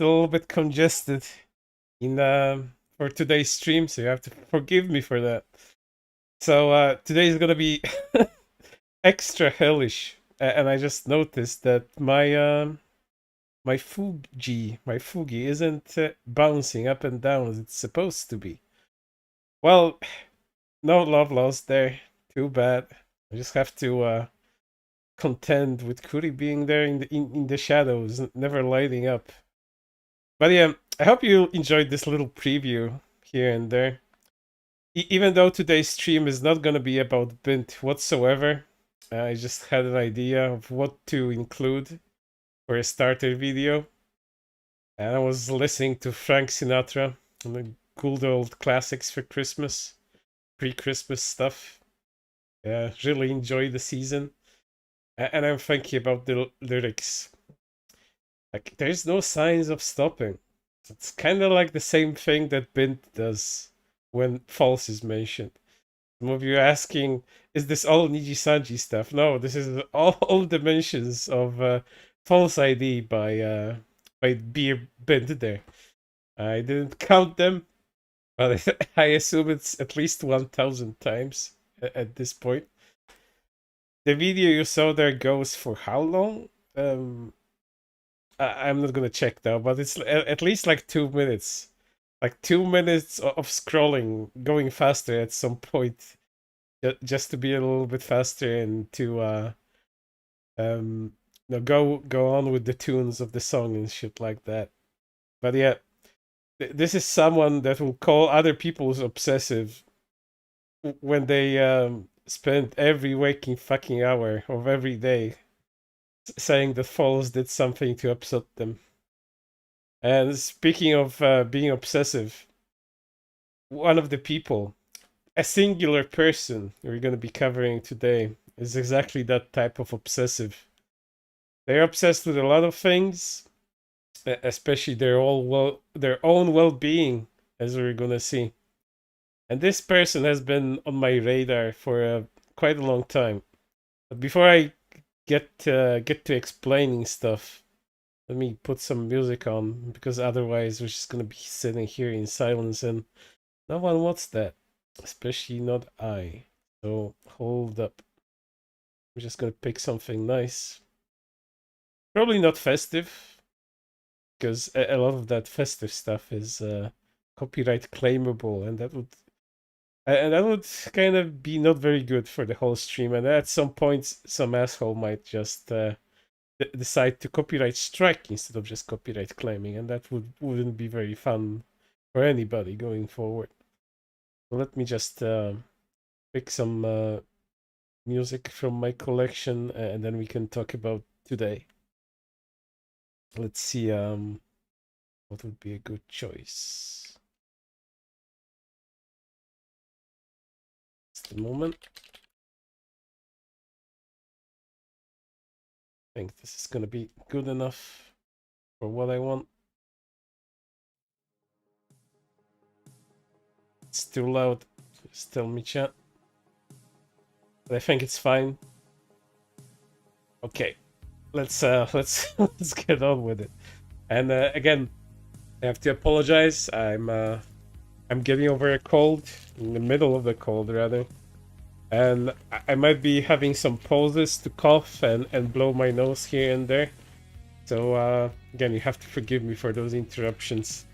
still a little bit congested in for today's stream, so you have to forgive me for that. So today is gonna be extra hellish, and I just noticed that my Fugi isn't bouncing up and down as it's supposed to be. Well, no love lost there. Too bad. I just have to contend with Kuri being there in the shadows, never lighting up. But yeah, I hope you enjoyed this little preview here and there. Even though today's stream is not going to be about Bint whatsoever, I just had an idea of what to include for a starter video. And I was listening to Frank Sinatra and the good old classics for Christmas, pre-Christmas stuff. Yeah, really enjoyed the season. And I'm thinking about the lyrics. Like, there's no signs of stopping. It's kind of like the same thing that Bint does when false is mentioned. Some of you are asking, is this all Niji-Sanji stuff? No, this is all dimensions of false ID by Beer Bint there. I didn't count them, but I assume it's at least 1,000 times at this point. The video you saw there goes for how long? I'm not gonna check now, but it's at least like 2 minutes. Like 2 minutes of scrolling, going faster at some point, just to be a little bit faster and to go on with the tunes of the song and shit like that. But yeah, this is someone that will call other people's obsessive when they spend every waking fucking hour of every day saying that Falls did something to upset them. And speaking of being obsessive, one of the people, a singular person we're going to be covering today, is exactly that type of obsessive. They're obsessed with a lot of things, especially their own well-being, as we're going to see. And this person has been on my radar for quite a long time. But before I get to explaining stuff, let me put some music on, because otherwise we're just gonna be sitting here in silence and no one wants that, especially not I. So hold up, I'm just gonna pick something nice, probably not festive, because a lot of that festive stuff is copyright claimable, and that would kind of be not very good for the whole stream. And at some point some asshole might just decide to copyright strike instead of just copyright claiming, and that wouldn't be very fun for anybody going forward. So let me just pick some music from my collection, and then we can talk about today. Let's see what would be a good choice. Just a moment. I think this is gonna be good enough for what I want. It's too loud. Just tell me, chat. But I think it's fine. Okay, let's let's get on with it. And again, I have to apologize. I'm getting over a cold, in the middle of the cold rather, and I might be having some pauses to cough and blow my nose here and there. So again, you have to forgive me for those interruptions.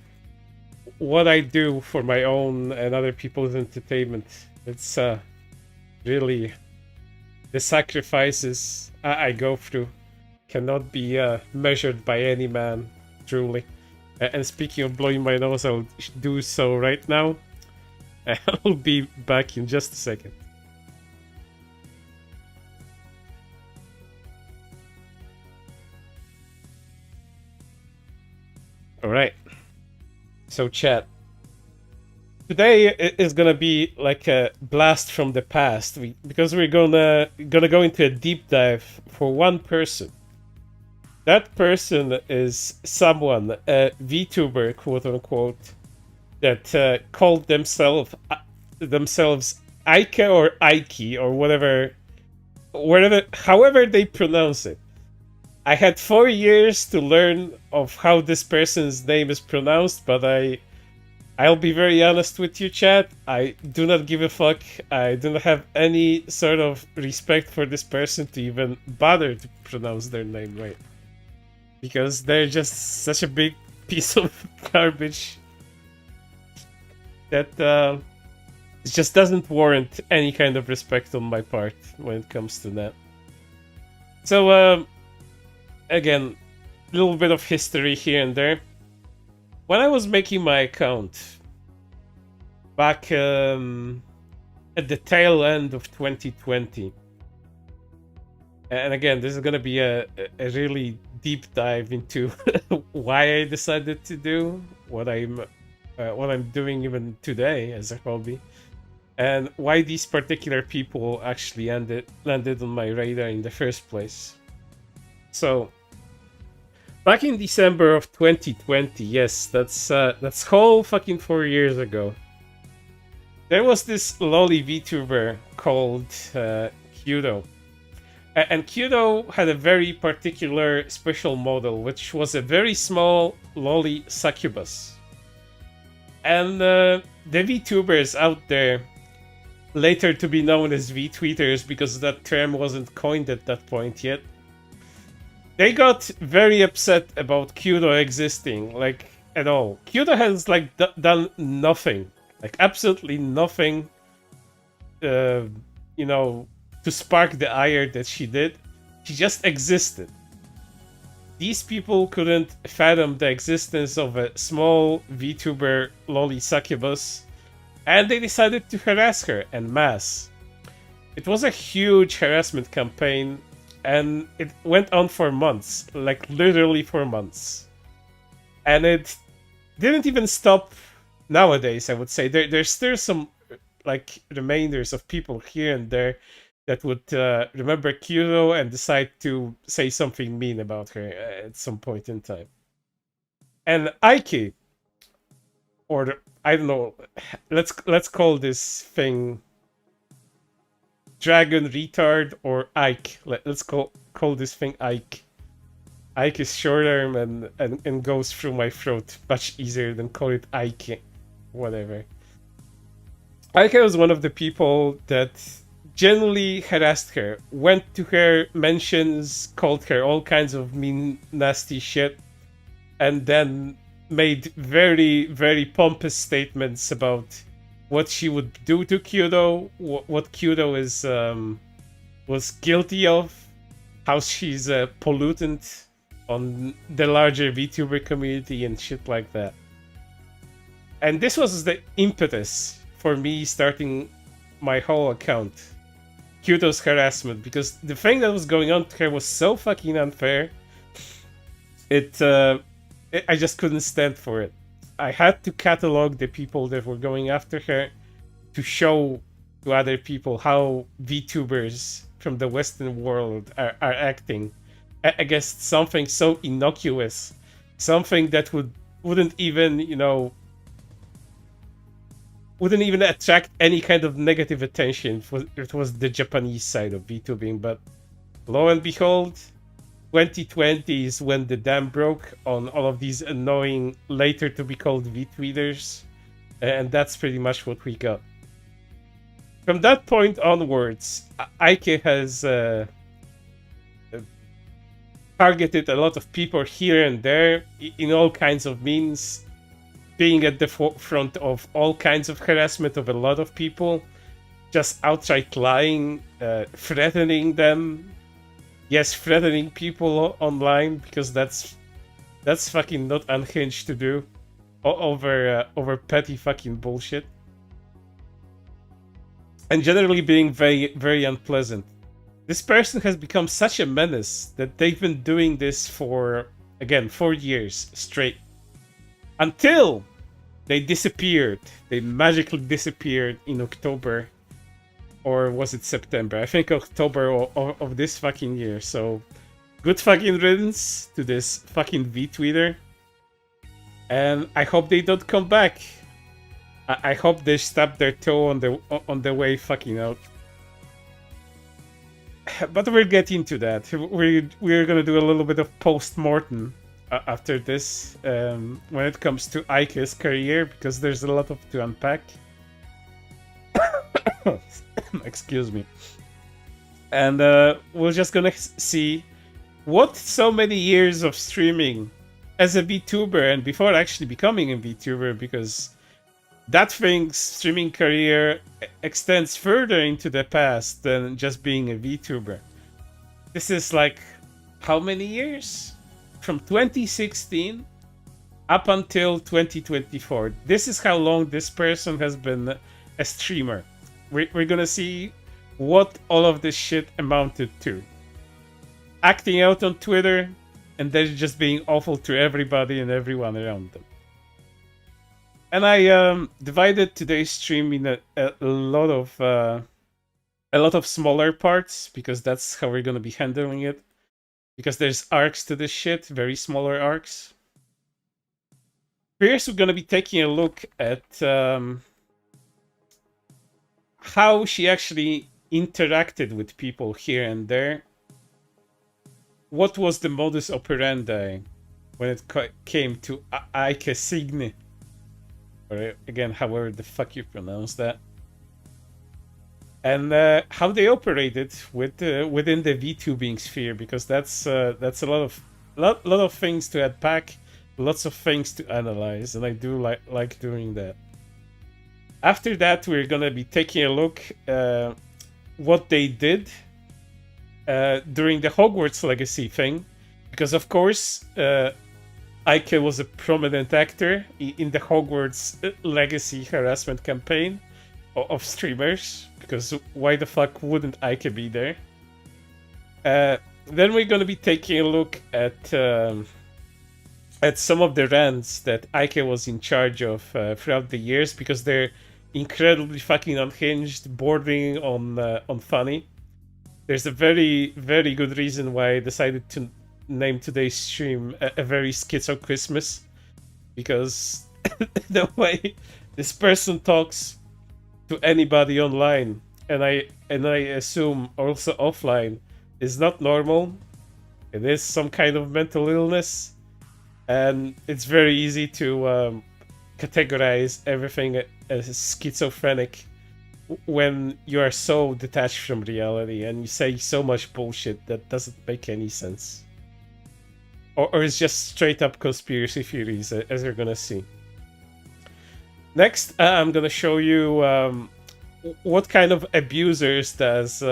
What I do for my own and other people's entertainment, it's really the sacrifices I go through cannot be measured by any man, truly. And speaking of blowing my nose, I'll do so right now. I'll be back in just a second. Alright. So chat. Today is gonna be like a blast from the past, because we're gonna go into a deep dive for one person. That person is someone, a VTuber, quote unquote, that called themselves Ike or Ike or whatever, however they pronounce it. I had 4 years to learn of how this person's name is pronounced, but I'll be very honest with you, chat. I do not give a fuck. I do not have any sort of respect for this person to even bother to pronounce their name right. Because they're just such a big piece of garbage that it just doesn't warrant any kind of respect on my part when it comes to that. So, again, a little bit of history here and there. When I was making my account back at the tail end of 2020, and again, this is gonna be a really deep dive into why I decided to do what I'm doing even today as a hobby, and why these particular people actually landed on my radar in the first place. So, back in December of 2020, yes, that's whole fucking 4 years ago. There was this lolly VTuber called Kuri. And Kuri had a very particular special model, which was a very small lolly succubus. And the VTubers out there, later to be known as VTweeters because that term wasn't coined at that point yet, they got very upset about Kuri existing, like, at all. Kuri has, like, done nothing. Like, absolutely nothing, you know, to spark the ire that she did. She just existed. These people couldn't fathom the existence of a small VTuber lolly succubus, and they decided to harass her en masse. It was a huge harassment campaign, and it went on for months, like literally for months. And it didn't even stop nowadays, I would say. There's still some, like, remainders of people here and there that would remember Kuri and decide to say something mean about her at some point in time. And Ike, or I don't know, let's call this thing Dragon Retard or Ike. Let's call this thing Ike. Ike is shorter and goes through my throat much easier than call it Ike. Whatever. Ike was one of the people that generally harassed her, went to her mentions, called her all kinds of mean, nasty shit, and then made very, very pompous statements about what she would do to Kuri, what Kuri was guilty of, how she's a pollutant on the larger VTuber community and shit like that. And this was the impetus for me starting my whole account, Kyoto's harassment, because the thing that was going on to her was so fucking unfair. I just couldn't stand for it. I had to catalog the people that were going after her to show to other people how VTubers from the Western world are acting against something so innocuous, something that wouldn't even, you know, wouldn't even attract any kind of negative attention. It was the Japanese side of VTubing, but lo and behold, 2020 is when the dam broke on all of these annoying, later to be called VTweeters, and that's pretty much what we got. From that point onwards, Ike has targeted a lot of people here and there in all kinds of means, being at the forefront of all kinds of harassment of a lot of people, just outright lying, threatening them. Yes, threatening people online, because that's fucking not unhinged to do over petty fucking bullshit. And generally being very, very unpleasant. This person has become such a menace that they've been doing this for, again, 4 years straight. Until they disappeared. They magically disappeared in October. Or was it September? I think October of this fucking year. So, good fucking riddance to this fucking VTweeter. And I hope they don't come back. I hope they stub their toe on the way fucking out. But we'll get into that. We're gonna do a little bit of post-mortem after this when it comes to Ike's career, because there's a lot of to unpack. Excuse me. And we're just gonna see what so many years of streaming as a VTuber and before actually becoming a VTuber, because that thing's streaming career extends further into the past than just being a VTuber. This is like how many years? From 2016 up until 2024. This is how long this person has been a streamer. We're gonna see what all of this shit amounted to. Acting out on Twitter, and then just being awful to everybody and everyone around them. And I divided today's stream in a lot of smaller parts, because that's how we're gonna be handling it. Because there's arcs to this shit, very smaller arcs. First, we're gonna be taking a look at how she actually interacted with people here and there. What was the modus operandi when it came to Ike Signe? Or again, however the fuck you pronounce that. And how they operated within the VTubing sphere, because that's a lot of things to unpack, lots of things to analyze, and I do like doing that. After that, we're gonna be taking a look what they did during the Hogwarts Legacy thing, because of course Ike was a prominent actor in the Hogwarts Legacy harassment campaign of streamers, because why the fuck wouldn't Ike be there? Then we're gonna be taking a look at some of the rants that Ike was in charge of throughout the years, because they're incredibly fucking unhinged, bordering on funny. There's a very, very good reason why I decided to name today's stream a very Schizo Christmas, because the way this person talks to anybody online, and I assume also offline, is not normal. It is some kind of mental illness, and it's very easy to categorize everything as schizophrenic when you are so detached from reality and you say so much bullshit that doesn't make any sense. Or it's just straight up conspiracy theories, as you're gonna see. Next, I'm gonna show you what kind of abusers does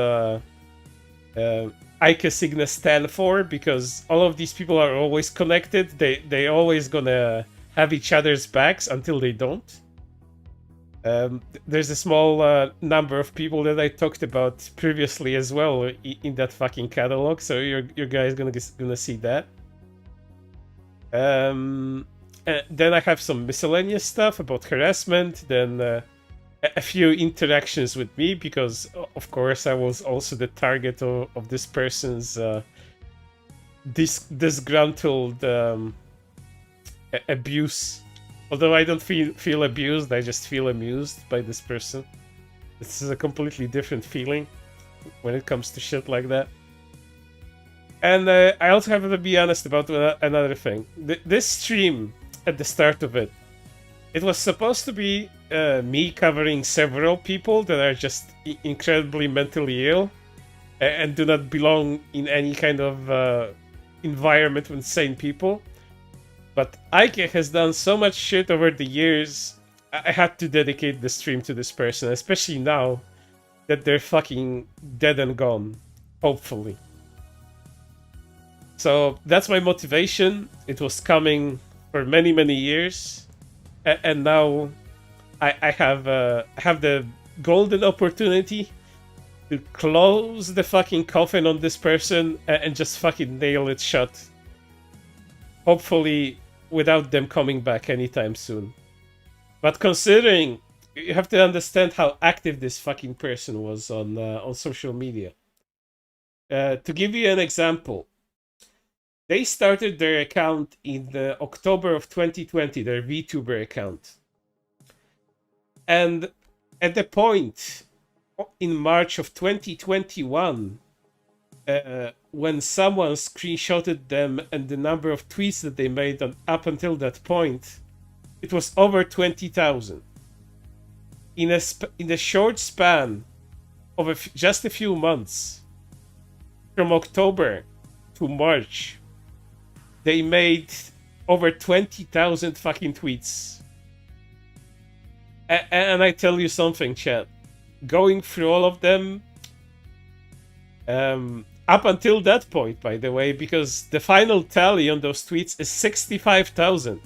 Ike Signe stand for, because all of these people are always connected. They always gonna have each other's backs until they don't. There's a small number of people that I talked about previously as well in that fucking catalog, so your guys gonna see that. Then I have some miscellaneous stuff about harassment, then a few interactions with me, because of course I was also the target of this person's disgruntled abuse. Although I don't feel abused, I just feel amused by this person. This is a completely different feeling when it comes to shit like that. And I also have to be honest about another thing. This stream, at the start of it, it was supposed to be me covering several people that are just incredibly mentally ill and do not belong in any kind of environment with sane people. But Ike has done so much shit over the years, I had to dedicate the stream to this person, especially now that they're fucking dead and gone, hopefully. So that's my motivation. It was coming for many, many years, and now I have the golden opportunity to close the fucking coffin on this person and just fucking nail it shut. Hopefully without them coming back anytime soon. But considering, you have to understand how active this fucking person was on social media. To give you an example, they started their account in the October of 2020, their VTuber account. And at the point in March of 2021, when someone screenshotted them and the number of tweets that they made up until that point, it was over 20,000. In a short span of just a few months, from October to March, they made over 20,000 fucking tweets. And I tell you something, chat. Going through all of them, up until that point, by the way, because the final tally on those tweets is 65,000.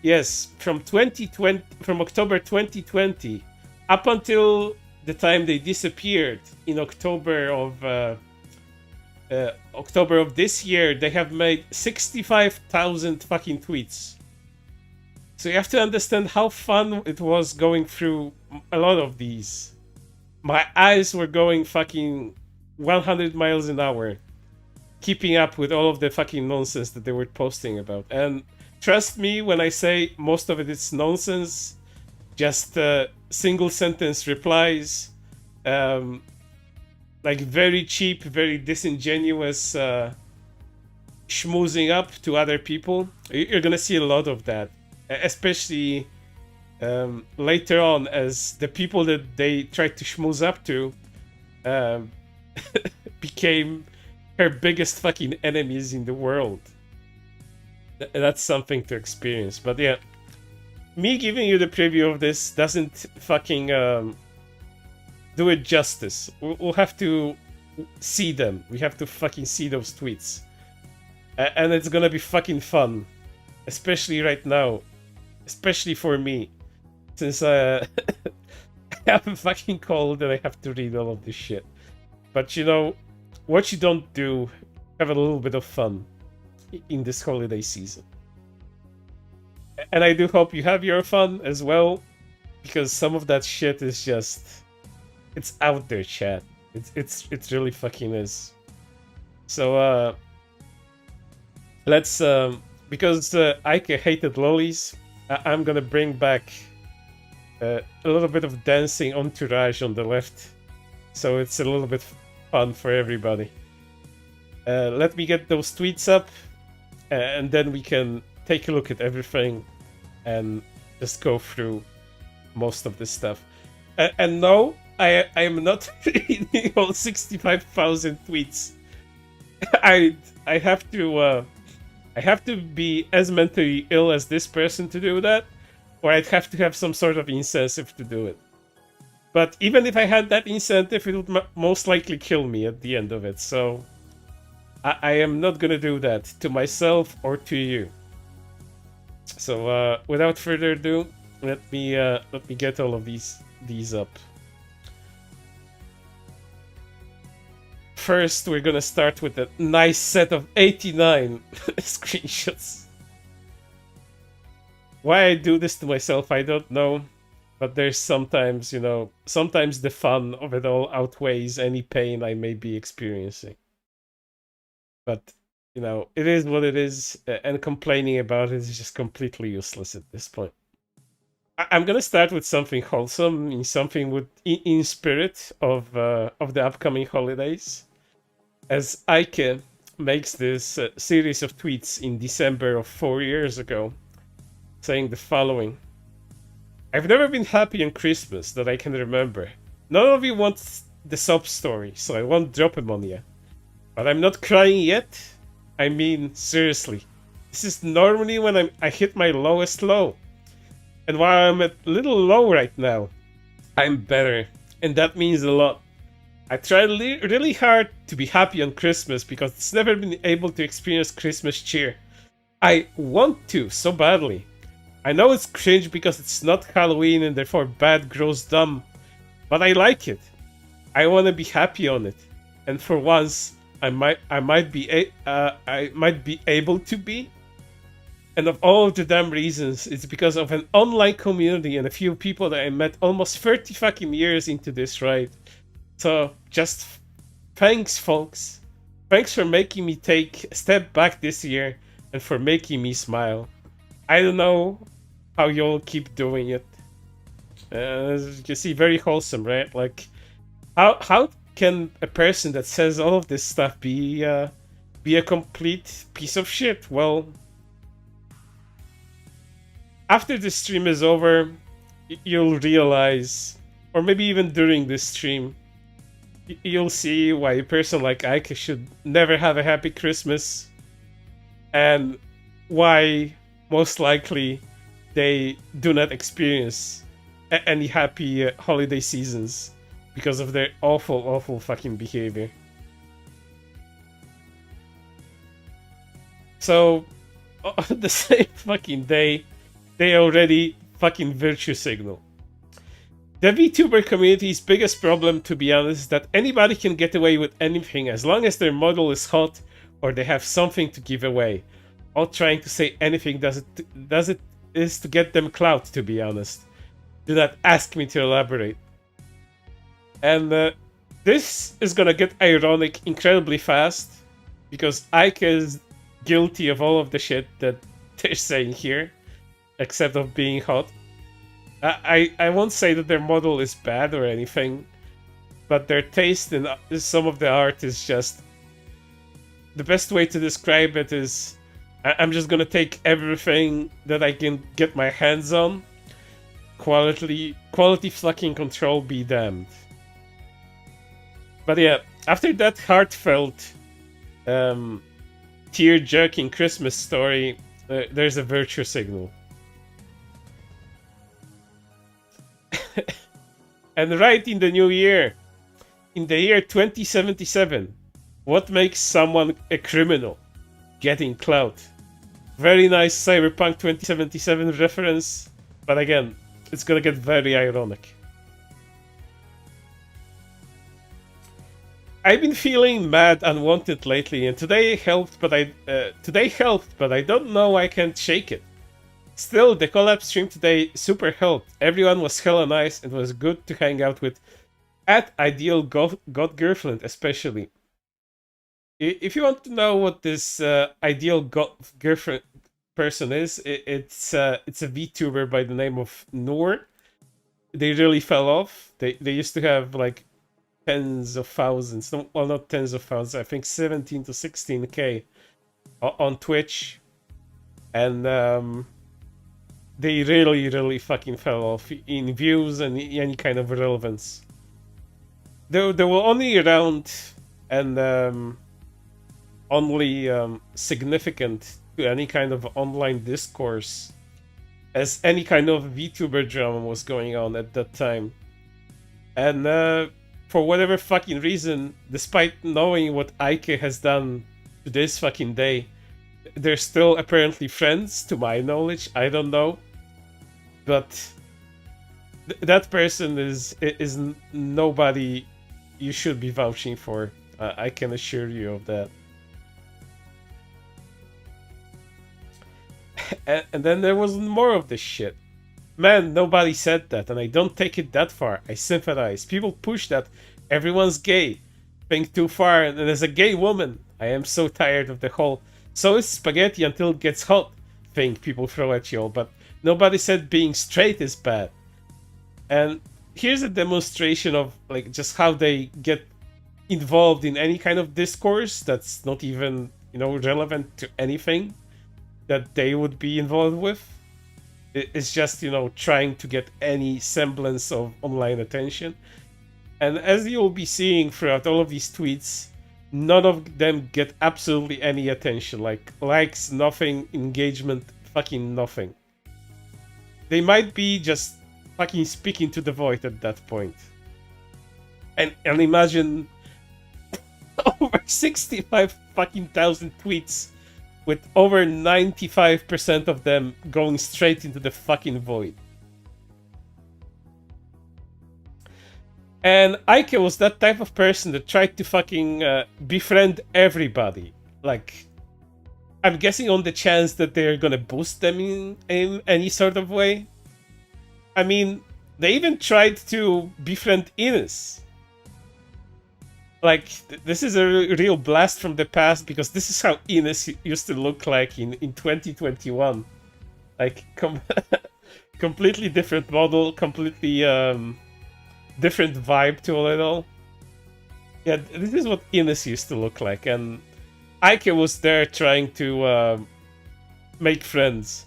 Yes, from October 2020 up until the time they disappeared in October of this year, they have made 65,000 fucking tweets. So you have to understand how fun it was going through a lot of these. My eyes were going fucking 100 miles an hour, keeping up with all of the fucking nonsense that they were posting about. And trust me when I say most of it is nonsense, just single sentence replies, like very cheap, very disingenuous schmoozing up to other people. You're gonna see a lot of that, especially later on, as the people that they tried to schmooze up to became her biggest fucking enemies in the world. That's something to experience. But yeah, me giving you the preview of this doesn't fucking do it justice. We'll have to see them. We have to fucking see those tweets. And it's gonna be fucking fun. Especially right now. Especially for me. Since I have a fucking cold and I have to read all of this shit. But you know, what you don't do, have a little bit of fun in this holiday season. And I do hope you have your fun as well, because some of that shit is just, it's out there, chat. It really fucking is. So let's because Ike hated lollies, I'm gonna bring back a little bit of dancing entourage on the left, so it's a little bit fun for everybody. Let me get those tweets up, and then we can take a look at everything and just go through most of this stuff. And no, I am not reading all 65,000 tweets. I have to be as mentally ill as this person to do that, or I'd have to have some sort of incentive to do it. But even if I had that incentive, it would most likely kill me at the end of it. So I am not gonna do that to myself or to you. So without further ado, let me get all of these up. First, we're gonna start with a nice set of 89 screenshots. Why I do this to myself, I don't know. But there's sometimes, you know, sometimes the fun of it all outweighs any pain I may be experiencing. But, you know, it is what it is, and complaining about it is just completely useless at this point. I'm gonna start with something wholesome, something in spirit of the upcoming holidays, as Ike makes this series of tweets in December of 4 years ago, saying the following: "I've never been happy on Christmas that I can remember. None of you want the sob story, so I won't drop them on you. But I'm not crying yet. I mean, seriously, this is normally when I hit my lowest low. And while I'm a little low right now, I'm better, and that means a lot. I try really hard to be happy on Christmas because it's never been able to experience Christmas cheer. I want to so badly. I know it's cringe because it's not Halloween and therefore bad, gross, dumb, but I like it. I want to be happy on it, and for once, I might be able to be. And of all of the damn reasons, it's because of an online community and a few people that I met almost 30 fucking years into this ride. So just thanks, folks. Thanks for making me take a step back this year and for making me smile. I don't know how you'll keep doing it." As you can see, very wholesome, right? Like, how can a person that says all of this stuff be a complete piece of shit? Well, after the stream is over, you'll realize, or maybe even during this stream, you'll see why a person like Ike should never have a happy Christmas, and why most likely they do not experience any happy holiday seasons because of their awful fucking behavior. So, on the same fucking day, they already fucking virtue signal. The VTuber community's biggest problem, to be honest, is that anybody can get away with anything as long as their model is hot or they have something to give away. All trying to say anything does it is to get them clout, to be honest. Do not ask me to elaborate. And this is gonna get ironic incredibly fast, because Ike is guilty of all of the shit that they're saying here, except of being hot. I won't say that their model is bad or anything, but their taste in some of the art is just... The best way to describe it is, I'm just gonna take everything that I can get my hands on. Quality fucking control be damned. But yeah, after that heartfelt, tear-jerking Christmas story, there's a virtue signal. And right in the new year, in the year 2077, what makes someone a criminal? Getting clout. Very nice Cyberpunk 2077 reference, but again, it's gonna get very ironic. I've been feeling mad unwanted lately, and today helped, but I don't know I can't shake it. Still, the collab stream today super helped. Everyone was hella nice and was good to hang out with. At Ideal God Girlfriend especially. If you want to know what this Ideal God Girlfriend person is, it's a VTuber by the name of Noor. They really fell off. They used to have like tens of thousands, well, not tens of thousands, I think 17 to 16k on Twitch, and they really fucking fell off in views and any kind of relevance. They were only around and only significant to any kind of online discourse as any kind of VTuber drama was going on at that time. And for whatever fucking reason, despite knowing what Ike has done to this fucking day, they're still apparently friends, to my knowledge. I don't know. But that person is nobody you should be vouching for. I can assure you of that. And then there was more of this shit. Man, nobody said that, and I don't take it that far. I sympathize. People push that everyone's gay. Think too far, and as a gay woman, I am so tired of the whole "so is spaghetti until it gets hot" thing people throw at you all, but nobody said being straight is bad. And here's a demonstration of like just how they get involved in any kind of discourse that's not even, relevant to anything that they would be involved with. It's just, trying to get any semblance of online attention. And as you'll be seeing throughout all of these tweets, none of them get absolutely any attention. Like, likes, nothing, engagement, fucking nothing. They might be just fucking speaking to the void at that point. And imagine over 65 fucking thousand tweets with over 95% of them going straight into the fucking void. And Ike was that type of person that tried to fucking befriend everybody. Like, I'm guessing on the chance that they're gonna boost them in any sort of way. I mean, they even tried to befriend Ines. Like, this is a real blast from the past, because this is how Ines used to look like in 2021. Like, completely different model, completely different vibe to a little. Yeah, this is what Ines used to look like, and Ike was there trying to make friends.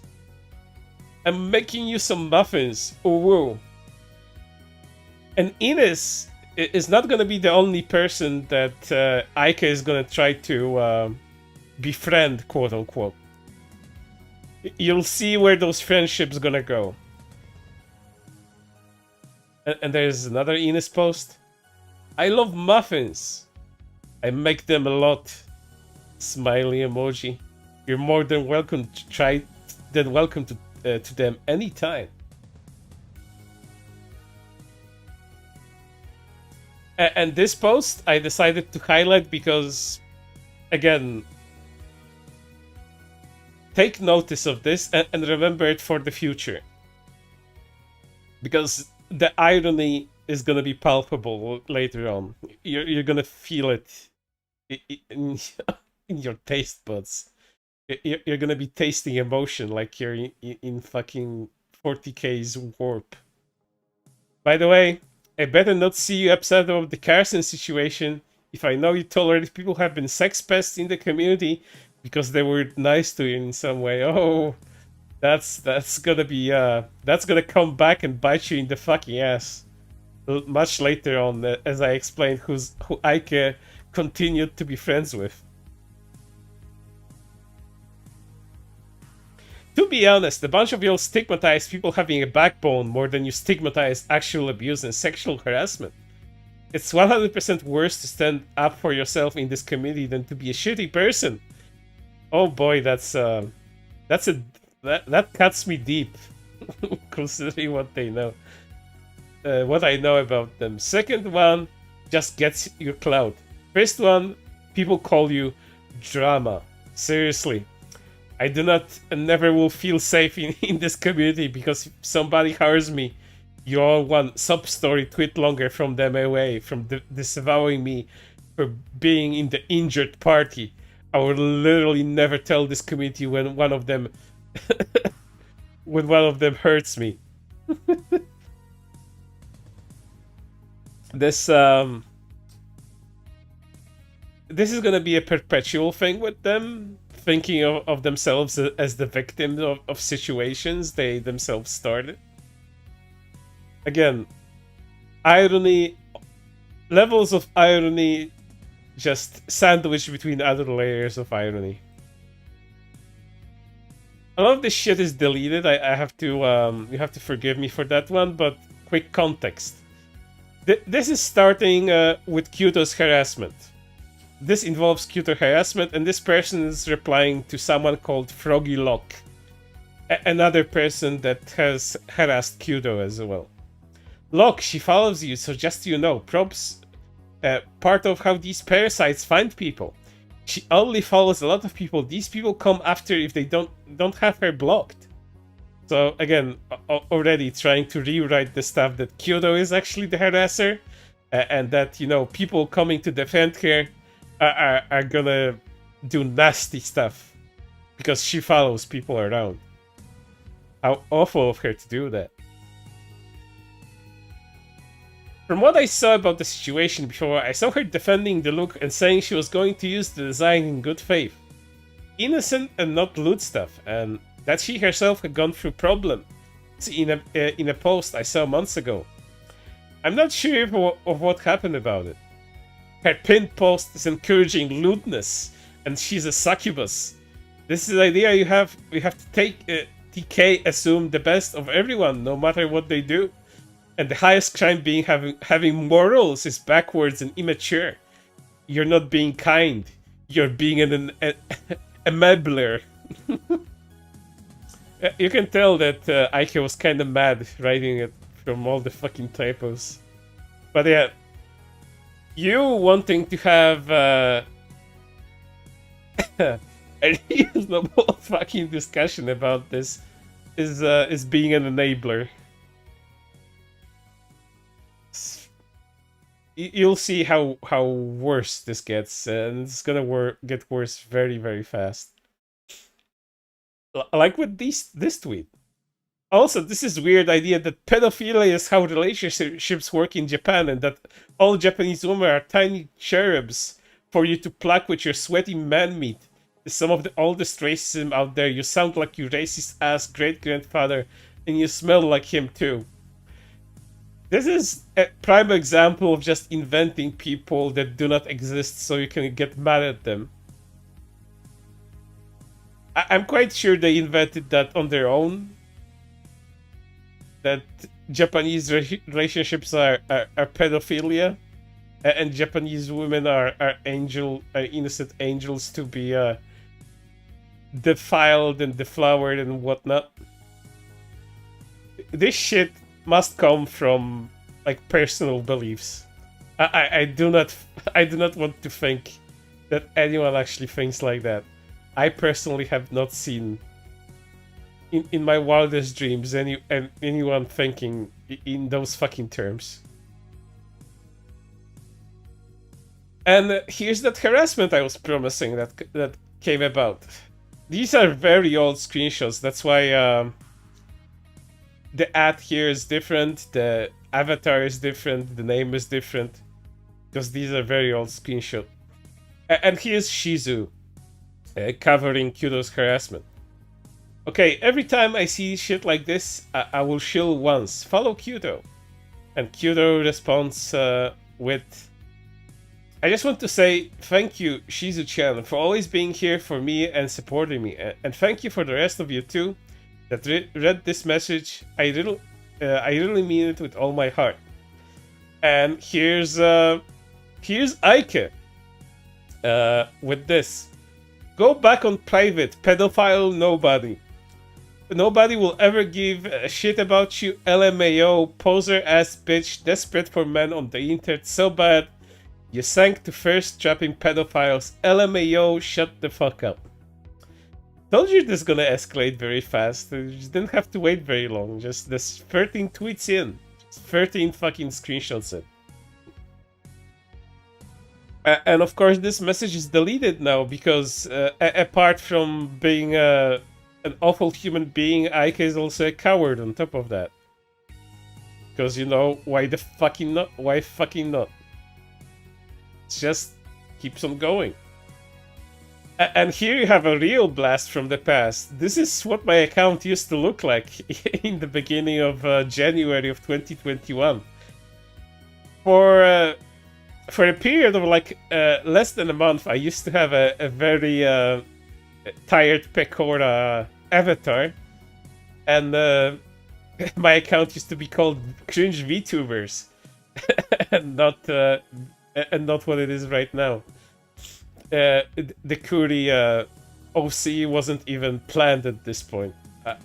I'm making you some muffins. Oh, whoa. And Ines is not going to be the only person that Ike is going to try to befriend, quote unquote. You'll see where those friendships going to go. And there's another Ines post. I love muffins. I make them a lot. Smiley emoji. You're more than welcome to try. Than welcome to them anytime. And this post I decided to highlight because, again, take notice of this and remember it for the future. Because the irony is going to be palpable later on. You're going to feel it in your taste buds. You're going to be tasting emotion like you're in fucking 40K's warp. By the way, I better not see you upset about the Carson situation if I know you tolerate people who have been sex pests in the community because they were nice to you in some way. Oh, that's gonna be that's gonna come back and bite you in the fucking ass much later on, as I explained who Ike continued to be friends with. To be honest, a bunch of y'all stigmatize people having a backbone more than you stigmatize actual abuse and sexual harassment. It's 100% worse to stand up for yourself in this community than to be a shitty person. Oh boy, that cuts me deep, considering what they know, what I know about them. Second one just gets your clout. First one, people call you drama. Seriously. I do not and never will feel safe in this community because if somebody hires me, you all want sub-story tweet longer from them away, from disavowing me for being in the injured party. I will literally never tell this community when one of them when one of them hurts me. This this is gonna be a perpetual thing with them, thinking of themselves as the victims of situations they themselves started. Again, irony, levels of irony just sandwiched between other layers of irony. A lot of this shit is deleted. I have to, you have to forgive me for that one, but quick context. This is starting with Kyoto's harassment. This involves Kyoto harassment, and this person is replying to someone called Froggy Lock, another person that has harassed Kyoto as well. Lock, she follows you, so just so you know, props part of how these parasites find people. She only follows a lot of people. These people come after if they don't have her blocked. So again, already trying to rewrite the stuff that Kyoto is actually the harasser, and that, you know, people coming to defend her are gonna do nasty stuff because she follows people around. How awful of her to do that. From what I saw about the situation before, I saw her defending the look and saying she was going to use the design in good faith. Innocent and not loot stuff, and that she herself had gone through problems in a post I saw months ago. I'm not sure of what happened about it. Her pinned post is encouraging lewdness, and she's a succubus. This is the idea you have to take TK assume the best of everyone, no matter what they do. And the highest crime being having morals is backwards and immature. You're not being kind. You're being an enabler. You can tell that Ike was kind of mad writing it from all the fucking typos. But yeah, you wanting to have a reasonable fucking discussion about this is being an enabler. You'll see how worse this gets, and it's gonna get worse very, very fast. Like with this tweet. Also, this is weird idea that pedophilia is how relationships work in Japan, and that all Japanese women are tiny cherubs for you to pluck with your sweaty man meat. Some of the oldest racism out there. You sound like your racist ass great grandfather, and you smell like him too. This is a prime example of just inventing people that do not exist so you can get mad at them. I'm quite sure they invented that on their own. That Japanese relationships are pedophilia, and Japanese women are innocent angels to be defiled and deflowered and whatnot. This shit must come from like personal beliefs. I do not want to think that anyone actually thinks like that. I personally have not seen in my wildest dreams anyone thinking in those fucking terms. And here's that harassment I was promising that came about. These are very old screenshots. That's why the ad here is different, the avatar is different, the name is different, because these are very old screenshots. And here's Schizo covering Kyudo's harassment. Okay, every time I see shit like this, I will shill once. Follow Kyudo. And Kyudo responds with, I just want to say thank you, Shizu-chan, for always being here for me and supporting me. And thank you for the rest of you too that read this message. I really mean it with all my heart. And here's Aike with this. Go back on private, pedophile nobody. Nobody will ever give a shit about you, LMAO, poser ass bitch, desperate for men on the internet so bad you sank to first trapping pedophiles. LMAO, shut the fuck up. Told you this is gonna escalate very fast. You just didn't have to wait very long. Just this 13 tweets in. Just 13 fucking screenshots in. And of course this message is deleted now because apart from being an awful human being, Aike is also a coward on top of that. Because, you know, why the fucking not? Why fucking not? It just keeps on going. And here you have a real blast from the past. This is what my account used to look like in the beginning of January of 2021. For a period of like less than a month, I used to have a very tired Pecora avatar, and my account used to be called Cringe VTubers, and not what it is right now. The Kuri OC wasn't even planned at this point.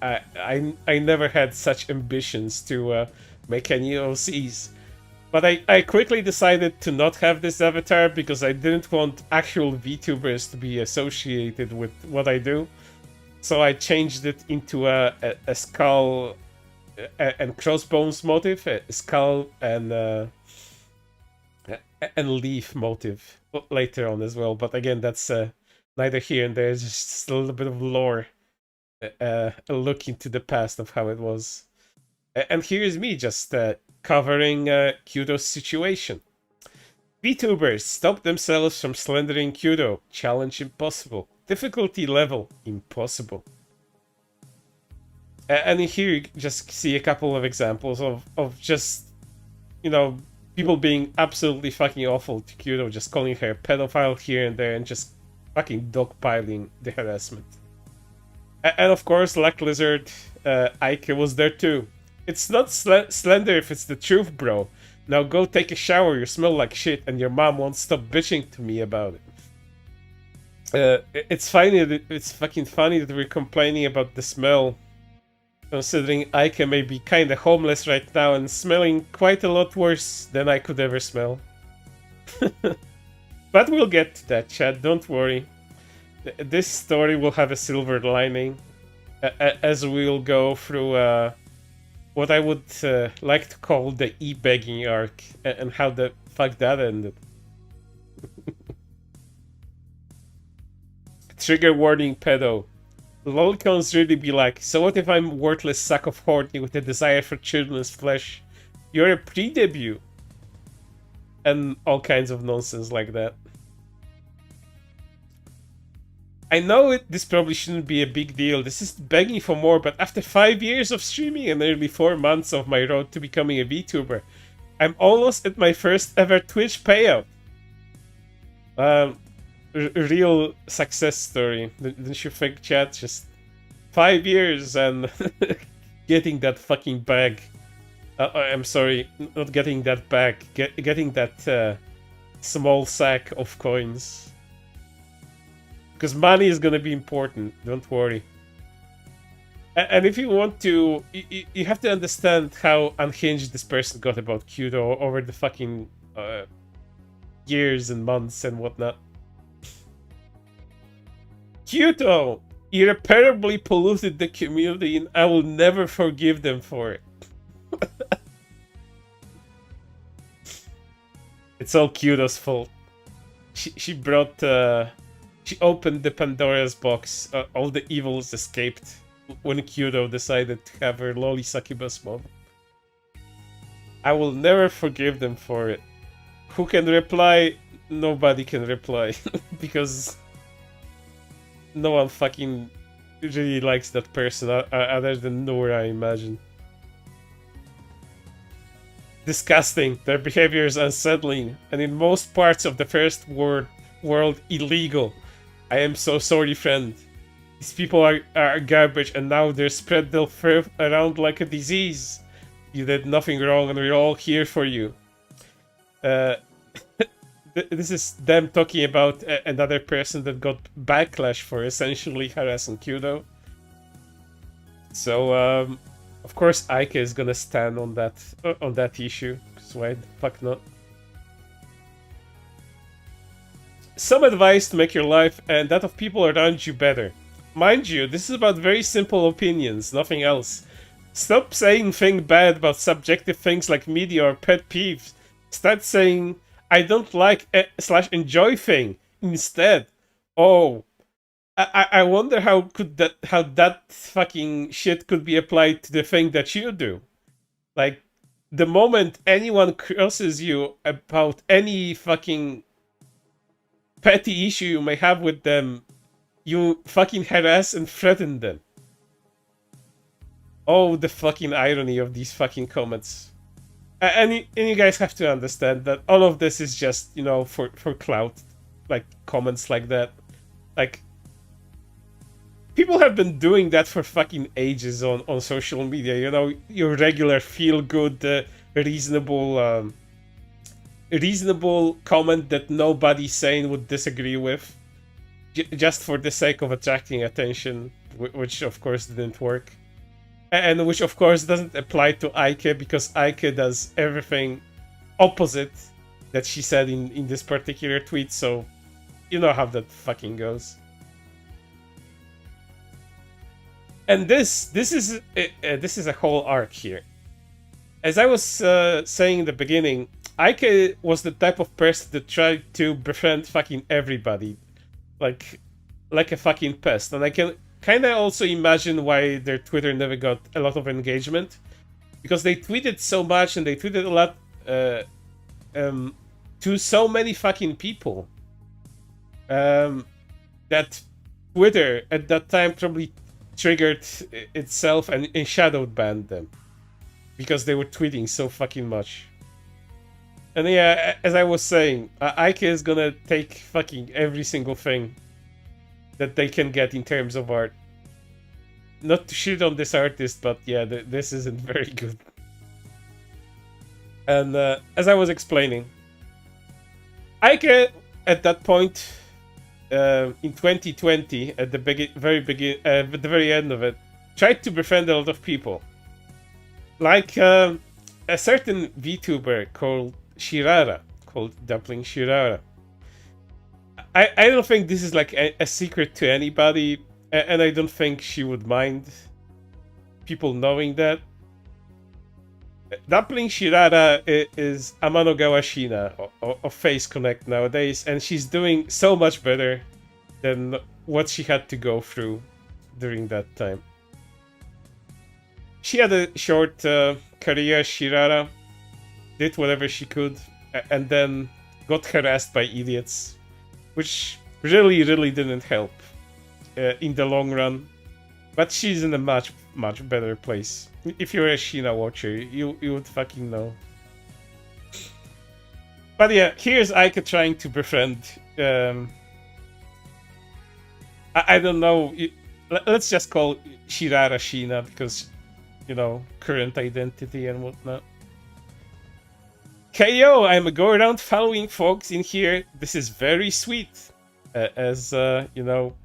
I never had such ambitions to make any OCs. But I quickly decided to not have this avatar because I didn't want actual VTubers to be associated with what I do. So I changed it into a skull and crossbones motive, a skull and leaf motive later on as well. But again, that's neither here and there. It's just a little bit of lore, a look into the past of how it was. And here is me just covering Kyudo's situation. VTubers stop themselves from slandering Kyudo. Challenge impossible. Difficulty level impossible. And here you just see a couple of examples of just, you know, people being absolutely fucking awful to Kyudo, just calling her a pedophile here and there and just fucking dogpiling the harassment. And of course, Black Lizard Aike was there too. It's not slender if it's the truth, bro. Now go take a shower, you smell like shit, and your mom won't stop bitching to me about it. It's fucking funny that we're complaining about the smell, considering Aike may be kinda homeless right now and smelling quite a lot worse than I could ever smell. But we'll get to that, Chad, don't worry. This story will have a silver lining, as we'll go through what I would like to call the e-begging arc, and how the fuck that ended. Trigger warning, pedo. Lolcons really be like, so what if I'm worthless sack of horny with a desire for children's flesh? You're a pre-debut. And all kinds of nonsense like that. I know this probably shouldn't be a big deal. This is begging for more, but after 5 years of streaming and nearly 4 months of my road to becoming a VTuber, I'm almost at my first ever Twitch payout. Real success story. Didn't you think, chat? Just 5 years and getting that fucking bag. I'm sorry, not getting that bag. Getting that small sack of coins. Because money is gonna be important, don't worry. And if you want to, you have to understand how unhinged this person got about Kyoto over the fucking years and months and whatnot. Kyoto irreparably polluted the community and I will never forgive them for it. It's all Kyoto's fault. She brought... she opened the Pandora's box. All the evils escaped when Kyoto decided to have her loli succubus mob. I will never forgive them for it. Who can reply? Nobody can reply. Because no one fucking really likes that person other than Nora, I imagine. Disgusting. Their behavior is unsettling, and in most parts of the first world illegal. I am so sorry, friend. These people are garbage, and now they're spread their fur around like a disease. You did nothing wrong, and we're all here for you. This is them talking about another person that got backlash for essentially harassing Kyoto. So, of course, Aika is gonna stand on that issue. So why the fuck not? Some advice to make your life and that of people around you better. Mind you, this is about very simple opinions, nothing else. Stop saying things bad about subjective things like media or pet peeves. Start saying, I don't like / enjoy thing instead. Oh, I wonder how that fucking shit could be applied to the thing that you do. Like, the moment anyone crosses you about any fucking petty issue you may have with them, you fucking harass and threaten them. Oh, the fucking irony of these fucking comments. And you guys have to understand that all of this is just, you know, for clout. Like, comments like that. Like, people have been doing that for fucking ages on social media, you know, your regular feel-good, reasonable comment that nobody sane would disagree with. Just for the sake of attracting attention, which of course didn't work. And which of course doesn't apply to Aike, because Aike does everything opposite that she said in this particular tweet, so you know how that fucking goes. And this is a whole arc here. As I was saying in the beginning, Aike was the type of person that tried to befriend fucking everybody, like a fucking pest, and I can kind of also imagine why their Twitter never got a lot of engagement, because they tweeted so much and they tweeted a lot to so many fucking people that Twitter at that time probably triggered itself and shadow banned them because they were tweeting so fucking much. And yeah, as I was saying, Aike is gonna take fucking every single thing that they can get in terms of art. Not to shit on this artist, but yeah, this isn't very good. And as I was explaining, Aike at that point in 2020, at the very end of it, tried to befriend a lot of people, like a certain VTuber called Shirara, called Dumpling Shirara. I don't think this is like a secret to anybody, and I don't think she would mind people knowing that. Dumpling Shirara is Amano Gawashina of Face Connect nowadays, and she's doing so much better than what she had to go through during that time. She had a short career, Shirara, did whatever she could, and then got harassed by idiots, which really, really didn't help in the long run. But she's in a much, much better place. If you're a Sheena watcher, you would fucking know. But yeah, here's Aika trying to befriend. I don't know. Let's just call Shirara Sheena because, you know, current identity and whatnot. Hey yo, I'm a go around following folks in here. This is very sweet. As you know,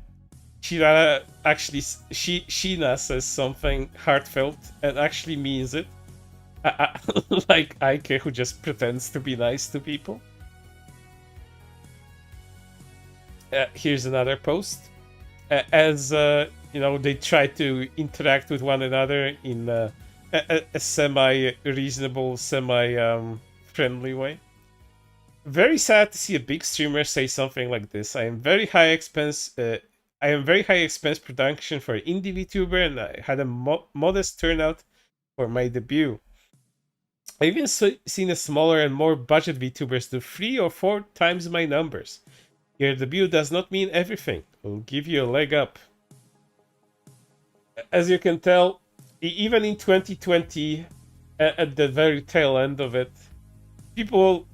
Shirara actually, Sheena says something heartfelt and actually means it. Like Aike, who just pretends to be nice to people. Here's another post. As you know, they try to interact with one another in a semi-reasonable, semi-friendly way. Very sad to see a big streamer say something like this. I am very high expense production for indie VTuber, and I had a modest turnout for my debut. I've even seen a smaller and more budget VTubers do 3 or 4 times my numbers. Your debut does not mean everything. It will give you a leg up. As you can tell, even in 2020, at the very tail end of it, people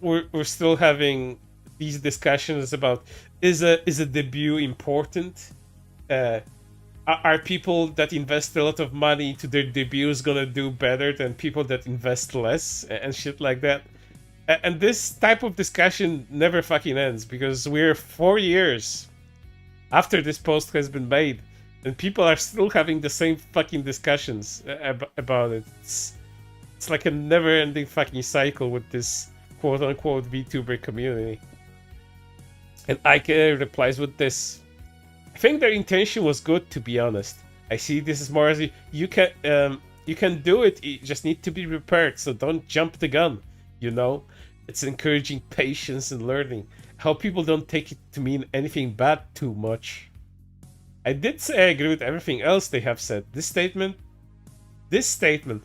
were still having these discussions about is a debut important? Are people that invest a lot of money into their debuts gonna do better than people that invest less and shit like that? And this type of discussion never fucking ends because we're 4 years after this post has been made and people are still having the same fucking discussions about it. It's like a never-ending fucking cycle with this quote-unquote VTuber community. And Ike replies with this. I think their intention was good, to be honest. I see this as more as you can do it, you just need to be prepared, so don't jump the gun, you know? It's encouraging patience and learning. How people don't take it to mean anything bad too much. I did say I agree with everything else they have said. This statement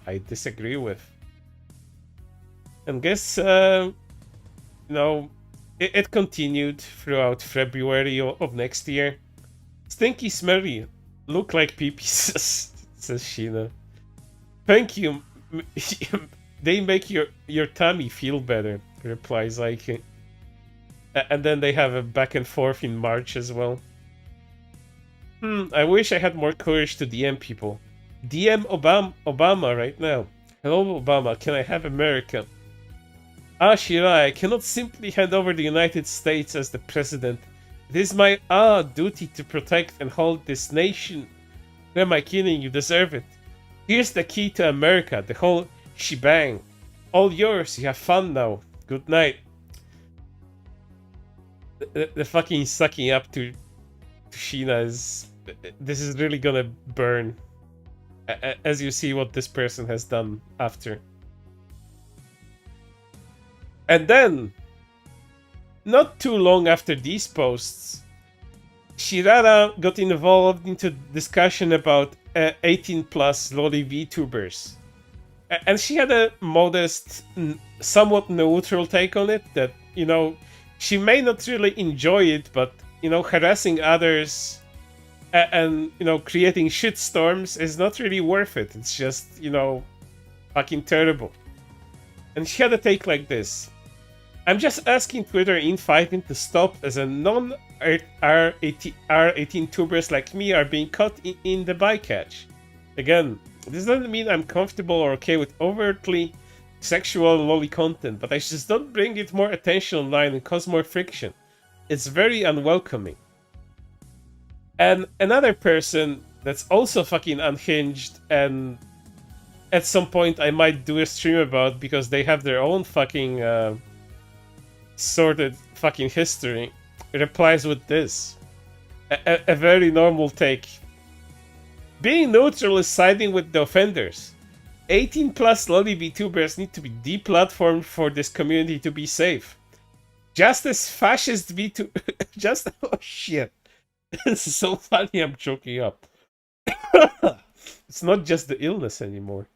I disagree with. And guess, you know, it continued throughout February of next year. Stinky smelly, look like pee-pee, says Sheena. Thank you. They make your tummy feel better, replies Ike. And then they have a back and forth in March as well. I wish I had more courage to DM people. DM Obama right now. Hello Obama, can I have America? Ah Shirai, I cannot simply hand over the United States as the president. It is my duty to protect and hold this nation. Who am I kidding? You deserve it. Here's the key to America, the whole shebang. All yours, you have fun now. Good night. The fucking sucking up to Sheena is... This is really gonna burn. As you see what this person has done after. And then, not too long after these posts, Shirara got involved into discussion about 18 plus lolly VTubers. And she had a modest, somewhat neutral take on it that, you know, she may not really enjoy it, but, you know, harassing others and, you know, creating shitstorms is not really worth it. It's just, you know, fucking terrible. And she had a take like this. I'm just asking Twitter infighting to stop as a non-R18 tubers like me are being caught in the bycatch. Again, this doesn't mean I'm comfortable or okay with overtly sexual lolly content, but I just don't bring it more attention online and cause more friction. It's very unwelcoming. And another person that's also fucking unhinged and at some point I might do a stream about because they have their own fucking sorted fucking history, replies with this. A very normal take. Being neutral is siding with the offenders. 18 plus lolly VTubers need to be deplatformed for this community to be safe. Just as fascist VTubers... oh shit. This is so funny, I'm choking up. It's not just the illness anymore.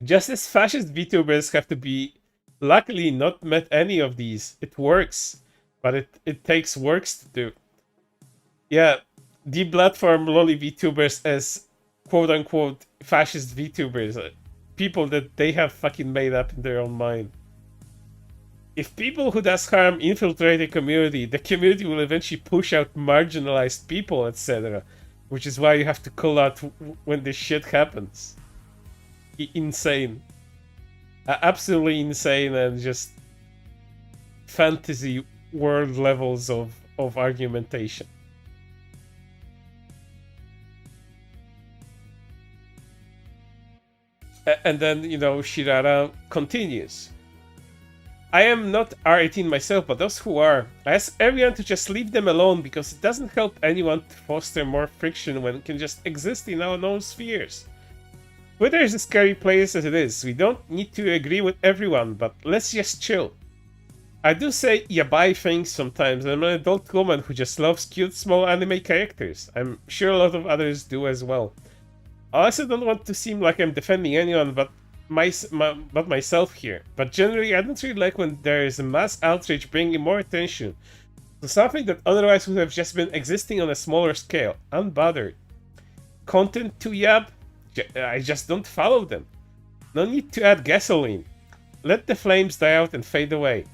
Just as fascist VTubers have to be luckily not met any of these. It works, but it takes works to do. Yeah, deplatform lolly VTubers as quote unquote fascist VTubers. People that they have fucking made up in their own mind. If people who does harm infiltrate a community, the community will eventually push out marginalized people, etc. Which is why you have to call out when this shit happens. Insane. Absolutely insane, and just fantasy world levels of argumentation. And then, you know, Shirara continues. I am not R18 myself, but those who are, I ask everyone to just leave them alone because it doesn't help anyone to foster more friction when it can just exist in our own spheres. Twitter is a scary place as it is. We don't need to agree with everyone, but let's just chill. I do say yabai things sometimes. I'm an adult woman who just loves cute small anime characters. I'm sure a lot of others do as well. I also don't want to seem like I'm defending anyone but myself here. But generally, I don't really like when there is a mass outrage bringing more attention to something that otherwise would have just been existing on a smaller scale, unbothered. Content to yab? I just don't follow them. No need to add gasoline. Let the flames die out and fade away.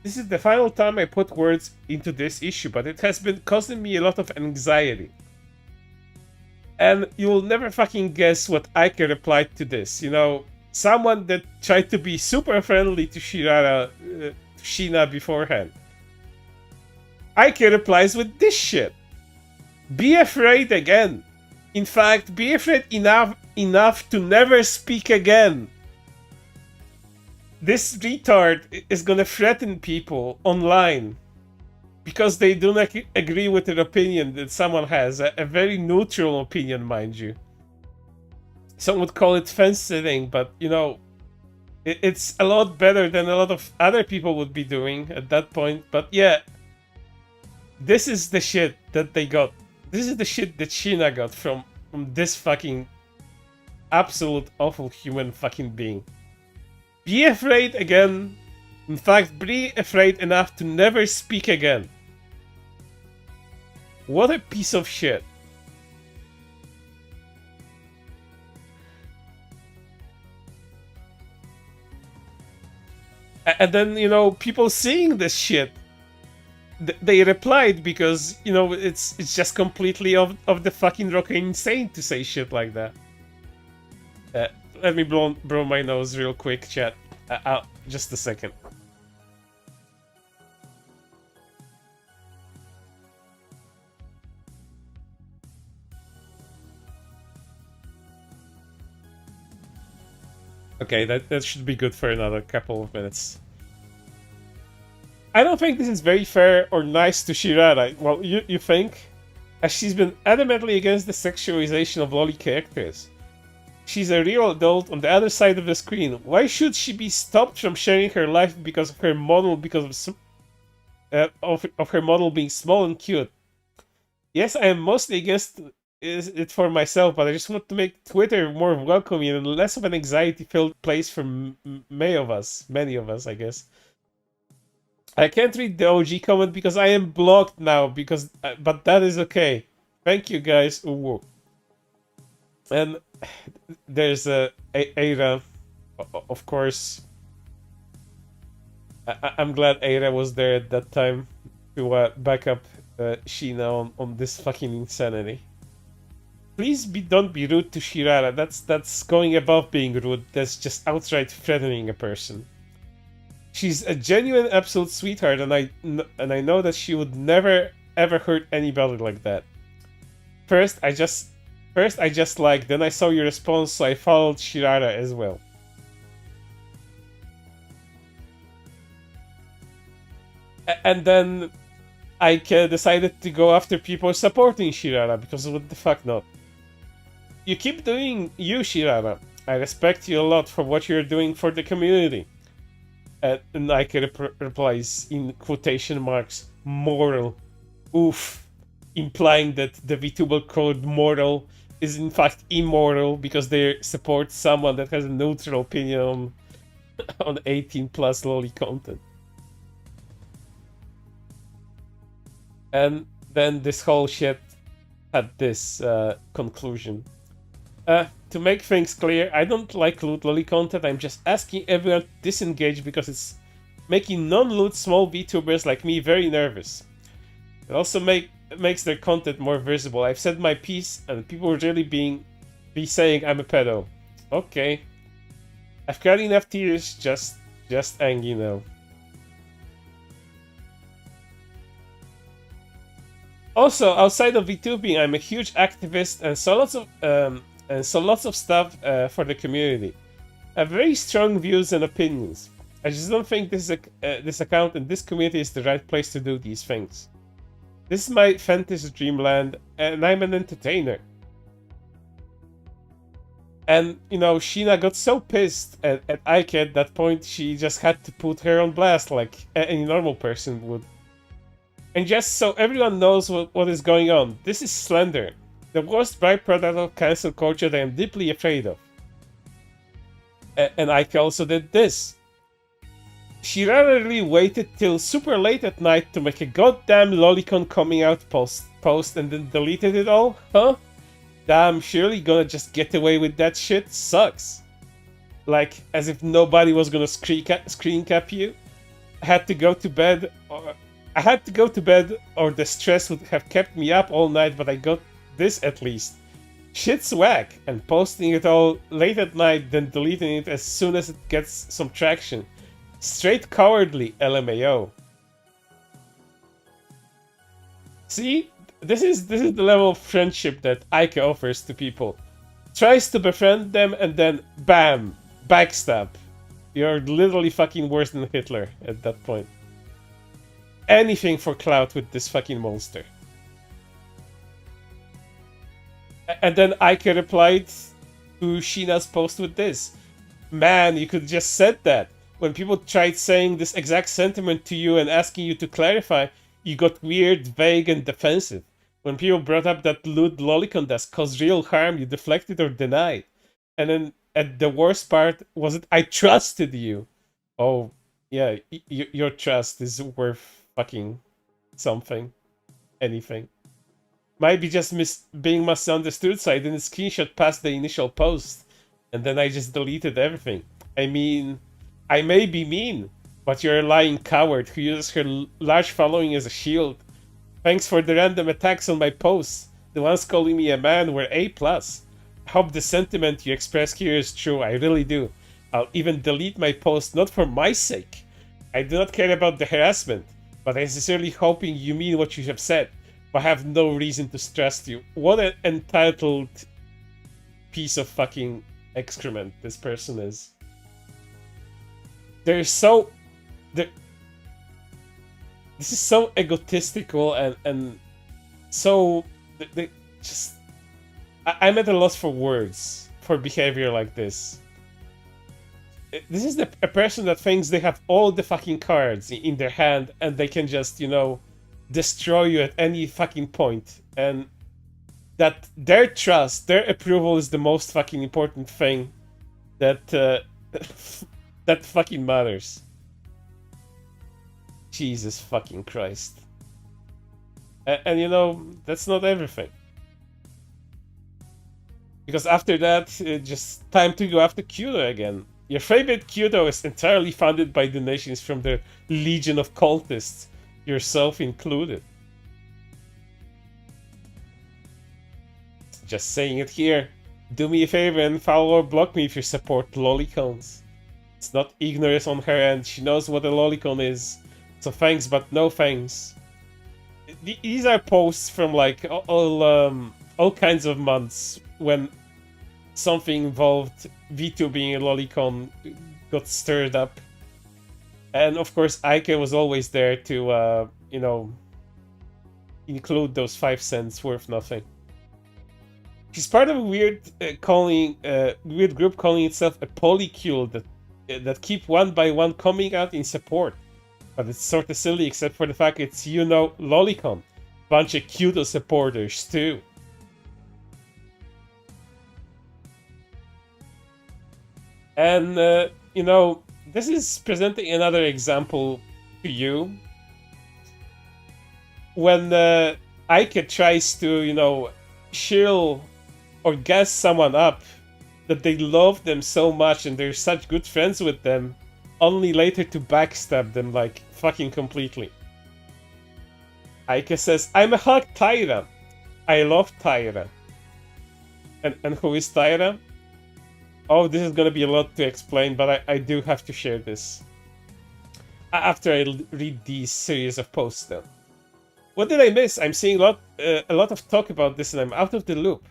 This is the final time I put words into this issue, but it has been causing me a lot of anxiety. And you'll never fucking guess what Ike replied to this. You know, someone that tried to be super friendly to Sheena beforehand. Ike replies with this shit. Be afraid again. In fact, be afraid enough to never speak again. This retard is gonna threaten people online because they do not agree with an opinion that someone has, a very neutral opinion, mind you. Some would call it fence sitting, but you know, it's a lot better than a lot of other people would be doing at that point. But yeah, this is the shit that they got. This is the shit that Sheena got from this fucking absolute awful human fucking being. Be afraid again. In fact, be afraid enough to never speak again. What a piece of shit. And then, you know, people seeing this shit, they replied because, you know, it's just completely of the fucking rock insane to say shit like that. Let me blow my nose real quick, chat. Just a second. Okay, that should be good for another couple of minutes. I don't think this is very fair or nice to Shirara. Well, you think? As she's been adamantly against the sexualization of loli characters. She's a real adult on the other side of the screen. Why should she be stopped from sharing her life because of her model, because of her model being small and cute? Yes, I am mostly against it for myself, but I just want to make Twitter more welcoming and less of an anxiety-filled place for many of us, I guess. I can't read the OG comment because I am blocked now, but that is okay. Thank you guys. Ooh. And there's Eira, of course. I'm glad Eira was there at that time to back up Sheena on this fucking insanity. Please don't be rude to Shirara. That's going above being rude. That's just outright threatening a person. She's a genuine, absolute sweetheart, and I know that she would never ever hurt anybody like that. First, I just liked, then I saw your response, so I followed Shirara as well. And then I decided to go after people supporting Shirara, because what the fuck not? You keep doing you, Shirara. I respect you a lot for what you're doing for the community. And Nike replies in quotation marks, moral. Oof. Implying that the VTuber code moral is in fact immoral because they support someone that has a neutral opinion on 18 plus lolly content. And then this whole shit had this conclusion. To make things clear, I don't like loot lolly content. I'm just asking everyone to disengage because it's making non-loot small VTubers like me very nervous. It also makes their content more visible. I've said my piece, and people would really be saying I'm a pedo. Okay, I've got enough tears. Just angry now. Also, outside of VTubing, I'm a huge activist and saw lots of stuff for the community. I have very strong views and opinions. I just don't think this account and this community is the right place to do these things. This is my fantasy dreamland, and I'm an entertainer. And, you know, Sheena got so pissed at Ike at that point, she just had to put her on blast like any normal person would. And just so everyone knows what is going on, this is slander, the worst byproduct of cancel culture that I'm deeply afraid of. And Ike also did this. She rarely waited till super late at night to make a goddamn lolicon coming out post and then deleted it all? Huh? Damn, surely gonna just get away with that shit? Sucks. Like, as if nobody was gonna screen cap you. I had to go to bed, or the stress would have kept me up all night, but I got this at least. Shit's whack, and posting it all late at night, then deleting it as soon as it gets some traction. Straight cowardly, LMAO. See? This is the level of friendship that Ike offers to people. Tries to befriend them and then BAM! Backstab. You're literally fucking worse than Hitler at that point. Anything for clout with this fucking monster. And then Ike replied to Sheena's post with this. Man, you could just said that. When people tried saying this exact sentiment to you and asking you to clarify, you got weird, vague, and defensive. When people brought up that loot lolicon does cause real harm, you deflected or denied. And then, at the worst part, was it I trusted you. Oh, yeah, your trust is worth fucking something. Anything. Might be just being misunderstood, so I didn't screenshot past the initial post. And then I just deleted everything. I mean, I may be mean, but you're a lying coward who uses her large following as a shield. Thanks for the random attacks on my posts. The ones calling me a man were A+. I hope the sentiment you express here is true, I really do. I'll even delete my post, not for my sake. I do not care about the harassment, but I'm sincerely hoping you mean what you have said, but I have no reason to trust you. What an entitled piece of fucking excrement this person is. This is so egotistical and so just I'm at a loss for words for behavior like this. This is a person that thinks they have all the fucking cards in their hand and they can just, you know, destroy you at any fucking point, and that their trust, their approval is the most fucking important thing that that fucking matters. Jesus fucking Christ. And you know, that's not everything. Because after that, it's just time to go after Kudo again. Your favorite Kudo is entirely funded by donations from the legion of cultists, yourself included. Just saying it here. Do me a favor and follow or block me if you support lolicons. It's not ignorance on her end, she knows what a lolicon is. So thanks, but no thanks. These are posts from like all kinds of months when something involved VTubing and lolicon got stirred up. And of course, Ike was always there to, you know, include those 5 cents worth nothing. She's part of a weird weird group calling itself a polycule that keep one by one coming out in support. But it's sort of silly except for the fact it's, you know, lolicon. Bunch of Kudo supporters too. And, this is presenting another example to you. When Ike tries to, chill or gas someone up that they love them so much and they're such good friends with them, only later to backstab them, like, fucking completely. Ike says, I'm a hug Tyra. I love Tyra. And who is Tyra? Oh, this is gonna be a lot to explain, but I do have to share this. After I read these series of posts, though. What did I miss? I'm seeing a lot of talk about this and I'm out of the loop.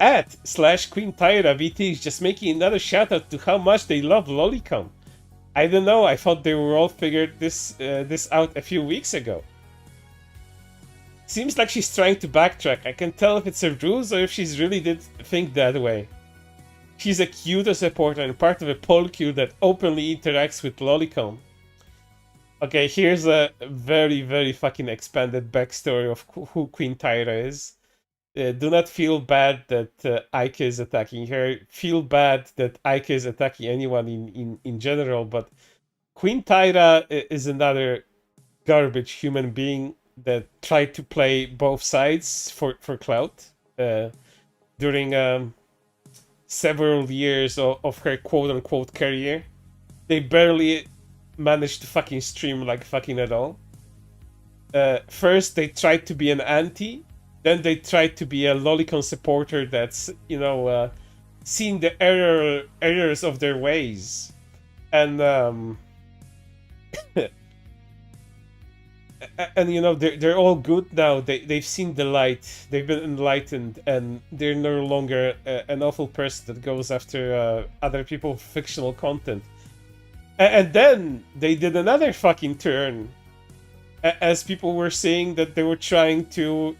@/Queen Tyra VT is just making another shout out to how much they love Lolicon. I don't know, I thought they were all figured this out a few weeks ago. Seems like she's trying to backtrack. I can tell if it's a ruse or if she's really did think that way. She's a Kyoto supporter and part of a polycule that openly interacts with Lolicon. Okay, here's a very, very fucking expanded backstory of who Queen Tyra is. Do not feel bad that Ike is attacking her. Feel bad that Ike is attacking anyone in general, but Queen Tyra is another garbage human being that tried to play both sides for clout during several years of her quote-unquote career. They barely managed to fucking stream like fucking at all. First, they tried to be an anti, then they tried to be a Lolicon supporter that's, seen the errors of their ways. And, they're all good now. They've seen the light. They've been enlightened, and they're no longer an awful person that goes after other people's fictional content. And then they did another fucking turn, as people were saying that they were trying to,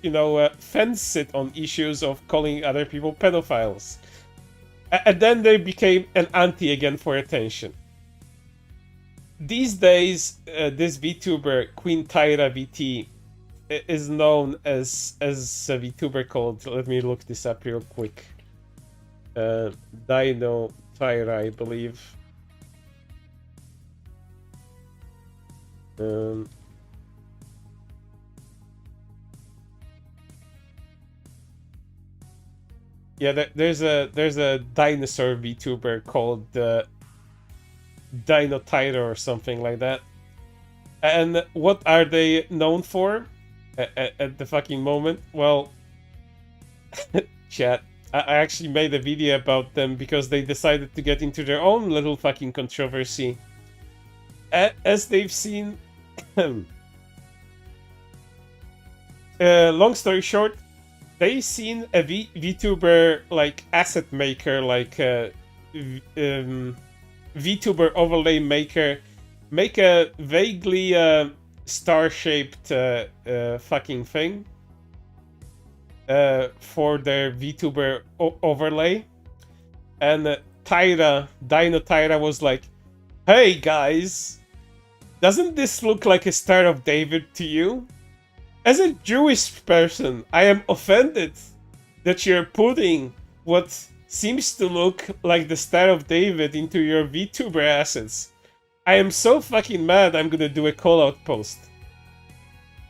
fence it on issues of calling other people pedophiles. And then they became an anti again for attention. These days, this VTuber, Queen Tyra VT, is known as a VTuber called, let me look this up real quick, Dino Tyra, I believe. Yeah, there's a dinosaur VTuber called Dino Tyra or something like that. And what are they known for at the fucking moment? Well, chat, I actually made a video about them because they decided to get into their own little fucking controversy. As they've seen... long story short, they seen a VTuber like asset maker, like VTuber overlay maker, make a vaguely star-shaped fucking thing for their VTuber overlay, and Dino Tyra was like, "Hey guys, doesn't this look like a Star of David to you? As a Jewish person, I am offended that you're putting what seems to look like the Star of David into your VTuber assets. I am so fucking mad I'm gonna do a call-out post."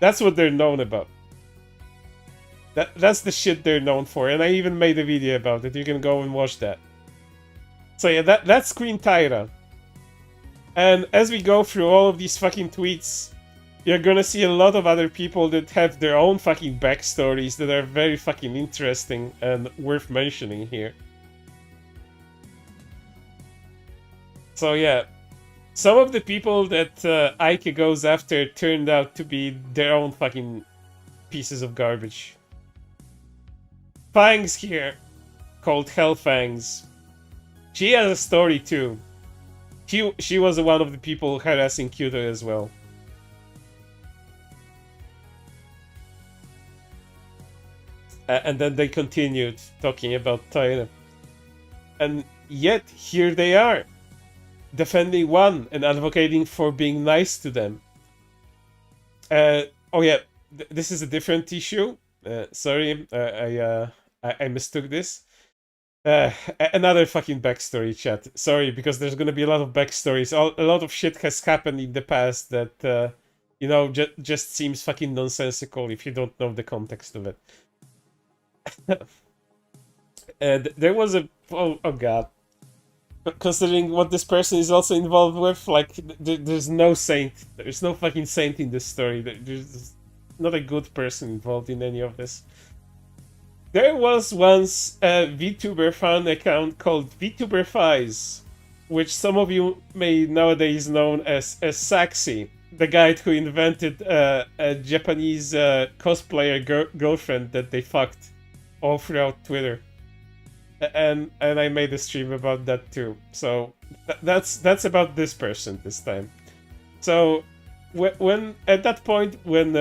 That's what they're known about. That's the shit they're known for, and I even made a video about it. You can go and watch that. So yeah, that's Queen Tyra. And as we go through all of these fucking tweets, you're gonna see a lot of other people that have their own fucking backstories that are very fucking interesting and worth mentioning here. So yeah, some of the people that Ike goes after turned out to be their own fucking pieces of garbage. Fangs here, called Hellfangs. She has a story too. She was one of the people harassing Kyoto as well. And then they continued talking about Tyra. And yet, here they are, defending one and advocating for being nice to them. Oh yeah, this is a different issue. Sorry, I mistook this. Another fucking backstory, chat. Sorry, because there's gonna be a lot of backstories. A lot of shit has happened in the past that, just seems fucking nonsensical if you don't know the context of it. There was a... Oh god. Considering what this person is also involved with, like, there's no saint. There's no fucking saint in this story. There's not a good person involved in any of this. There was once a VTuber fan account called VTuber Fies, which some of you may nowadays known as Saxy, the guy who invented a Japanese cosplayer girlfriend that they fucked all throughout Twitter. And I made a stream about that too. So that's about this person this time. So when at that point when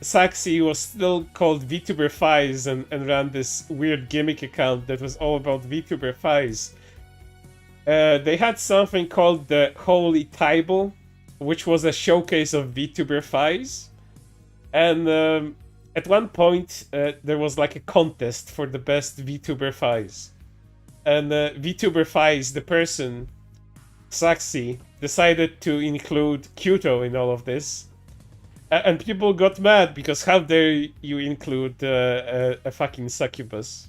Saxy was still called VTuber Fies and ran this weird gimmick account that was all about VTuber Fies, they had something called the Holy Table, which was a showcase of VTuber Fies, and at one point there was like a contest for the best VTuber Fies, and VTuber Fies, the person Saxy, decided to include Kyoto in all of this, and people got mad because how dare you include a fucking succubus,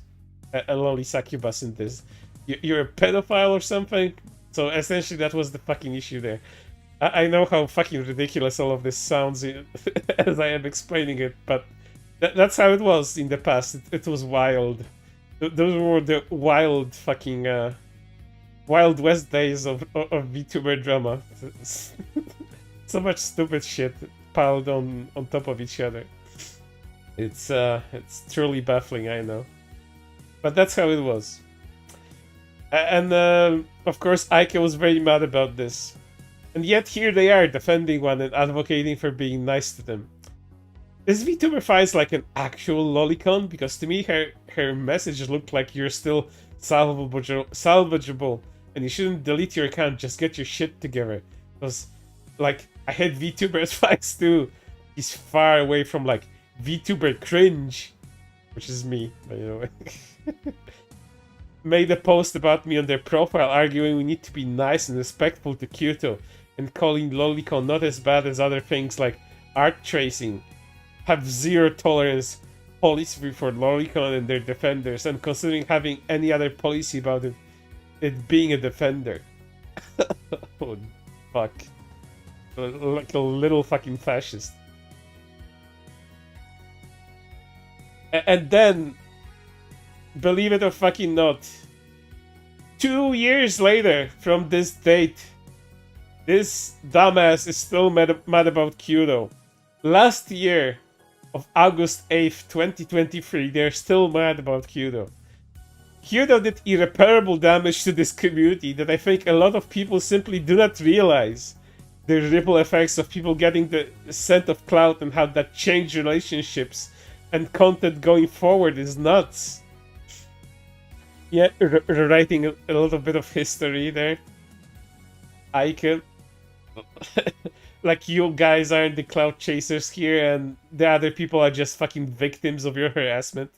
a lolly succubus in this? You're a pedophile or something? So essentially that was the fucking issue there. I know how fucking ridiculous all of this sounds as I am explaining it, but that's how it was in the past. It was wild. Those were the wild fucking Wild West days of VTuber drama. So much stupid shit piled on top of each other. It's truly baffling, I know, but that's how it was. And of course, Ike was very mad about this, and yet here they are defending one and advocating for being nice to them. Is VTuber Fies like an actual lolicon? Because to me, her message looked like you're still salvageable, and you shouldn't delete your account. Just get your shit together. Because, like, I had VTuber Fies too. He's far away from like VTuber Cringe, which is me, by the way. Made a post about me on their profile arguing we need to be nice and respectful to Kyoto, and calling lolicon not as bad as other things like art tracing, have zero tolerance policy for lolicon and their defenders, and considering having any other policy about it being a defender. Oh, fuck. Like a little fucking fascist. And then, believe it or fucking not, 2 years later from this date, this dumbass is still mad about Kyoto. Last year, of August 8th, 2023, they're still mad about Kyoto. Kyoto did irreparable damage to this community that I think a lot of people simply do not realize. The ripple effects of people getting the scent of clout and how that changed relationships and content going forward is nuts. Yeah, writing a little bit of history there. Ike. Like, you guys aren't the clout chasers here, and the other people are just fucking victims of your harassment.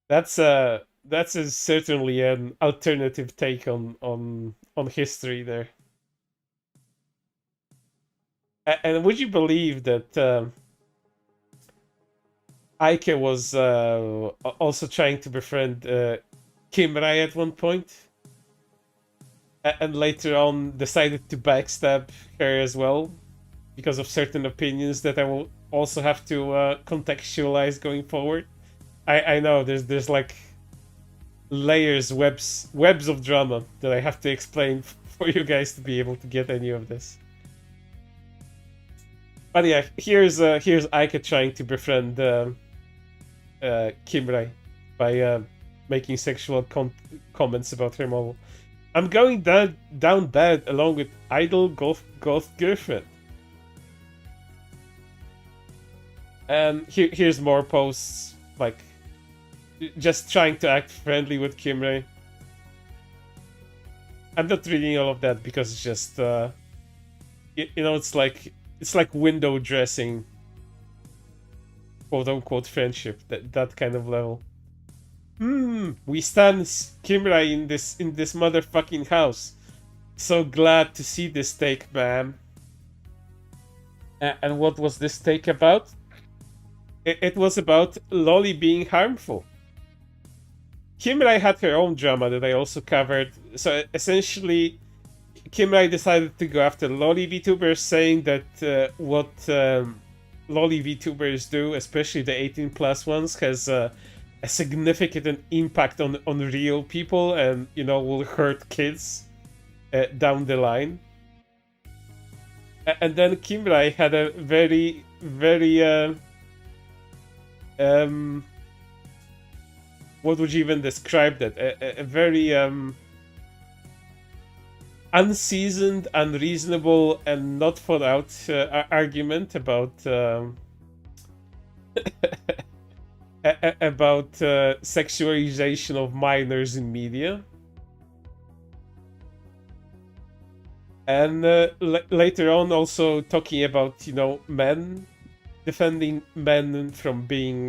That's certainly an alternative take on history there. And would you believe that Ike was also trying to befriend Kimrai at one point? And later on decided to backstab her as well, because of certain opinions that I will also have to contextualize going forward. I know there's like layers, webs of drama that I have to explain for you guys to be able to get any of this. But yeah, here's Ike trying to befriend Kimrai by making sexual comments about her model. I'm going down bad along with idol goth girlfriend. And here's more posts, like, just trying to act friendly with Kimrai. I'm not reading all of that because it's just, it's like window dressing, quote unquote friendship, that kind of level. We stand Kimura in this motherfucking house. So glad to see this take, ma'am. And what was this take about? It was about Lolly being harmful. Kimura had her own drama that I also covered. So essentially, Kimura decided to go after Lolly VTubers, saying that what Lolly VTubers do, especially the 18 plus ones, has a significant impact on real people, and will hurt kids down the line. And then Kimura had a very what would you even describe that? A very unseasoned, unreasonable, and not thought out argument about about sexualization of minors in media. And later on, also talking about men, defending men from being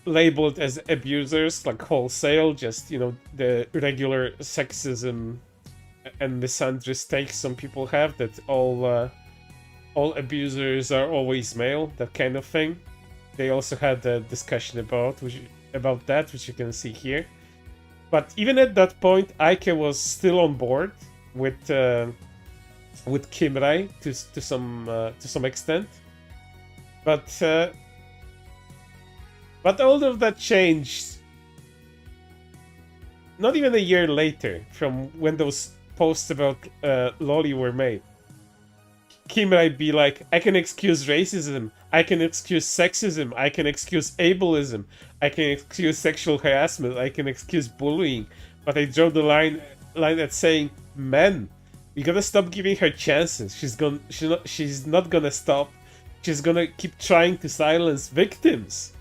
labeled as abusers, like wholesale, just the regular sexism and misandrist takes some people have, that all abusers are always male, that kind of thing. They also had a discussion about that, which you can see here. But even at that point, Aike was still on board with Kimrai to some extent, but all of that changed not even a year later from when those posts about Lolly were made. Kimrai be like, I can excuse racism, I can excuse sexism, I can excuse ableism, I can excuse sexual harassment, I can excuse bullying, but I draw the line at saying, men, we gotta stop giving her chances. She's not gonna stop. She's gonna keep trying to silence victims.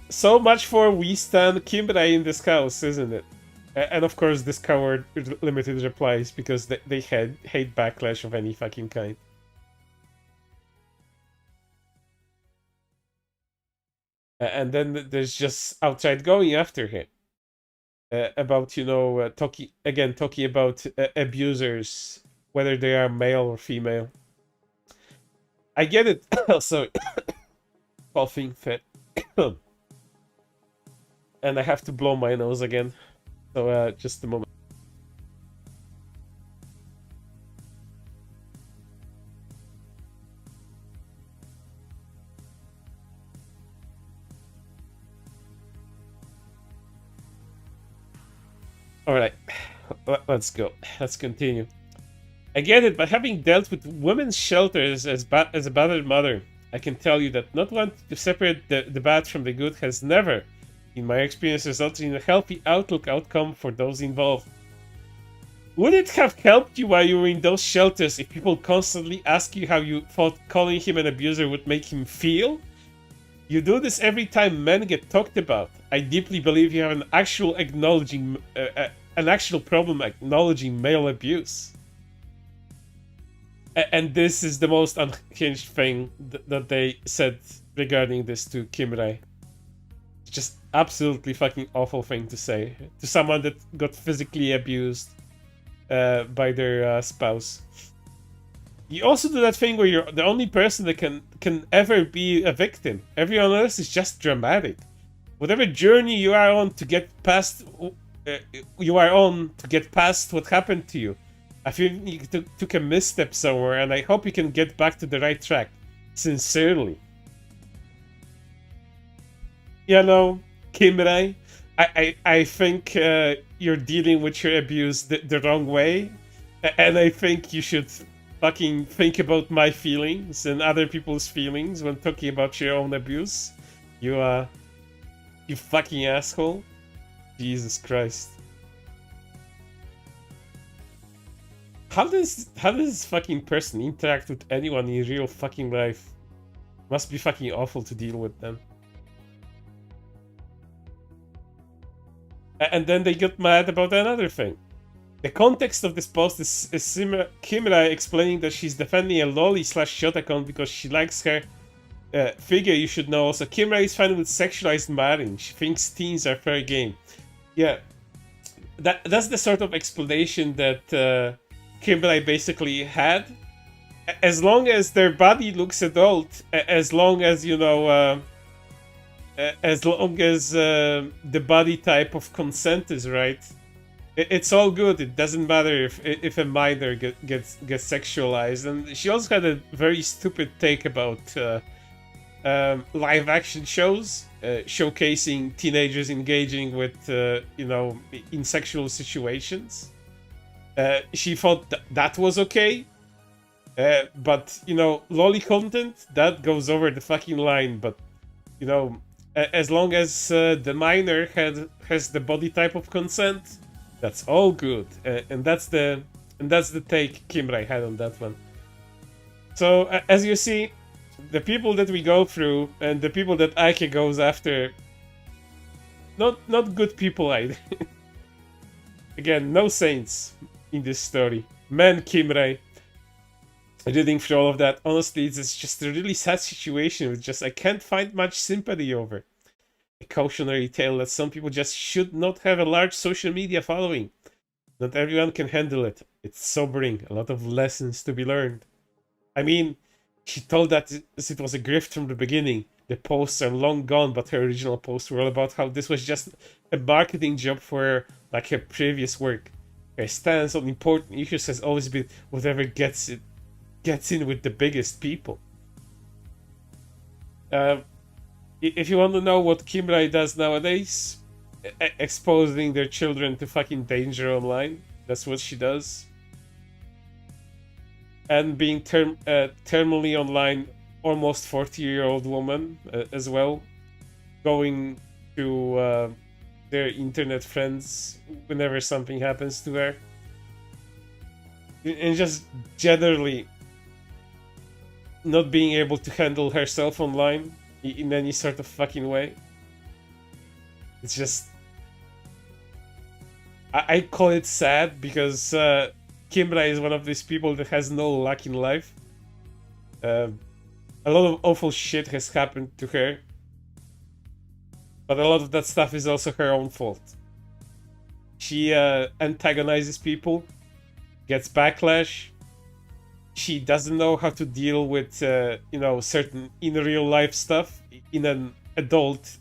So much for we stand Kimrai in this house, isn't it? And of course, this coward limited replies because they hate backlash of any fucking kind. And then there's just outright going after him about talking about abusers, whether they are male or female. I get it. Sorry, coughing fit, and I have to blow my nose again. So just a moment. Alright, let's go. Let's continue. I get it, but having dealt with women's shelters as a battered mother, I can tell you that not wanting to separate the bad from the good has never, in my experience, resulted in a healthy outcome for those involved. Would it have helped you while you were in those shelters if people constantly ask you how you thought calling him an abuser would make him feel? You do this every time men get talked about. I deeply believe you have an actual problem acknowledging male abuse. And this is the most unhinged thing that they said regarding this to Kimrai. Just absolutely fucking awful thing to say to someone that got physically abused by their spouse. You also do that thing where you're the only person that can ever be a victim. Everyone else is just dramatic. Whatever journey you are on to get past, what happened to you. I feel you took a misstep somewhere, and I hope you can get back to the right track. Sincerely. Kimrai, I think you're dealing with your abuse the wrong way, and I think you should fucking think about my feelings and other people's feelings when talking about your own abuse. You fucking asshole. Jesus Christ. How does this fucking person interact with anyone in real fucking life? Must be fucking awful to deal with them. And then they get mad about another thing. The context of this post is Kimura explaining that she's defending a lolly/shot account because she likes her figure you should know also, Kimura is fine with sexualized marrying. She thinks teens are fair game. Yeah, that's the sort of explanation that Kimura basically had. As long as their body looks adult, as long as, you know, as long as the body type of consent is right, it's all good. It doesn't matter if a minor gets sexualized. And she also had a very stupid take about live action shows showcasing teenagers engaging with you know, in sexual situations. She thought that was okay, but you know, lolly content, that goes over the fucking line. But you know, as long as the minor has the body type of consent, that's all good. And that's the take Kimura had on that one. So as you see, the people that we go through and the people that Aike goes after, not good people either. Again, no saints in this story. Man, Kimura. Reading through all of that, honestly, it's just a really sad situation with just, I can't find much sympathy over. A cautionary tale that some people just should not have a large social media following. Not everyone can handle it. It's sobering, a lot of lessons to be learned. I mean, she told that it was a grift from the beginning. The posts are long gone, but her original posts were all about how this was just a marketing job for like her previous work. Her stance on important issues has always been whatever gets in with the biggest people. If you want to know what Kimura does nowadays, exposing their children to fucking danger online, that's what she does. And being terminally online, almost 40-year-old woman as well, going to their internet friends whenever something happens to her, and just generally not being able to handle herself online in any sort of fucking way. It's just, I call it sad because Kimura is one of these people that has no luck in life. A lot of awful shit has happened to her, but a lot of that stuff is also her own fault. She antagonizes people, gets backlash. She doesn't know how to deal with you know, certain in real life stuff in an adult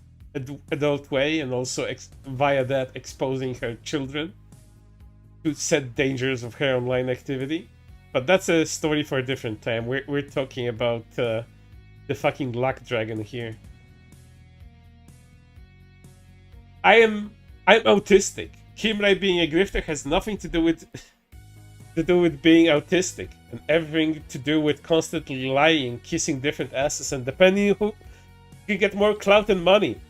way, and also via that exposing her children to set dangers of her online activity. But that's a story for a different time. We're talking about the fucking luck dragon here. I'm autistic. Kimura being a grifter has nothing to do with being autistic, and everything to do with constantly lying, kissing different asses, and depending who can get more clout and money.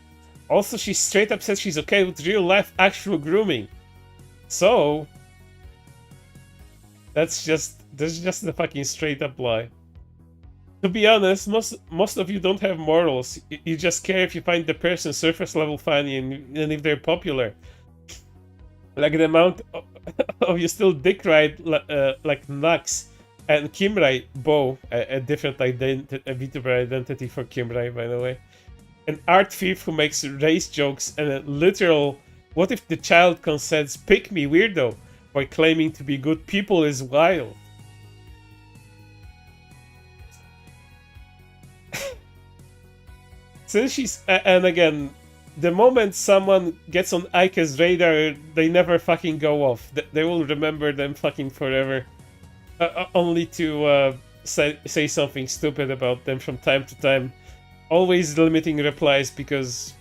Also, she straight up says she's okay with real life actual grooming. So that's just the fucking straight up lie. To be honest, most of you don't have morals. You just care if you find the person surface level funny and if they're popular. Like the amount of you still dick ride like Nux and Kimura, Bo, a different identity, a VTuber identity for Kimura, by the way. An art thief who makes race jokes and a literal "what if the child consents, pick me" weirdo by claiming to be good people is wild. Since she's and again, the moment someone gets on Aike's radar, they never fucking go off. They will remember them fucking forever. Only to say something stupid about them from time to time. Always limiting replies because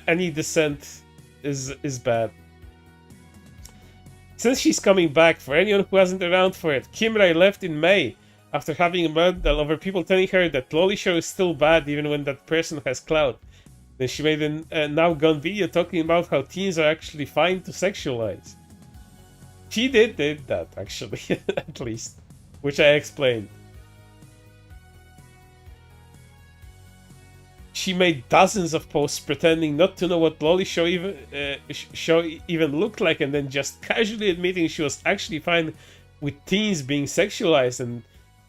any dissent is bad. Since she's coming back, for anyone who wasn't around for it, Kimura left in May after having a meltdown over people telling her that Lolly Show is still bad even when that person has clout. Then she made a now gone video talking about how teens are actually fine to sexualize. She did that, actually, at least, which I explained. She made dozens of posts pretending not to know what Lolly Show even looked like, and then just casually admitting she was actually fine with teens being sexualized, and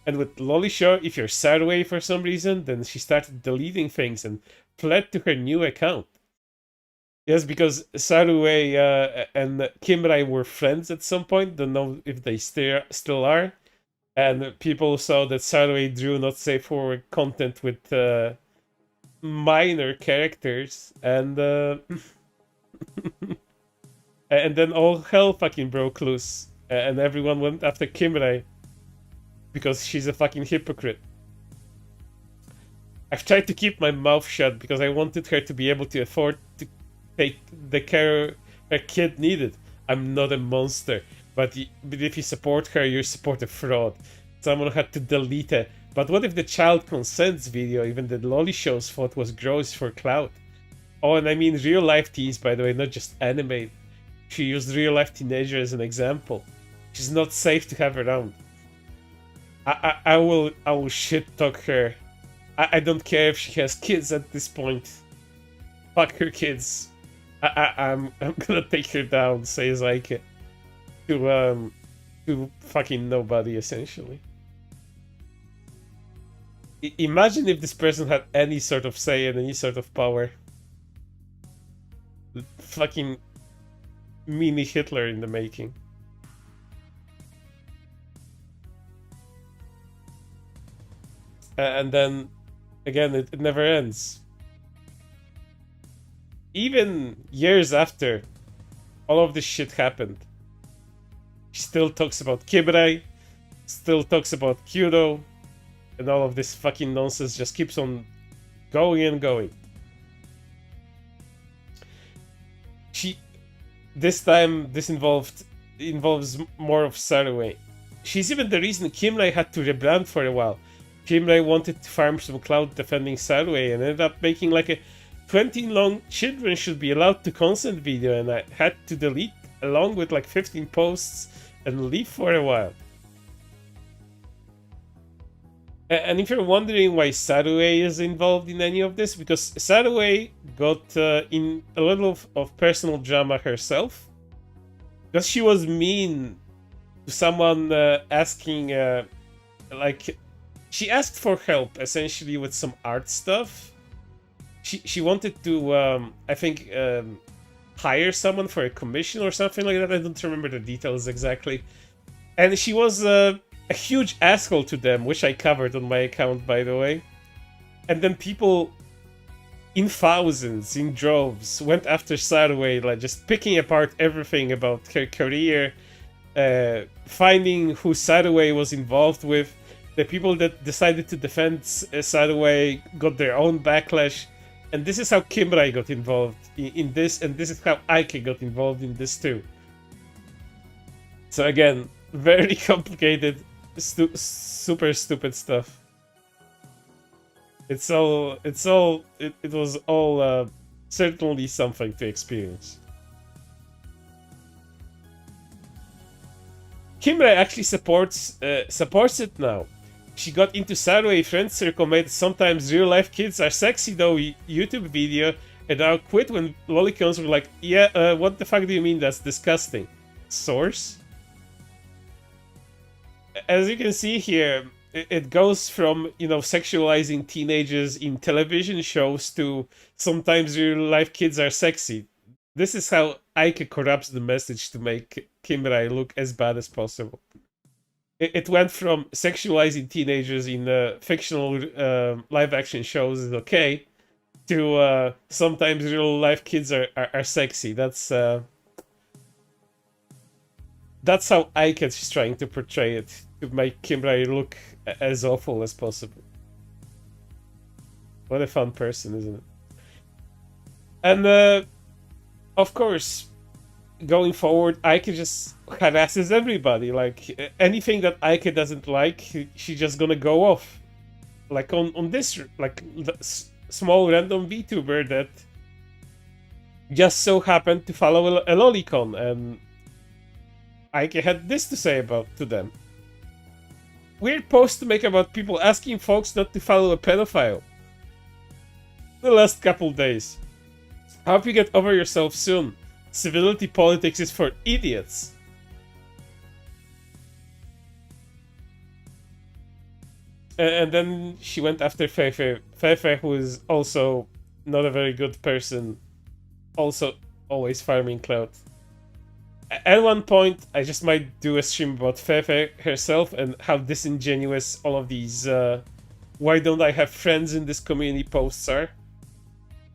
And with Lolishow, if you're sad away for some reason, then she started deleting things and fled to her new account. Yes, because Sarue and Kimrai were friends at some point. Don't know if they still are. And people saw that Sarue drew not safe for content with minor characters, and and then all hell fucking broke loose, and everyone went after Kimrai because she's a fucking hypocrite. I've tried to keep my mouth shut because I wanted her to be able to afford to take the care her kid needed. I'm not a monster, but if you support her, you support a fraud. Someone had to delete it. But what if the child consents video even the lolly shows thought was gross for clout? Oh, and I mean real life teens, by the way, not just anime. She used real life teenager as an example. She's not safe to have around. I will shit talk her. I don't care if she has kids at this point. Fuck her kids. I'm gonna take her down, says Ike. To fucking nobody, essentially. Imagine if this person had any sort of say and any sort of power. Fucking mini Hitler in the making. And then, again, it never ends. Even years after all of this shit happened, she still talks about Kibrai, still talks about Kyudo, and all of this fucking nonsense just keeps on going and going. This time, this involves more of Sarue. She's even the reason Kimrai had to rebrand for a while. Kimrai wanted to farm some clout defending Sarue and ended up making like a 20-long children should be allowed to consent video, and I had to delete along with like 15 posts and leave for a while. And if you're wondering why Sarue is involved in any of this, because Sarue got in a little of personal drama herself, because she was mean to someone asking, like, she asked for help essentially with some art stuff. She wanted to, I think, hire someone for a commission or something like that. I don't remember the details exactly. And she was a huge asshole to them, which I covered on my account, by the way. And then people in thousands, in droves, went after Sarue, like just picking apart everything about her career, finding who Sarue was involved with. The people that decided to defend Sarue got their own backlash. And this is how Kimrai got involved in this, and this is how Aike got involved in this too. So again, very complicated, super stupid stuff. It was all certainly something to experience. Kimrai actually supports it now. She got into Sarue friend circle, made sometimes real life kids are sexy though YouTube video, and now quit when lolicons were like, yeah, what the fuck do you mean that's disgusting? Source? As you can see here, it goes from, you know, sexualizing teenagers in television shows to sometimes real life kids are sexy. This is how Aike corrupts the message to make Kimrai look as bad as possible. It went from sexualizing teenagers in fictional live-action shows is okay, to sometimes real-life kids are sexy. That's how Aike is trying to portray it, to make Kimrai look as awful as possible. What a fun person, isn't it? And of course, going forward, Aike just harasses everybody. Like, anything that Aike doesn't like, she's just gonna go off. Like on this, like, small random VTuber that just so happened to follow a lolicon, and Aike had this to say to them. Weird post to make about people asking folks not to follow a pedophile. The last couple days. Hope you get over yourself soon. Civility politics is for idiots. And then she went after Feifei. Feifei, who is also not a very good person, also always farming clout. At one point, I just might do a stream about Feifei herself and how disingenuous all of these why don't I have friends in this community posts are.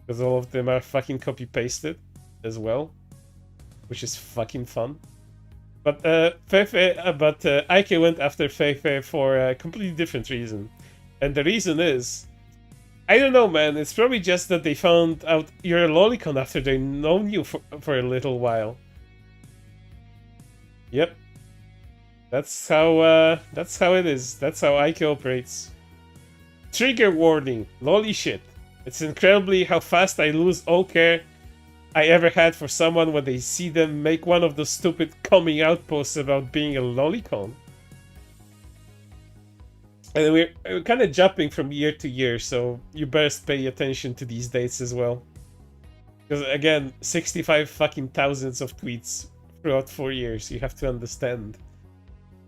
Because all of them are fucking copy-pasted as well. Which is fucking fun. But Ike went after Feifei for a completely different reason. And the reason is, I don't know, man. It's probably just that they found out you're a lolicon after they've known you for a little while. Yep. That's how it is. That's how Ike operates. Trigger warning. Loli shit. It's incredibly how fast I lose all care I ever had for someone when they see them make one of those stupid coming out posts about being a lolicon. And we're kind of jumping from year to year, so you best pay attention to these dates as well. Because again, 65 fucking thousands of tweets throughout 4 years. You have to understand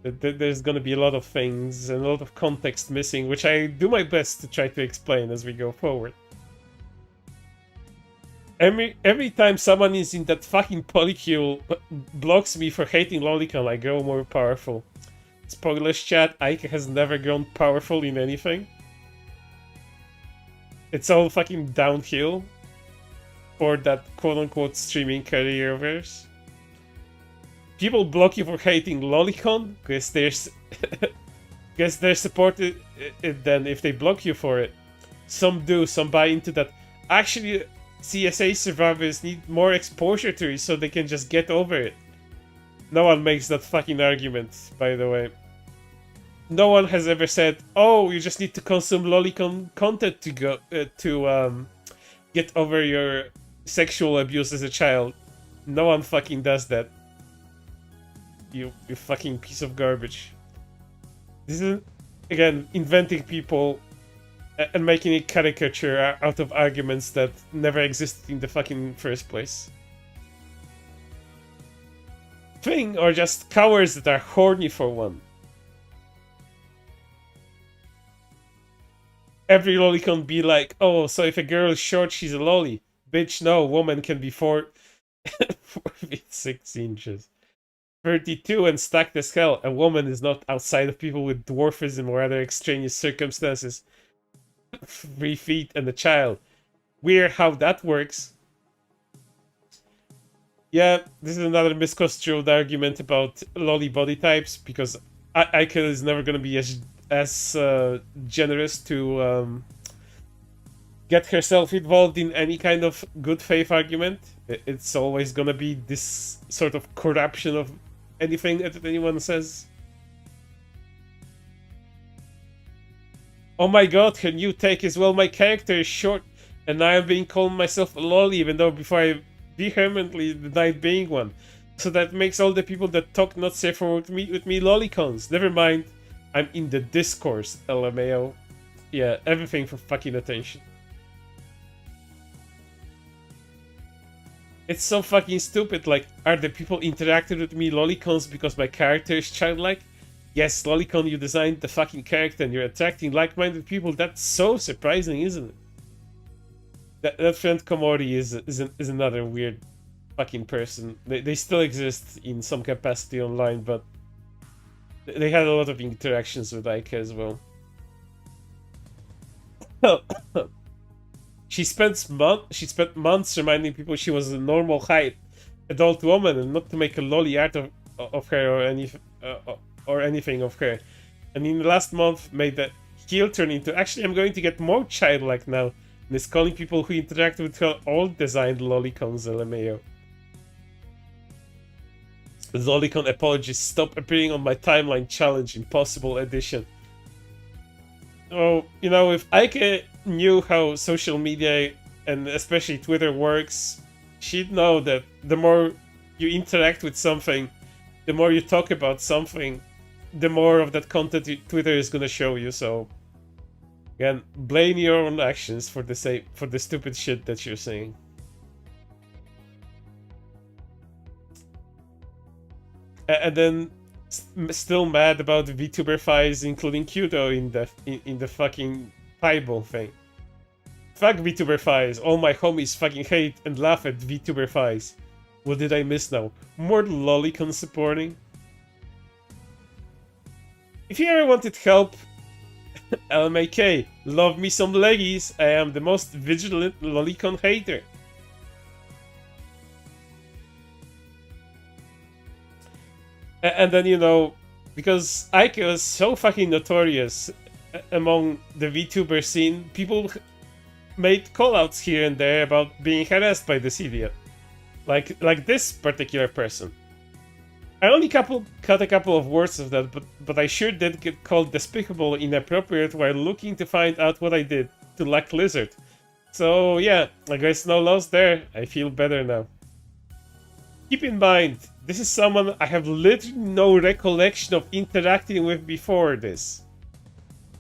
that there's gonna be a lot of things and a lot of context missing, which I do my best to try to explain as we go forward. Every time someone is in that fucking polycule blocks me for hating lolicon, I grow more powerful. Spoilers chat, Ike has never grown powerful in anything. It's all fucking downhill for that quote-unquote streaming career of yours. People block you for hating lolicon because they're supported it then if they block you for it. Some do, some buy into that. Actually, CSA survivors need more exposure to it so they can just get over it. No one makes that fucking argument, by the way. No one has ever said, "Oh, you just need to consume lolicon content to get over your sexual abuse as a child." No one fucking does that. You fucking piece of garbage. This is, again, inventing people and making a caricature out of arguments that never existed in the fucking first place. Thing, or just cowards that are horny for one. Every lolicon be like, "Oh, so if a girl is short, she's a loli." Bitch, no, woman can be 4 feet 6 inches. 32 and stacked as hell. A woman is not outside of people with dwarfism or other extraneous circumstances. 3 feet and a child. Weird how that works. Yeah, this is another misconstrued argument about lolly body types, because Aika is never going to be as generous to get herself involved in any kind of good faith argument. It's always going to be this sort of corruption of anything that anyone says. Oh my god, her new take is, well, my character is short and now I'm being called myself a lolly, even though before I vehemently denied being one. So that makes all the people that talk not safe for with me lolicons. Never mind, I'm in the discourse, LMAO. Yeah, everything for fucking attention. It's so fucking stupid. Like, are the people interacting with me lolicons because my character is childlike? Yes, lolicon, you designed the fucking character and you're attracting like-minded people. That's so surprising, isn't it? That friend Komori is another weird fucking person. They still exist in some capacity online, but they had a lot of interactions with Aika as well. She spent months reminding people she was a normal height adult woman and not to make a lolly out of her or anything of her. And in the last month made that heel turn into, actually, I'm going to get more childlike now, and is calling people who interact with her all designed lolicons, LMAO. Lolicon apologies, stop appearing on my timeline challenge, impossible edition. Oh, you know, if Aike knew how social media and especially Twitter works, she'd know that the more you interact with something, the more you talk about something, the more of that content Twitter is gonna show you. So again, blame your own actions for the stupid shit that you're saying. And then Still mad about the VTuber fights, including Kyoto in the fucking Bible thing. Fuck VTuber fights. All my homies fucking hate and laugh at VTuber fights. What did I miss now? More lolicon supporting? If you ever wanted help, LMAK, love me some leggies. I am the most vigilant lolicon hater. And then, you know, because Ike was so fucking notorious among the VTuber scene, people made callouts here and there about being harassed by this idiot. Like this particular person. I only caught a couple of words of that, but I sure did get called despicable, inappropriate while looking to find out what I did to Lack Lizard. So yeah, I guess no loss there. I feel better now. Keep in mind, this is someone I have literally no recollection of interacting with before this,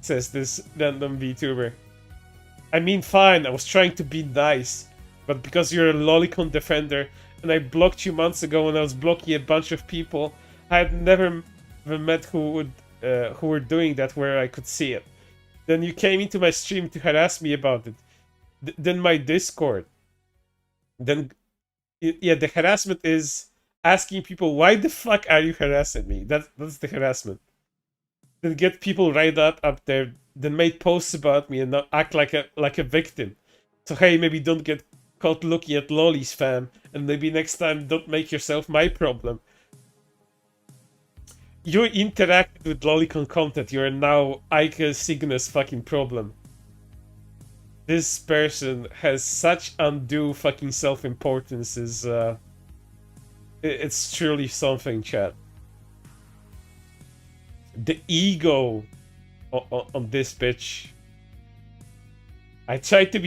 says this random VTuber. I mean, fine, I was trying to be nice, but because you're a lolicon defender and I blocked you months ago when I was blocking a bunch of people, I had never met who were doing that where I could see it. Then you came into my stream to harass me about it. Then my Discord. Then, yeah, the harassment is asking people, why the fuck are you harassing me? That's the harassment. Then get people right up there, then make posts about me and not act like a victim. So hey, maybe don't get caught looking at lollies, fam, and maybe next time don't make yourself my problem. You interacted with lolicon content, you are now Ike Cygnus fucking problem. This person has such undue fucking self-importance, it's truly something, chat. The ego on this bitch. I tried to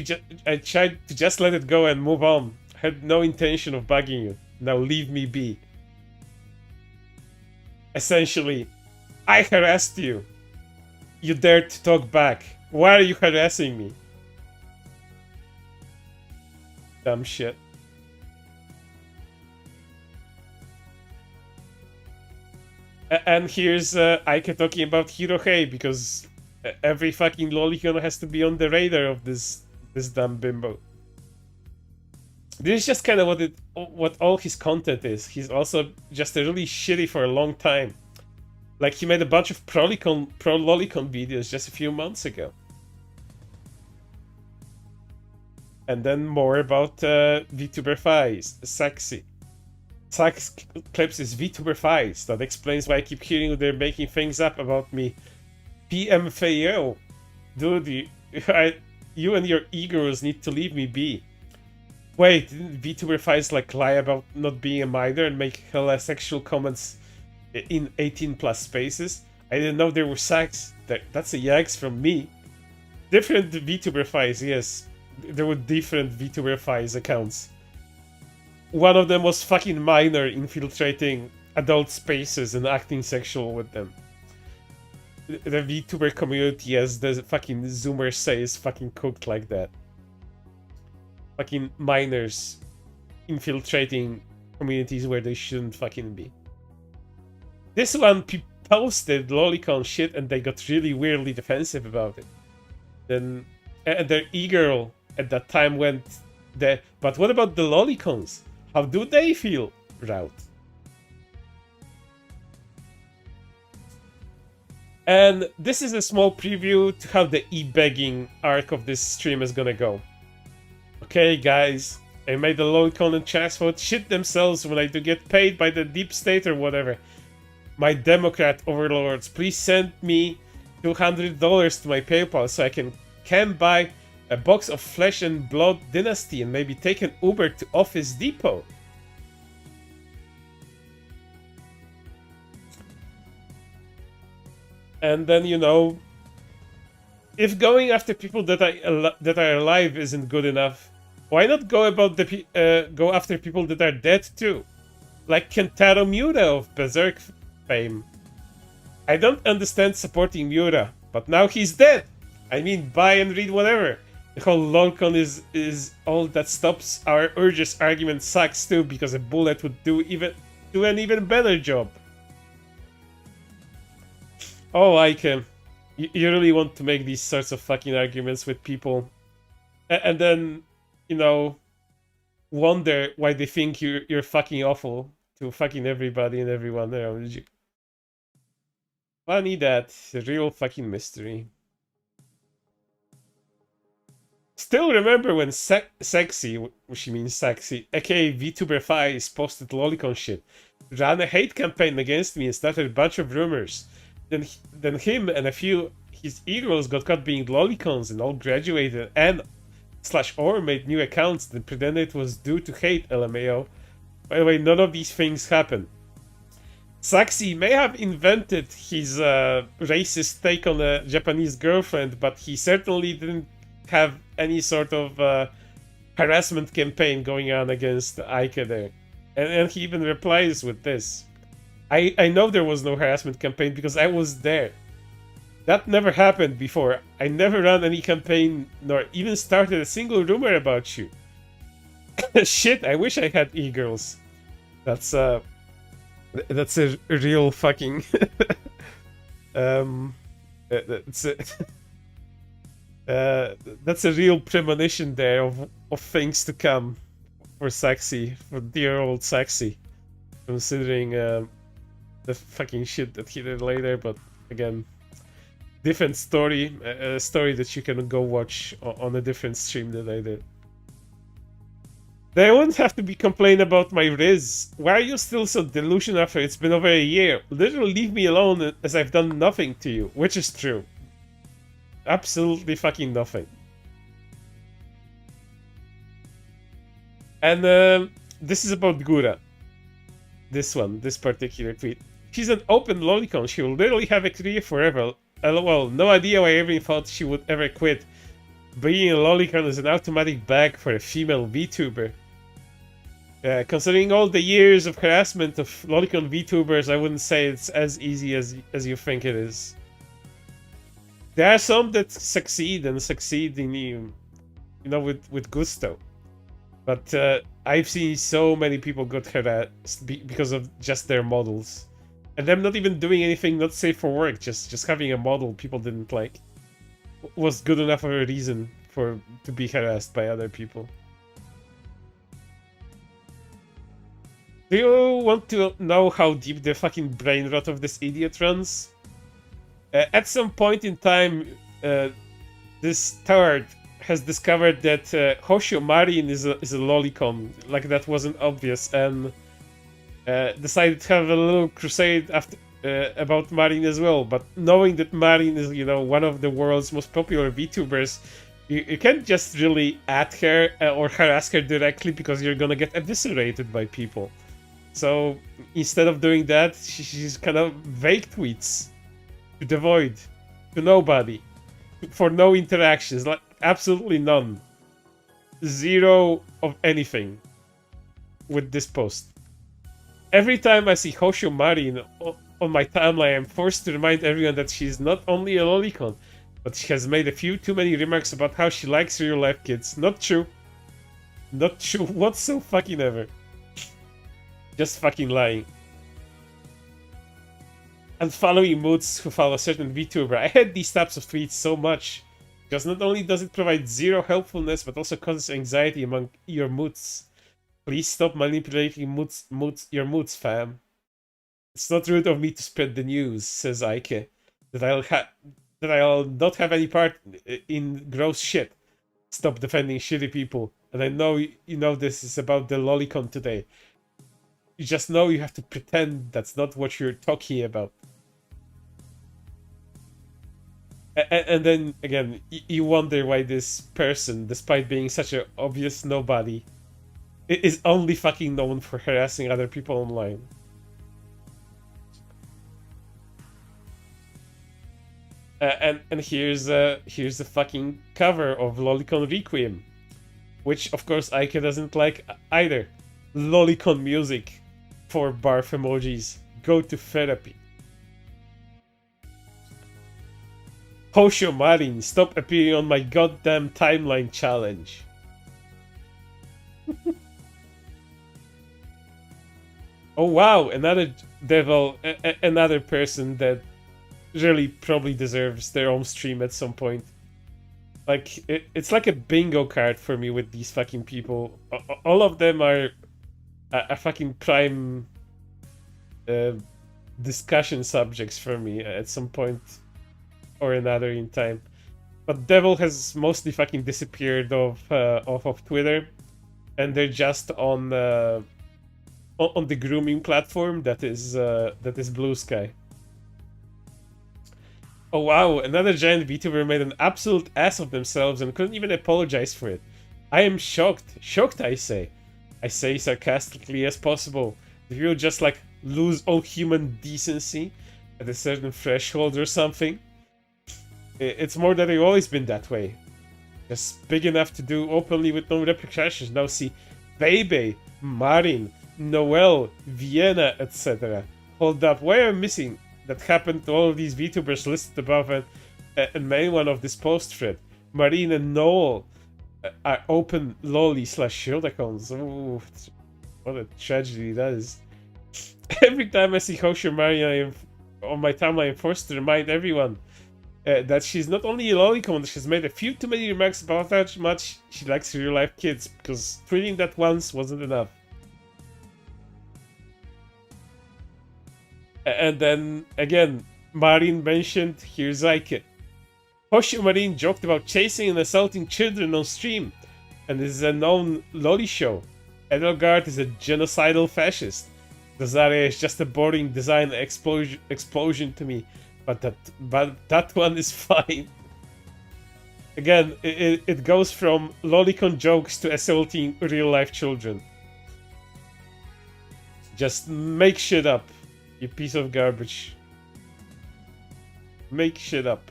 just let it go and move on. Had no intention of bugging you. Now leave me be. Essentially, I harassed you. You dared to talk back. Why are you harassing me? Dumb shit. And here's Ike talking about Hirohei, because every fucking lolicon has to be on the radar of this dumb bimbo. This is just kind of what all his content is. He's also just really shitty for a long time. Like, he made a bunch of pro lolicon videos just a few months ago. And then more about VTuber fights. Sexy. Sax clips is VTuber fights. That explains why I keep hearing they're making things up about me. PMFAO. Dude, you and your egos need to leave me be. Wait, didn't VTuber fights like lie about not being a minor and make hella sexual comments in 18+ spaces? I didn't know there were sax. That's a yikes from me. Different VTuber fights, yes. There were different VTuber fights accounts. One of them was fucking minor infiltrating adult spaces and acting sexual with them. The VTuber community, as the fucking Zoomers say, is fucking cooked like that. Fucking minors infiltrating communities where they shouldn't fucking be. This one posted lolicon shit and they got really weirdly defensive about it. Then their e-girl at that time went there. But what about the lolicons? How do they feel? Route. And this is a small preview to how the e-begging arc of this stream is gonna go. Okay, guys, I made the lolicon and chats vote shit themselves when I do get paid by the deep state or whatever. My Democrat overlords, please send me $200 to my PayPal so I can buy a box of Flesh and Blood Dynasty and maybe take an Uber to Office Depot. And then, you know, if going after people that are alive isn't good enough, why not go after people that are dead too? Like Kentaro Miura of Berserk fame. I don't understand supporting Miura, but now he's dead. I mean, buy and read whatever. The whole lolicon is all that stops our urges argument sucks too, because a bullet would do an even better job. Oh, you really want to make these sorts of fucking arguments with people, and then, you know, wonder why they think you're fucking awful to fucking everybody and everyone around you. Funny that, a real fucking mystery. Still remember when Sexy, she means Sexy, aka VTuber Fies, posted lolicon shit, ran a hate campaign against me and started a bunch of rumors. Then him and a few his e-girls got caught being lolicons and all graduated and /or made new accounts that pretended it was due to hate, LMAO. By the way, none of these things happened. Saxi may have invented his racist take on a Japanese girlfriend, but he certainly didn't have any sort of harassment campaign going on against Ike there. And he even replies with this. I know there was no harassment campaign because I was there. That never happened before. I never ran any campaign nor even started a single rumor about you. Shit, I wish I had e-girls. That's a real fucking that's a real premonition there of things to come for Sexy, for dear old Sexy, considering the fucking shit that he did later. But again, different story, a story that you can go watch on a different stream that I did. They won't have to be complaining about my Riz. Why are you still so delusional after it's been over a year? Literally leave me alone as I've done nothing to you, which is true. Absolutely fucking nothing. And this is about Gura. This particular tweet. She's an open lolicon. She will literally have a career forever. LOL. No idea why I even thought she would ever quit. Being a lolicon is an automatic bag for a female VTuber. Considering all the years of harassment of lolicon VTubers, I wouldn't say it's as easy as you think it is. There are some that succeed in, you know, with gusto. But I've seen so many people got harassed because of just their models. And them not even doing anything not safe for work, just having a model people didn't like was good enough of a reason to be harassed by other people. Do you want to know how deep the fucking brain rot of this idiot runs? At some point in time, this turd has discovered that Hoshio Marin is a lolicon, like that wasn't obvious, and decided to have a little crusade after about Marin as well. But knowing that Marin is, you know, one of the world's most popular VTubers, you can't just really at her or harass her directly because you're gonna get eviscerated by people. So instead of doing that, she's kind of vague tweets to the void, to nobody, for no interactions, like absolutely none. Zero of anything with this post. Every time I see Hoshio Marin on my timeline, I'm forced to remind everyone that she's not only a lolicon, but she has made a few too many remarks about how she likes real life kids. Not true. Not true whatsoever. Just fucking lying. And following moods who follow a certain VTuber. I hate these types of tweets so much, because not only does it provide zero helpfulness, but also causes anxiety among your moods. Please stop manipulating your moods, fam. It's not rude of me to spread the news, says Ike, that I'll not have any part in gross shit. Stop defending shitty people. And I know you know this is about the lolicon today. You just know you have to pretend that's not what you're talking about. And then, again, you wonder why this person, despite being such an obvious nobody, is only fucking known for harassing other people online. And here's the fucking cover of Lolicon Requiem, which, of course, Ike doesn't like either. Lolicon music. 4 barf emojis. Go to therapy. Hoshio Marin, stop appearing on my goddamn timeline challenge. Oh wow, another devil, another person that really probably deserves their own stream at some point. Like, it's like a bingo card for me with these fucking people. All of them are a fucking prime discussion subjects for me at some point or another in time. But Devil has mostly fucking disappeared off of Twitter, and they're just on the grooming platform that is Blue Sky. Oh wow, another giant VTuber made an absolute ass of themselves and couldn't even apologize for it. I am shocked. Shocked, I say. I say sarcastically as possible. If you just like lose all human decency at a certain threshold or something. It's more that they've always been that way. Just big enough to do openly with no repercussions. Now see, Bebe, Marin, Noel, Vienna, etc. Hold up, why am I missing? That happened to all of these VTubers listed above and main one of this post thread. Marine and Noel are open lolly/shield accounts. Ooh, what a tragedy that is. Every time I see Hosho Marina on my timeline, I'm forced to remind everyone that she's not only a lolicon, she's made a few too many remarks about how much she likes real life kids, because tweeting that once wasn't enough. And then, again, Marin mentioned Hirzaike. Hosho Marin joked about chasing and assaulting children on stream, and this is a known loli show. Edelgard is a genocidal fascist. Dazaria is just a boring design explosion to me, but that one is fine. Again, it goes from lolicon jokes to assaulting real-life children. Just make shit up. You piece of garbage. Make shit up.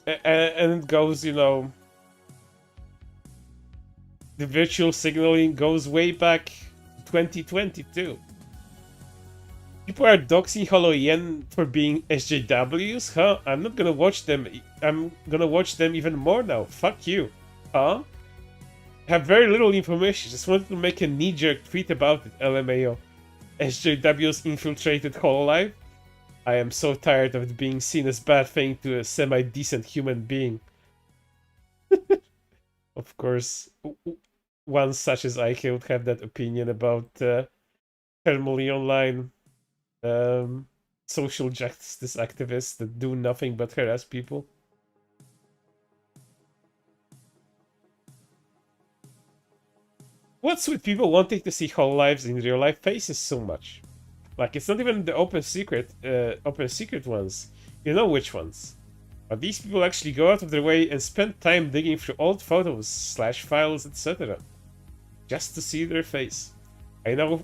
And it goes, you know... The virtual signaling goes way back to 2022. People are doxing HoloYen for being SJWs? Huh? I'm not gonna watch them. I'm gonna watch them even more now. Fuck you. Huh? Have very little information, just wanted to make a knee-jerk tweet about it, LMAO. SJWs infiltrated HoloLive? I am so tired of it being seen as bad thing to a semi-decent human being. Of course, one such as Ike would have that opinion about thermally online social justice activists that do nothing but harass people. What's with people wanting to see HoloLives in real life faces so much? Like, it's not even the open secret ones. You know which ones. But these people actually go out of their way and spend time digging through old photos, /files, etc. just to see their face. I know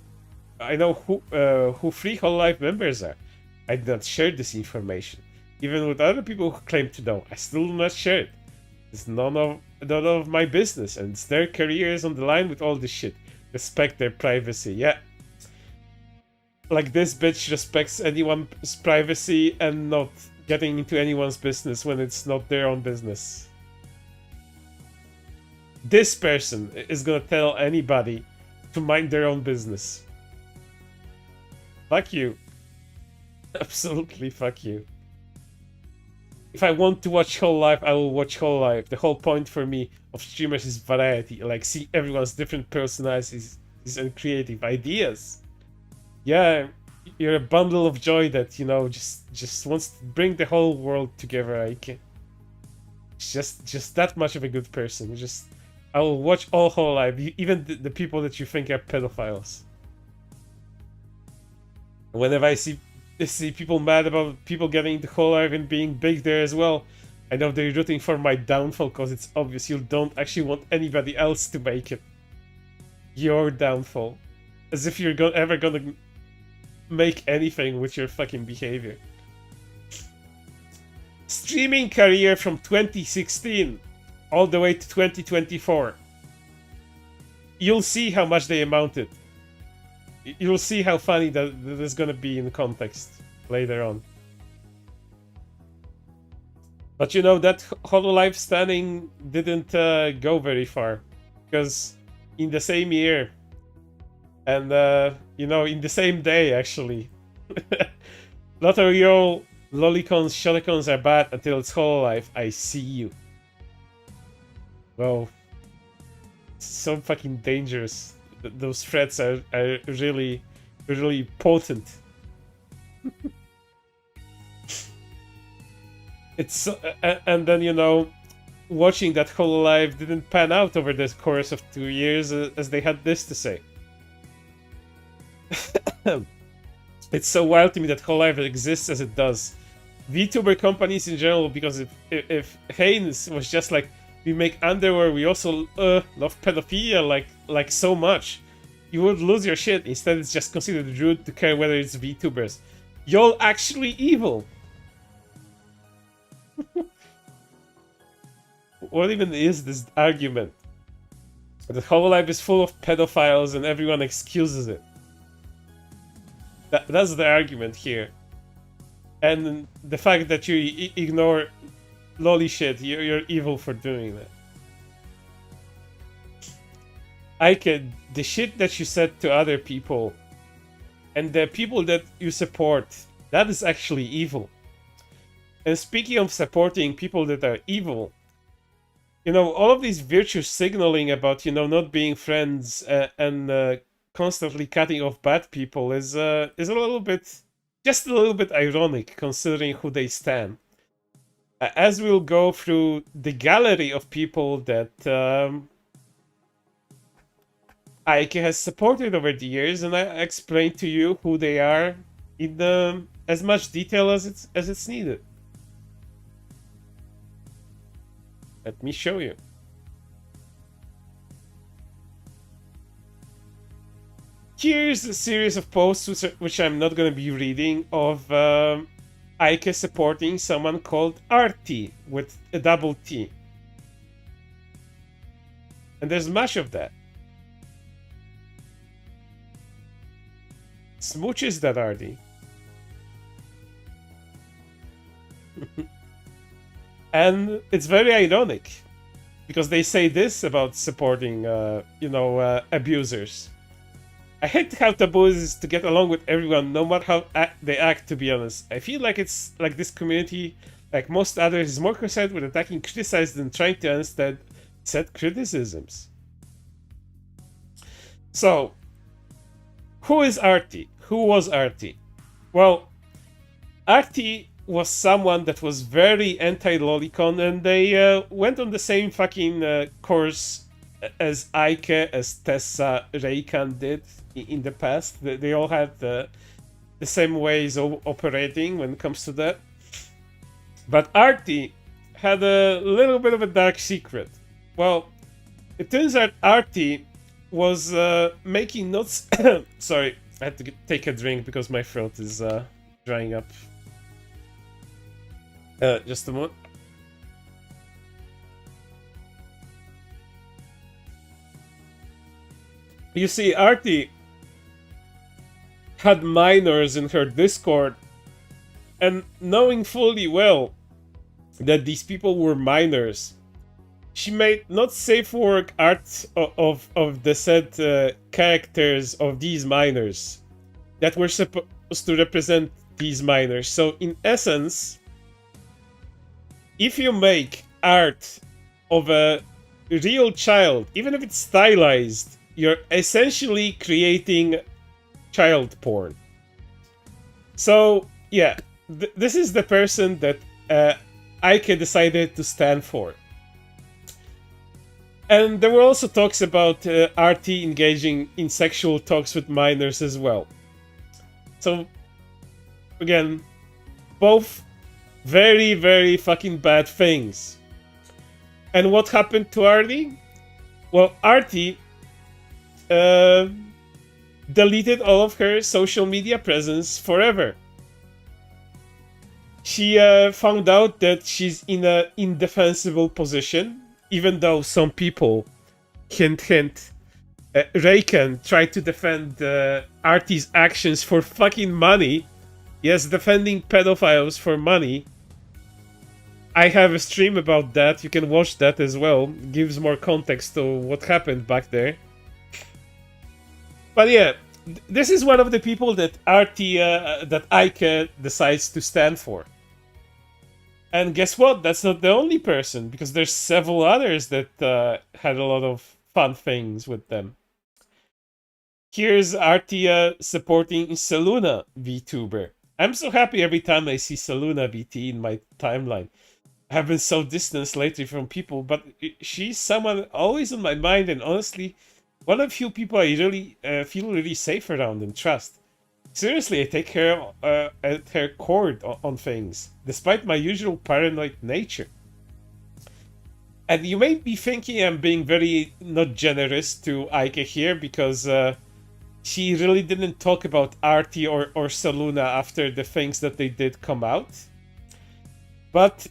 who free HoloLive members are. I did not share this information. Even with other people who claim to know, I still do not share it. It's none of my business, and it's their careers on the line with all this shit. Respect their privacy, yeah. Like, this bitch respects anyone's privacy and not getting into anyone's business when it's not their own business. This person is gonna tell anybody to mind their own business. Fuck you. Absolutely fuck you. If I want to watch HoloLive, I will watch HoloLive. The whole point for me of streamers is variety. Like, see everyone's different personalities and creative ideas. Yeah, you're a bundle of joy that, you know, just wants to bring the whole world together. Like, just that much of a good person. I will watch all HoloLive, even the people that you think are pedophiles. Whenever I see people mad about people getting into HoloLive and being big there as well, I know they're rooting for my downfall because it's obvious you don't actually want anybody else to make it. Your downfall. As if you're ever gonna make anything with your fucking behavior. Streaming career from 2016 all the way to 2024. You'll see how much they amounted. You'll see how funny that is gonna be in context later on. But you know, that HoloLive standing didn't go very far. Because in the same year, and You know, in the same day, actually. Not all your lolicons, sholicons are bad until it's Hololive. I see you. Well, so fucking dangerous. Those threats are really, really potent. It's so, and then, you know, watching that Hololive didn't pan out over the course of 2 years as they had this to say. It's so wild to me that Hololive exists as it does. VTuber companies in general, because if Haynes was just like, we make underwear, we also love pedophilia like so much, you would lose your shit. Instead, it's just considered rude to care whether it's VTubers. Y'all actually evil. What even is this argument? That Hololive is full of pedophiles and everyone excuses it. That's the argument here. And the fact that you ignore lolly shit, you're evil for doing that. Ike, the shit that you said to other people and the people that you support, that is actually evil. And speaking of supporting people that are evil, you know, all of these virtue signaling about, you know, not being friends and constantly cutting off bad people is a little bit, just a little bit ironic considering who they stand. As we'll go through the gallery of people that Ike has supported over the years, and I explain to you who they are in as much detail as it's needed. Let me show you. Here's a series of posts which I'm not going to be reading of Ike supporting someone called Artie with a double T. And there's much of that. Smooches that Artie. And it's very ironic because they say this about supporting, you know, abusers. I hate how taboo it is to get along with everyone, no matter how they act, to be honest. I feel like it's like this community, like most others, is more concerned with attacking criticized than trying to understand said criticisms. So, who is Artie? Who was Artie? Well, Artie was someone that was very anti-lolicon, and they went on the same fucking course as Ike, as Tessa Reikan did in the past. They all had the same ways of operating when it comes to that. But Artie had a little bit of a dark secret. Well, it turns out Artie was making notes. Sorry, I had to take a drink because my throat is drying up. Just a moment. You see, Artie had minors in her Discord, and knowing fully well that these people were minors, she made not safe work art of the said characters of these minors that were supposed to represent these minors. So in essence, if you make art of a real child, even if it's stylized, you're essentially creating child porn. So yeah, this is the person that Ike decided to stand for. And there were also talks about Artie engaging in sexual talks with minors as well. So again, both very, very fucking bad things. And what happened to Artie? Well, Artie deleted all of her social media presence forever. She found out that she's in an indefensible position, even though some people, hint hint, Reiken tried to defend Artie's actions for fucking money. Yes, defending pedophiles for money. I have a stream about that. You can watch that as well. It gives more context to what happened back there. But yeah, this is one of the people that that Ike decides to stand for. And guess what? That's not the only person, because there's several others that had a lot of fun things with them. Here's Artia supporting Saluna VTuber. I'm so happy every time I see Saluna VT in my timeline. I have been so distant lately from people, but she's someone always on my mind, and honestly, one of the few people I really feel really safe around and trust. Seriously, I take her at her cord on things, despite my usual paranoid nature. And you may be thinking I'm being very not generous to Ike here, because she really didn't talk about Artie or Saluna after the things that they did come out. But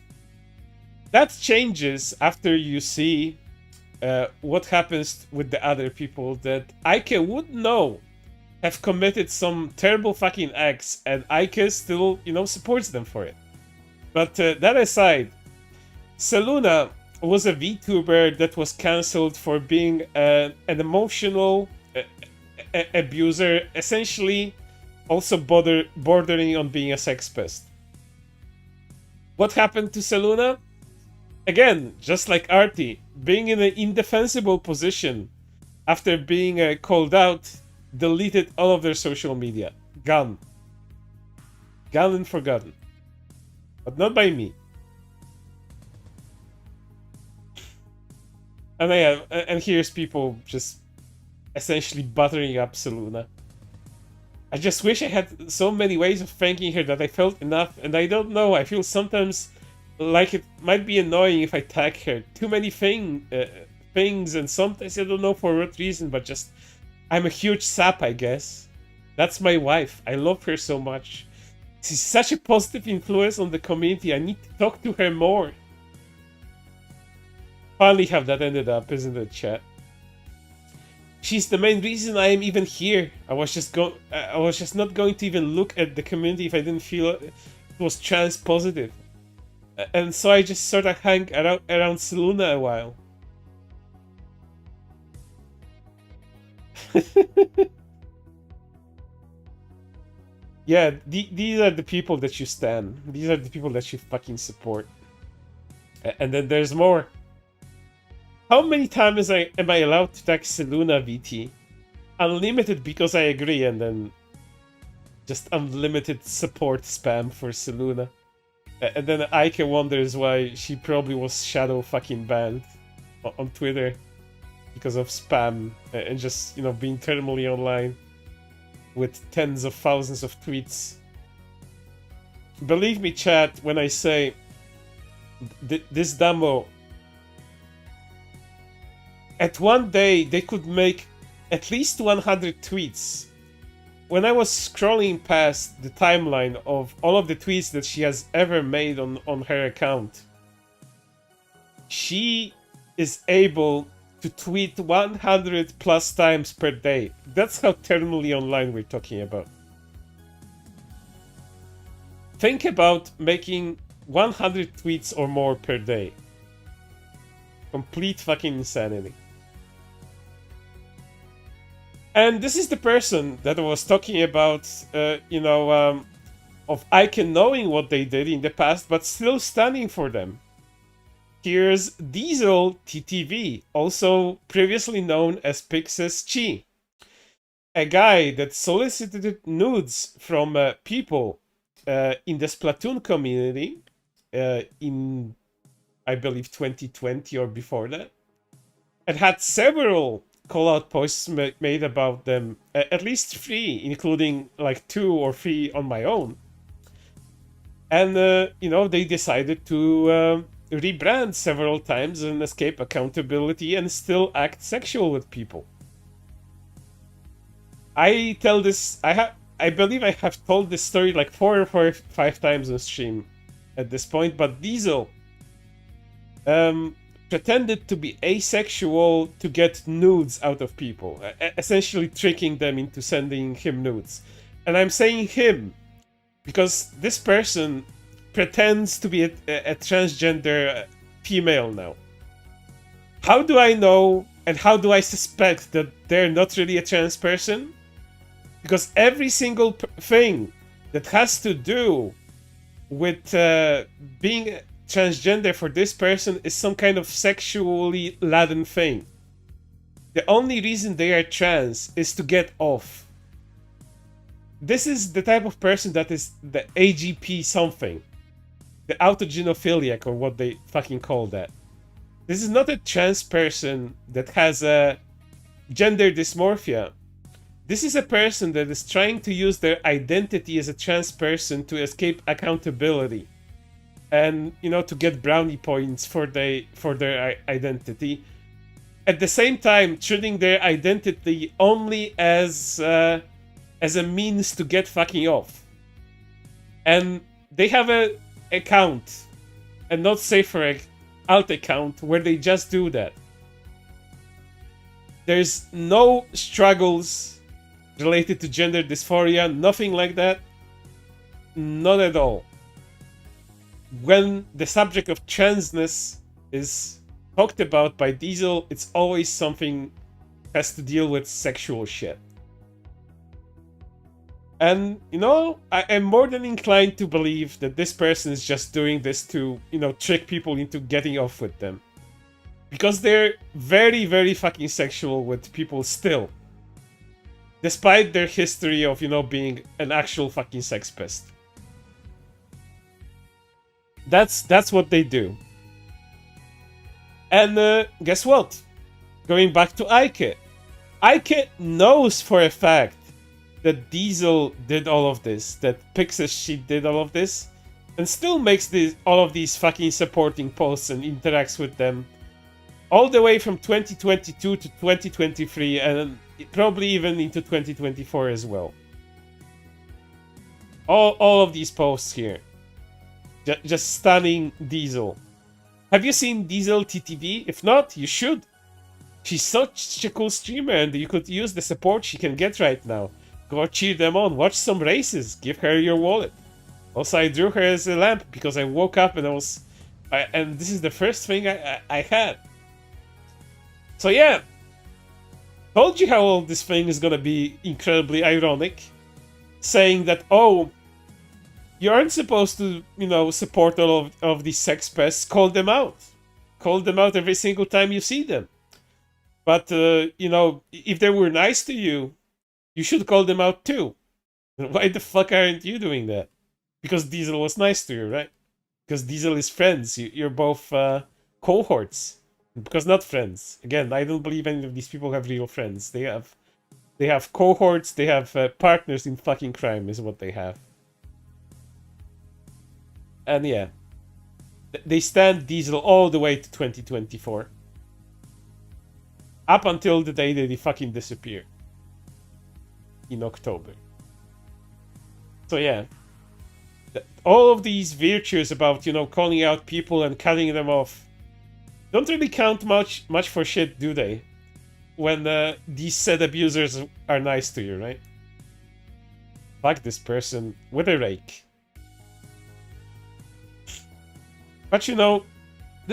that changes after you see what happens with the other people that Ike would know have committed some terrible fucking acts, and Ike still, supports them for it. But that aside, Saluna was a VTuber that was cancelled for being an emotional abuser, essentially also bordering on being a sex pest. What happened to Saluna? Again, just like Artie, being in an indefensible position after being called out, deleted all of their social media. Gone. Gone and forgotten. But not by me. And here's people just essentially buttering up Saluna. I just wish I had so many ways of thanking her that I felt enough, and I don't know, I feel sometimes like it might be annoying if I tag her. Too many things, and sometimes I don't know for what reason, but just I'm a huge sap, I guess. That's my wife. I love her so much. She's such a positive influence on the community. I need to talk to her more. Finally have that ended up, isn't it, chat? She's the main reason I am even here. I was just not going to even look at the community if I didn't feel it was trans positive. And so I just sort of hang around Saluna a while. Yeah, these are the people that you stan. These are the people that you fucking support. And then there's more. How many times am I allowed to tag Saluna VT? Unlimited, because I agree, and then just unlimited support spam for Saluna. And then Ike wonders why she probably was shadow fucking banned on Twitter because of spam and just, being terminally online with tens of thousands of tweets. Believe me, chat, when I say this demo, at one day they could make at least 100 tweets. When I was scrolling past the timeline of all of the tweets that she has ever made on her account, she is able to tweet 100 plus times per day. That's how terminally online we're talking about. Think about making 100 tweets or more per day. Complete fucking insanity. And this is the person that I was talking about, of Ike knowing what they did in the past, but still standing for them. Here's Diesel TTV, also previously known as Pixes Chi, a guy that solicited nudes from people in the Splatoon community in, I believe, 2020 or before that, and had several call-out posts made about them, at least 3, including like 2 or 3 on my own. And, they decided to rebrand several times and escape accountability and still act sexual with people. I believe I have told this story like 4 or 5 times on stream at this point, but Diesel pretended to be asexual to get nudes out of people, essentially tricking them into sending him nudes. And I'm saying him because this person pretends to be a transgender female now. How do I know and how do I suspect that they're not really a trans person? Because every single thing that has to do with being transgender for this person is some kind of sexually laden thing. The only reason they are trans is to get off. This is the type of person that is the AGP something. The autogynophiliac, or what they fucking call that. This is not a trans person that has a gender dysmorphia. This is a person that is trying to use their identity as a trans person to escape accountability. And, you know, to get brownie points for their identity. At the same time, treating their identity only as a means to get fucking off. And they have a account, and not safer alt account, where they just do that. There's no struggles related to gender dysphoria, nothing like that. Not at all. When the subject of transness is talked about by Diesel, it's always something has to deal with sexual shit. And, you know, I am more than inclined to believe that this person is just doing this to, you know, trick people into getting off with them. Because they're very, very fucking sexual with people still. Despite their history of, you know, being an actual fucking sex pest. That's what they do. And guess what? Going back to Ike. Ike knows for a fact that Diesel did all of this, that Pixis she did all of this, and still makes all of these fucking supporting posts and interacts with them all the way from 2022 to 2023, and probably even into 2024 as well. All of these posts here. Just stunning Diesel. Have you seen Diesel TTV? If not, you should. She's such a cool streamer, and you could use the support she can get right now. Go cheer them on, watch some races, give her your wallet. Also, I drew her as a lamp because I woke up and and this is the first thing I had. So yeah, told you how all this thing is gonna be incredibly ironic, saying that, oh, you aren't supposed to, you know, support all of these sex pests. Call them out. Call them out every single time you see them. But, you know, if they were nice to you, you should call them out too. Why the fuck aren't you doing that? Because Diesel was nice to you, right? Because Diesel is friends. You're both cohorts. Because not friends. Again, I don't believe any of these people have real friends. They have cohorts. They have partners in fucking crime is what they have. And yeah, they stand Diesel all the way to 2024. Up until the day that they fucking disappear. In October. So yeah. All of these virtues about, you know, calling out people and cutting them off don't really count much for shit, do they? When these said abusers are nice to you, right? Fuck this person with a rake. But you know,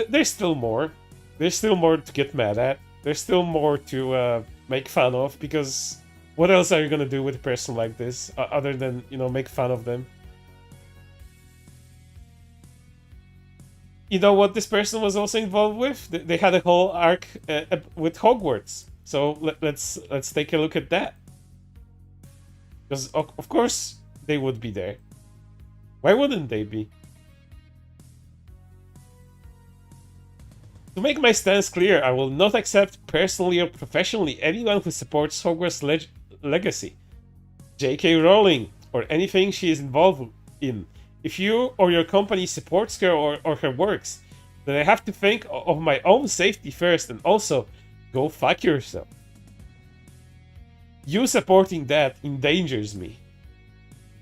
there's still more. There's still more to get mad at. There's still more to make fun of, because what else are you gonna do with a person like this other than, you know, make fun of them? You know what this person was also involved with? They had a whole arc with Hogwarts. So let's take a look at that. Because of course they would be there. Why wouldn't they be? To make my stance clear, I will not accept personally or professionally anyone who supports Hogwarts Legacy, J.K. Rowling, or anything she is involved in. If you or your company supports her or her works, then I have to think of my own safety first, and also, go fuck yourself. You supporting that endangers me.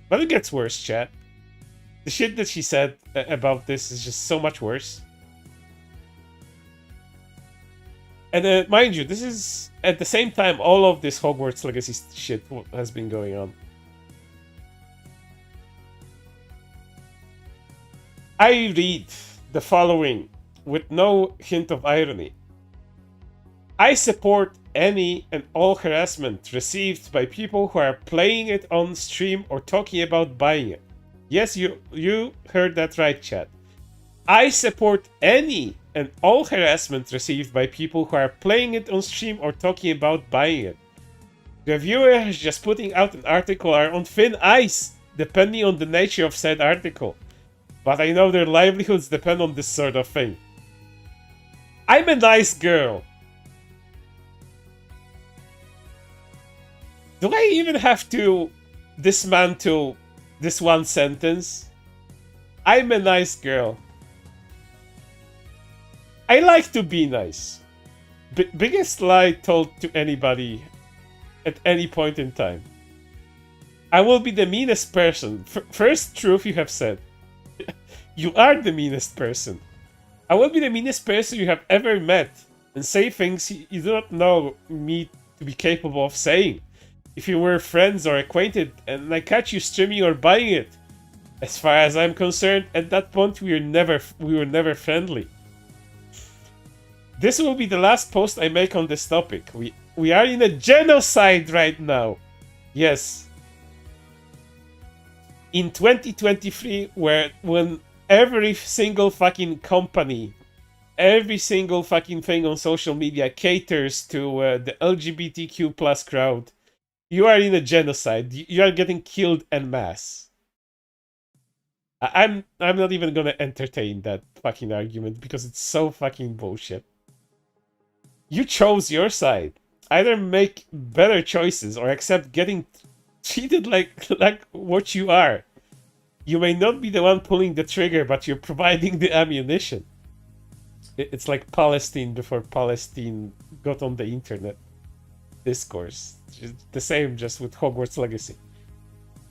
But it gets worse, chat. The shit that she said about this is just so much worse. And mind you, this is at the same time all of this Hogwarts Legacy shit has been going on. I read the following with no hint of irony. I support any and all harassment received by people who are playing it on stream or talking about buying it. Yes, you heard that right, chat. I support any and all harassment received by people who are playing it on stream or talking about buying it. The viewer is just putting out an article are on thin ice, depending on the nature of said article. But I know their livelihoods depend on this sort of thing. I'm a nice girl. Do I even have to dismantle this one sentence? I'm a nice girl. I like to be nice. Biggest lie told to anybody at any point in time. I will be the meanest person. First truth you have said. You are the meanest person. I will be the meanest person you have ever met and say things you do not know me to be capable of saying. If you were friends or acquainted and I catch you streaming or buying it, as far as I'm concerned, at that point we were never friendly. This will be the last post I make on this topic. We are in a genocide right now. Yes. In 2023, when every single fucking company, every single fucking thing on social media caters to the LGBTQ plus crowd, you are in a genocide. You are getting killed en masse. I'm not even gonna entertain that fucking argument because it's so fucking bullshit. You chose your side. Either make better choices or accept getting treated like what you are. You may not be the one pulling the trigger, but you're providing the ammunition. It's like Palestine before Palestine got on the internet discourse. The same, just with Hogwarts Legacy.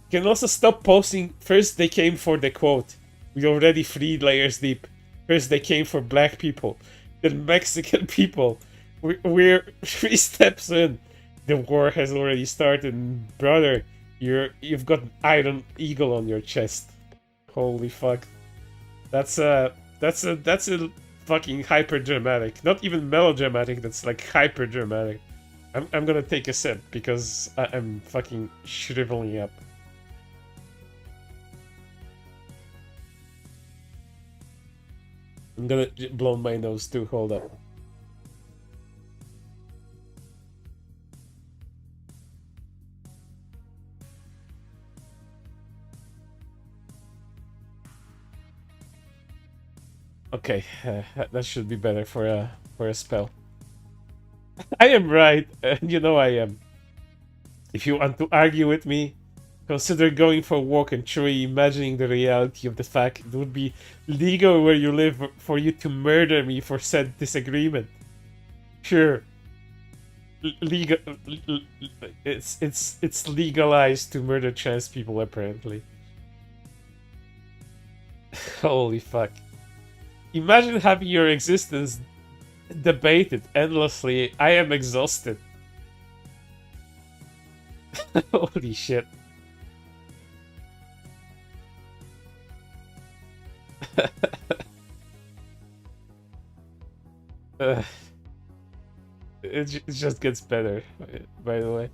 You can also stop posting, first they came for the quote. We already 3 layers deep. First they came for black people. Then Mexican people. We're 3 steps in. The war has already started. Brother, you've got an Iron Eagle on your chest. Holy fuck. That's a fucking hyper dramatic. Not even melodramatic, that's like hyper dramatic. I'm gonna take a sip because I'm fucking shriveling up. I'm gonna blow my nose too, hold up. Okay, that should be better for a spell. I am right, and you know I am. If you want to argue with me, consider going for a walk and truly imagining the reality of the fact it would be legal where you live for you to murder me for said disagreement. Sure, legal. It's legalized to murder trans people apparently. Holy fuck. Imagine having your existence debated endlessly. I am exhausted. Holy shit. It just gets better, by the way.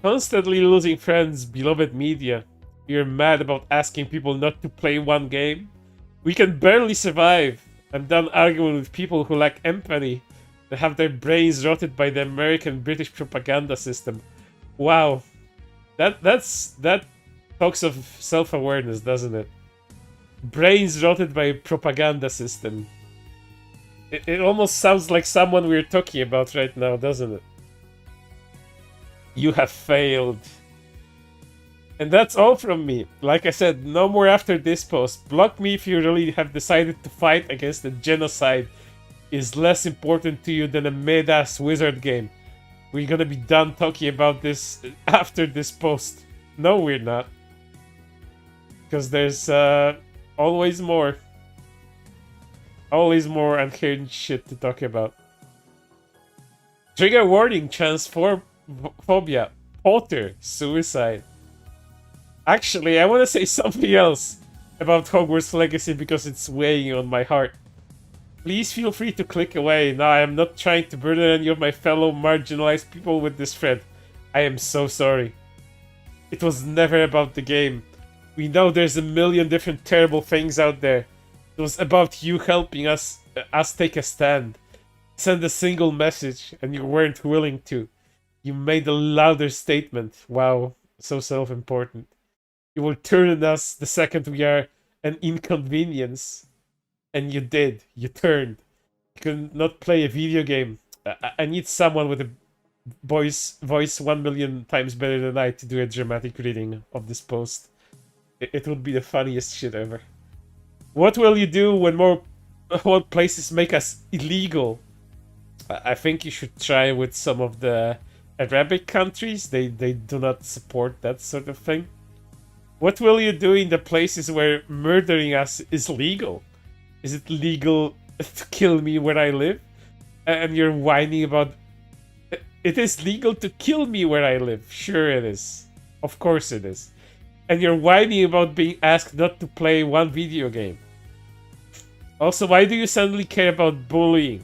Constantly losing friends, beloved media. You're mad about asking people not to play one game? We can barely survive. I'm done arguing with people who lack empathy. They have their brains rotted by the American British propaganda system. Wow. That talks of self-awareness, doesn't it? Brains rotted by propaganda system. It almost sounds like someone we're talking about right now, doesn't it? You have failed. And that's all from me. Like I said, no more after this post. Block me if you really have decided to fight against a genocide is less important to you than a mid-ass wizard game. We're gonna be done talking about this after this post. No, we're not. Because there's always more. Always more unhinged shit to talk about. Trigger warning, transphobia, Potter, suicide. Actually, I want to say something else about Hogwarts Legacy because it's weighing on my heart. Please feel free to click away. No, I am not trying to burden any of my fellow marginalized people with this thread. I am so sorry. It was never about the game. We know there's a million different terrible things out there. It was about you helping us take a stand. Send a single message, and you weren't willing to. You made a louder statement. Wow, so self-important. You will turn on us the second we are an inconvenience. And you did. You turned. You could not play a video game. I need someone with a voice 1 million times better than I to do a dramatic reading of this post. It would be the funniest shit ever. What will you do when more places make us illegal? I think you should try with some of the Arabic countries. They do not support that sort of thing. What will you do in the places where murdering us is legal? Is it legal to kill me where I live? And you're whining about... It is legal to kill me where I live. Sure it is. Of course it is. And you're whining about being asked not to play one video game. Also, why do you suddenly care about bullying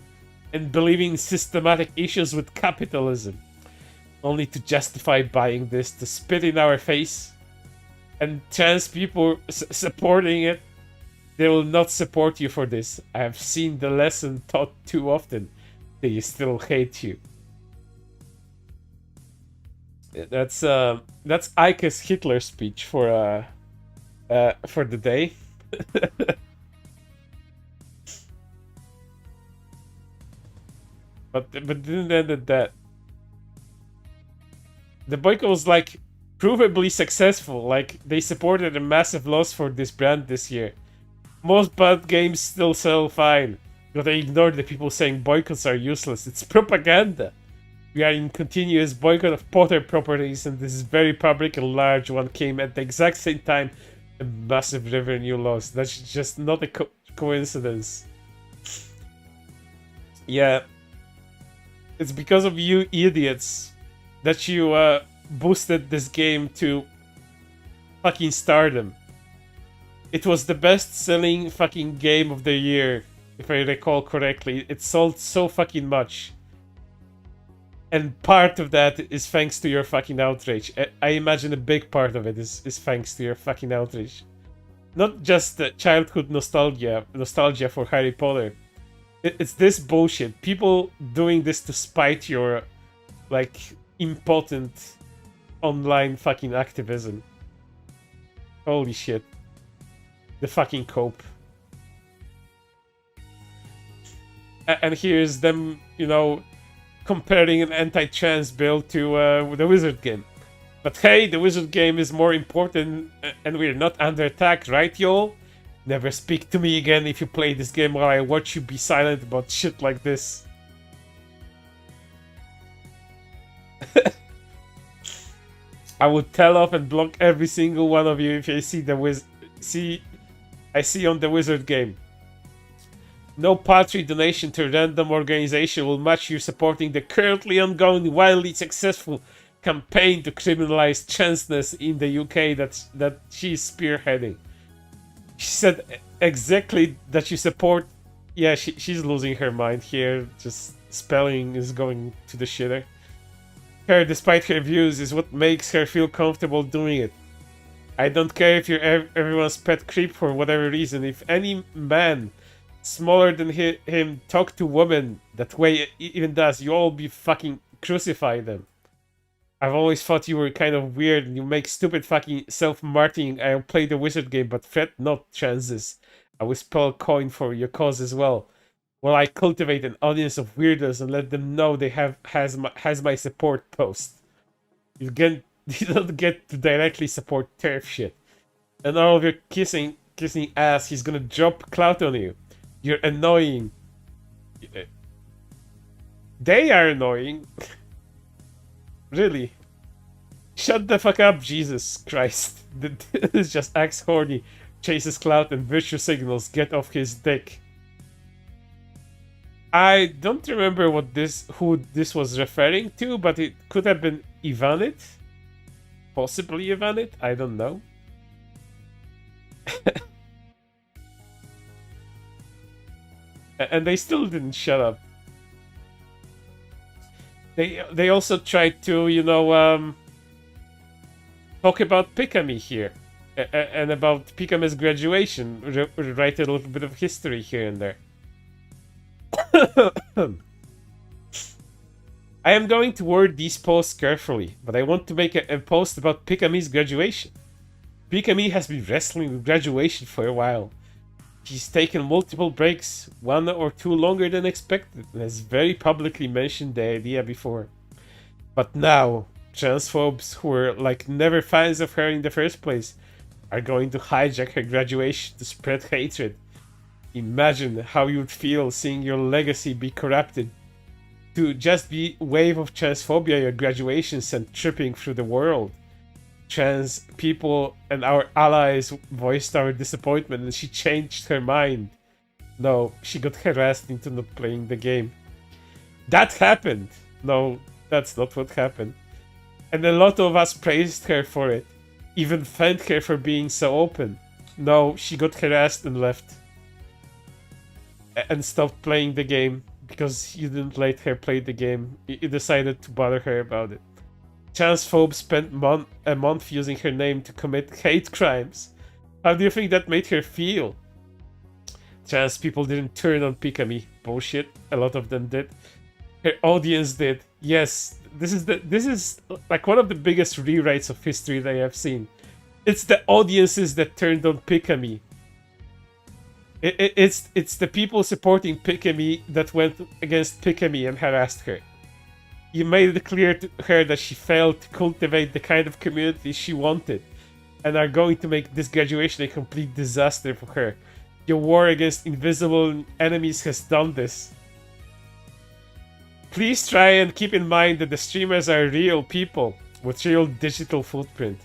and believing in systematic issues with capitalism? Only to justify buying this, to spit in our face. And trans people supporting it. They will not support you for this. I have seen the lesson taught too often. They still hate you. That's Ike's Hitler speech for the day. but didn't end at that. The boycott was like provably successful. Like they supported a massive loss for this brand this year. Most bad games still sell fine, but they ignore the people saying boycotts are useless. It's propaganda. We are in continuous boycott of Potter properties, and this is very public and large one came at the exact same time. A massive revenue loss. That's just not a coincidence. Yeah. It's because of you idiots that you boosted this game to fucking stardom. It was the best-selling fucking game of the year, if I recall correctly. It sold so fucking much. And part of that is thanks to your fucking outrage. I imagine a big part of it is thanks to your fucking outrage. Not just childhood nostalgia for Harry Potter. It's this bullshit. People doing this to spite your, like, impotent online fucking activism. Holy shit. The fucking cope. And here's them, you know, comparing an anti-trans build to the Wizard game. But hey, the Wizard game is more important and we're not under attack, right y'all? Never speak to me again if you play this game while I watch you be silent about shit like this. I would tell off and block every single one of you if I see the I see on the Wizard game. No paltry donation to a random organization will match you supporting the currently ongoing, wildly successful campaign to criminalize transness in the UK that she's spearheading. She said exactly that you support... Yeah, she's losing her mind here. Just spelling is going to the shitter. Her, despite her views, is what makes her feel comfortable doing it. I don't care if you're everyone's pet creep for whatever reason. If any man smaller than him talk to women that way even does, you all be fucking crucify them. I've always thought you were kind of weird and you make stupid fucking self-marketing. I'll play the Wizard game, but fret not, transes. I will spell coin for your cause as well. While I cultivate an audience of weirdos and let them know they has my support post. You don't get to directly support TERF shit. And all of your kissing ass, he's gonna drop clout on you. You're annoying. They are annoying. Really. Shut the fuck up, Jesus Christ. This just acts horny, chases clout and virtue signals. Get off his dick. I don't remember who this was referring to, but it could have been Ivanit. Possibly Ivanit, I don't know. And they still didn't shut up. They also tried to, you know, talk about Pikami here. And about Pikami's graduation. Write a little bit of history here and there. I am going to word these posts carefully, but I want to make a post about Pikami's graduation. Pikami has been wrestling with graduation for a while. She's taken multiple breaks, 1 or 2 longer than expected, and has very publicly mentioned the idea before. But now, transphobes who were like never fans of her in the first place are going to hijack her graduation to spread hatred. Imagine how you'd feel seeing your legacy be corrupted. To just be wave of transphobia at your graduation sent tripping through the world. Trans people and our allies voiced our disappointment and she changed her mind. No, she got harassed into not playing the game. That happened! No, that's not what happened. And a lot of us praised her for it. Even thanked her for being so open. No, she got harassed and left. And stopped playing the game. Because you didn't let her play the game. You decided to bother her about it. Transphobes spent a month using her name to commit hate crimes. How do you think that made her feel? Trans people didn't turn on Pikami. Bullshit. A lot of them did. Her audience did. Yes, this is like one of the biggest rewrites of history that I have seen. It's the audiences that turned on Pikami. It's the people supporting Pikami that went against Pikami and harassed her. You made it clear to her that she failed to cultivate the kind of community she wanted, and are going to make this graduation a complete disaster for her. Your war against invisible enemies has done this. Please try and keep in mind that the streamers are real people with real digital footprint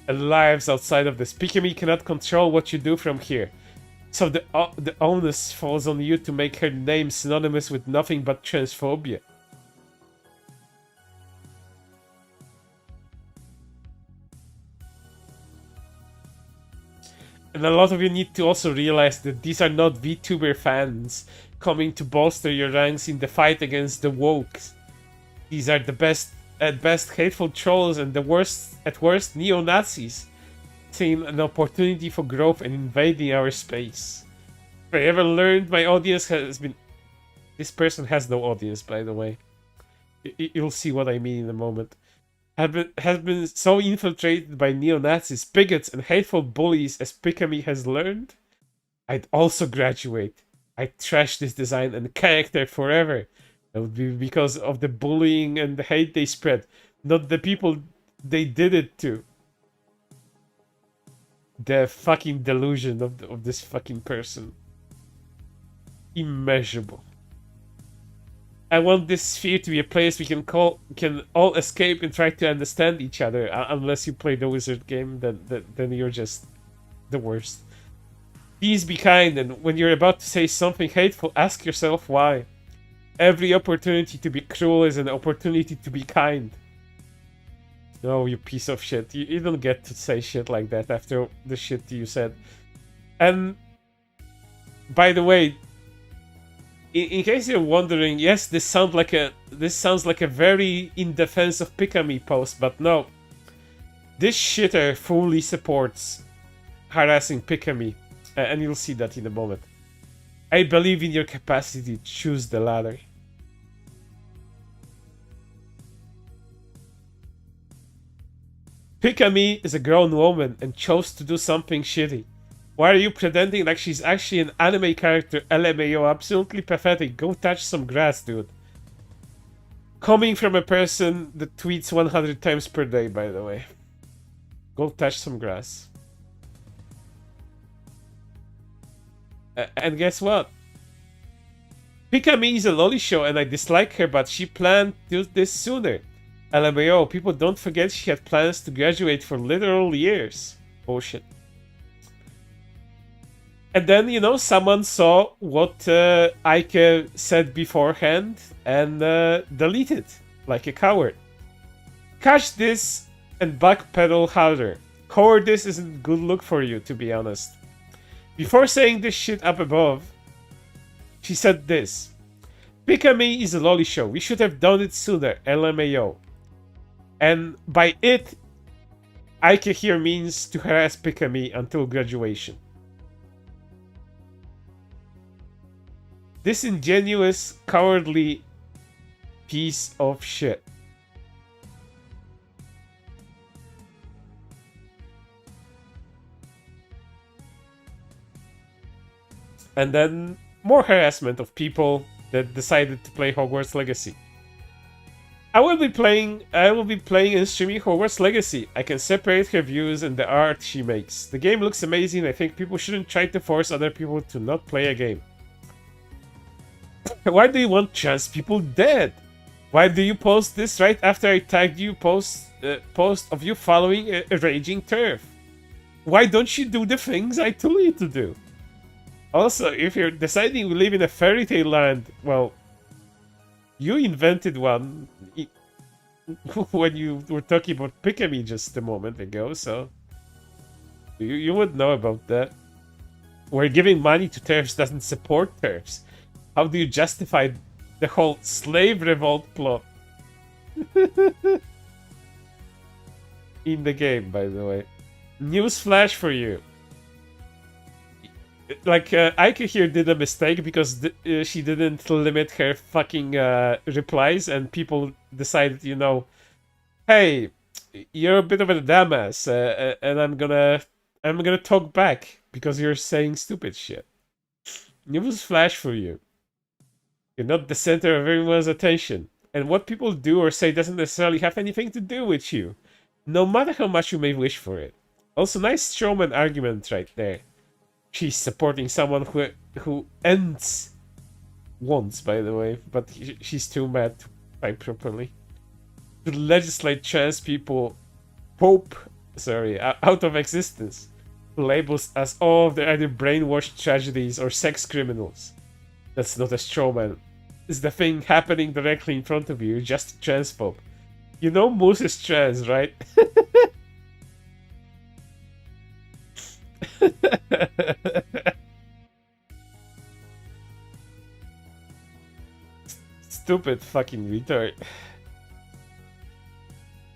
and lives outside of this. Pikami cannot control what you do from here. So the onus falls on you to make her name synonymous with nothing but transphobia. And a lot of you need to also realize that these are not VTuber fans coming to bolster your ranks in the fight against the wokes. These are the best, at best, hateful trolls and the worst, at worst, neo-Nazis. Seeing an opportunity for growth and invading our space. If I ever learned my audience has been... This person has no audience, by the way. You'll see what I mean in a moment. Has been so infiltrated by neo-Nazis, bigots, and hateful bullies as Pikami has learned, I'd also graduate. I'd trash this design and character forever. That would be because of the bullying and the hate they spread, not the people they did it to. The fucking delusion of this fucking person. Immeasurable. I want this sphere to be a place we can all escape and try to understand each other. Unless you play the wizard game, then you're just the worst. Please be kind, and when you're about to say something hateful, ask yourself why. Every opportunity to be cruel is an opportunity to be kind. No, you piece of shit. You don't get to say shit like that after the shit you said. And by the way, in case you're wondering, yes, this sounds like a very in defense of Pikami post, but no. This shitter fully supports harassing Pikami, and you'll see that in a moment. I believe in your capacity to choose the latter. Pikami is a grown woman and chose to do something shitty. Why are you pretending like she's actually an anime character? LMAO, absolutely pathetic. Go touch some grass, dude. Coming from a person that tweets 100 times per day, by the way. Go touch some grass. And guess what? Pikami is a lolly show and I dislike her, but she planned to do this sooner. LMAO, people don't forget she had plans to graduate for literal years. Bullshit. And then, you know, someone saw what Ike said beforehand and deleted, like a coward. Catch this and backpedal harder. Cowardice isn't a good look for you, to be honest. Before saying this shit up above, She said this. Pikami is a lolly show. We should have done it sooner. LMAO. And by it, Ike here means to harass Pikami until graduation. Disingenuous, cowardly piece of shit. And then more harassment of people that decided to play Hogwarts Legacy. I will be playing and streaming Hogwarts Legacy. I can separate her views and the art she makes. The game looks amazing. I think people shouldn't try to force other people to not play a game. Why do you want trans people dead? Why do you post this right after I tagged you post of you following a raging turf? Why don't you do the things I told you to do? Also, if you're deciding we live in a fairy tale land, well, you invented one when you were talking about Pikami just a moment ago, so you would know about that. Where giving money to TERFs doesn't support TERFs. How do you justify the whole slave revolt plot? In the game, by the way. Newsflash for you. Like, Ike here did a mistake because she didn't limit her fucking replies, and people decided, you know, hey, you're a bit of a dumbass, and I'm gonna talk back because you're saying stupid shit. Newsflash for you. You're not the center of everyone's attention, and what people do or say doesn't necessarily have anything to do with you, no matter how much you may wish for it. Also, nice showman argument right there. She's supporting someone who ends once, by the way, but she's too mad to type properly. To legislate trans people out of existence. Labels as all of they're either brainwashed tragedies or sex criminals. That's not a strawman. It's the thing happening directly in front of you. You're just a transphobe. You know Moose is trans, right? Stupid fucking retard.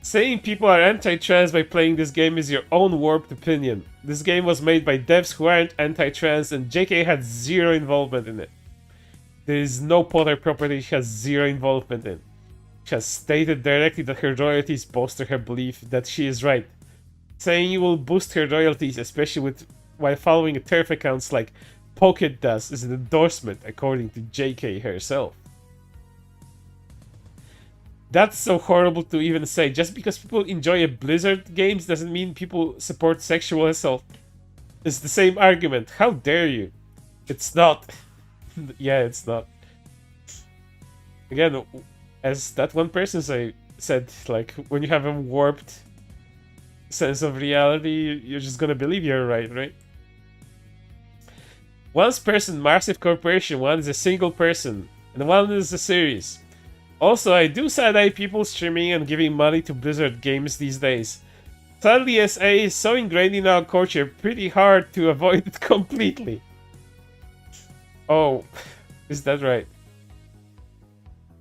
Saying people are anti-trans by playing this game is your own warped opinion. This game was made by devs who aren't anti-trans, and JK had zero involvement in it. There is no Potter property she has zero involvement in. She has stated directly that her royalties bolster her belief that she is right. Saying you will boost her royalties, especially while following a turf accounts like Pocket does, is an endorsement, according to JK herself. That's so horrible to even say. Just because people enjoy a Blizzard games doesn't mean people support sexual assault. It's the same argument. How dare you? It's not. Yeah, it's not. Again, as that one person said, like, when you have a warped sense of reality, you're just gonna believe you're right? One's person, massive corporation, one is a single person, and one is a series. Also, I do side-eye people streaming and giving money to Blizzard games these days. Sadly, SA is so ingrained in our culture, pretty hard to avoid it completely. Oh, is that right?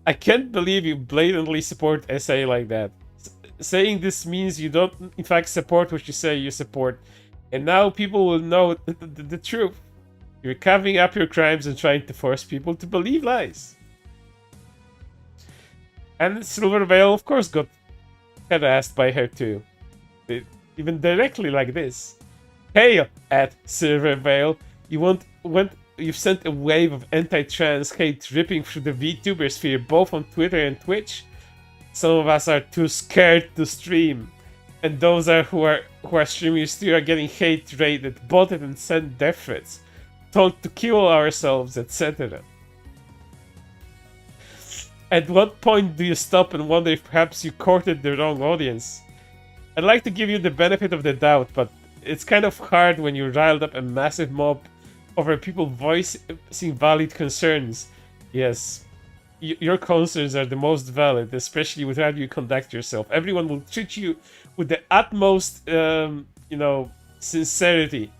I can't believe you blatantly support SA like that. Saying this means you don't in fact support what you say you support. And now people will know the truth. You're covering up your crimes and trying to force people to believe lies. And Silvervale, of course, got harassed by her too. Even directly like this. Hey, at Silvervale, you've sent a wave of anti-trans hate ripping through the VTuber sphere, both on Twitter and Twitch. Some of us are too scared to stream, and those who are streaming still are getting hate raided, botted, and sent death threats, told to kill ourselves, etc. At what point do you stop and wonder if perhaps you courted the wrong audience? I'd like to give you the benefit of the doubt, but it's kind of hard when you riled up a massive mob over people voicing valid concerns. Yes, your concerns are the most valid, especially with how you conduct yourself. Everyone will treat you with the utmost, sincerity,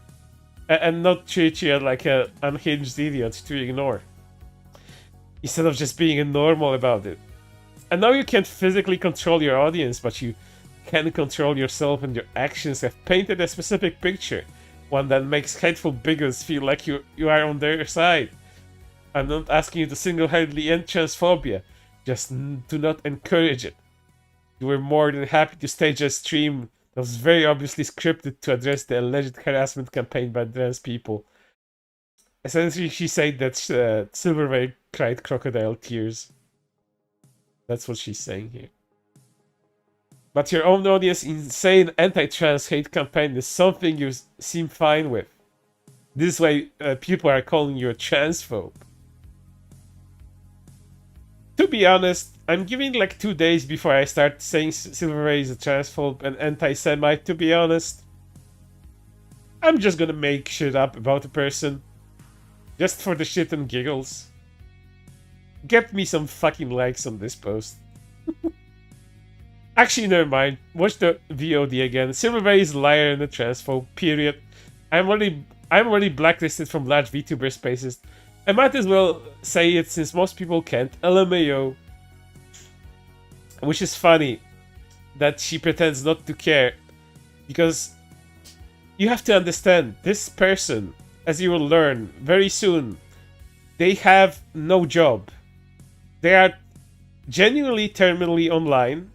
and not treat you like an unhinged idiot to ignore. instead of just being normal about it. And now you can't physically control your audience, but you can control yourself, and your actions have painted a specific picture, one that makes hateful bigots feel like you are on their side. I'm not asking you to single-handedly end transphobia, just do not encourage it. You were more than happy to stage a stream that was very obviously scripted to address the alleged harassment campaign by trans people. Essentially, she said that Silverway cried crocodile tears. That's what she's saying here. But your own audience insane anti-trans hate campaign is something you seem fine with. This way, people are calling you a transphobe. To be honest, I'm giving like 2 days before I start saying Silverway is a transphobe and anti-Semite, to be honest. I'm just gonna make shit up about a person. Just for the shit and giggles. Get me some fucking likes on this post. Actually, never mind. Watch the VOD again. Silverway is a liar and a transphobe, period. I'm already blacklisted from large VTuber spaces. I might as well say it since most people can't. LMAO. Which is funny that she pretends not to care. Because you have to understand, this person, as you will learn very soon, they have no job. They are genuinely terminally online.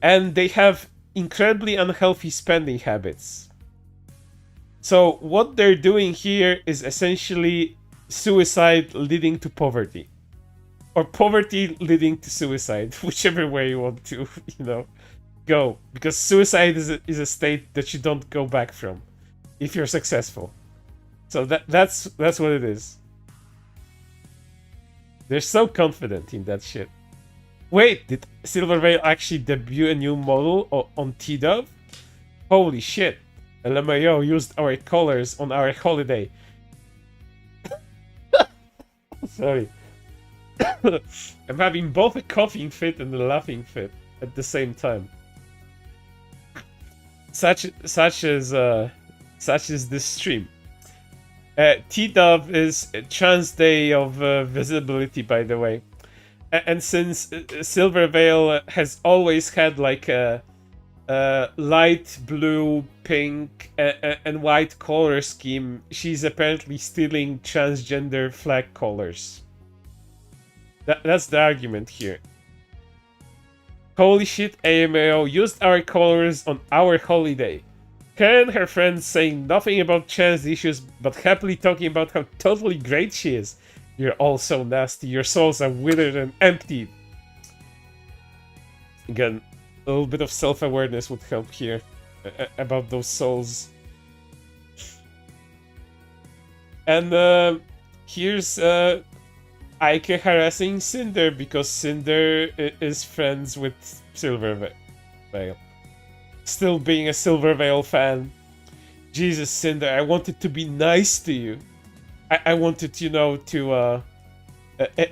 And they have incredibly unhealthy spending habits. So what they're doing here is essentially suicide leading to poverty. Or poverty leading to suicide, whichever way you want to, go. Because suicide is a state that you don't go back from if you're successful. So that's what it is. They're so confident in that shit. Wait, did Silverway actually debut a new model on T-Dub? Holy shit. LMAO used our colors on our holiday. Sorry. I'm having both a coughing fit and a laughing fit at the same time. Such is this stream. T-Dub is a Trans Day of Visibility, by the way. And since Silverway has always had like a light blue, pink, and white color scheme, she's apparently stealing transgender flag colors. That's the argument here. Holy shit, AMAO used our colors on our holiday. Karen and her friends saying nothing about trans issues, but happily talking about how totally great she is. You're all so nasty. Your souls are withered and empty. Again, a little bit of self-awareness would help here about those souls. And here's Ike harassing Cinder because Cinder is friends with Silverway. Still being a Silverway fan. Jesus, Cinder, I wanted to be nice to you. I wanted, to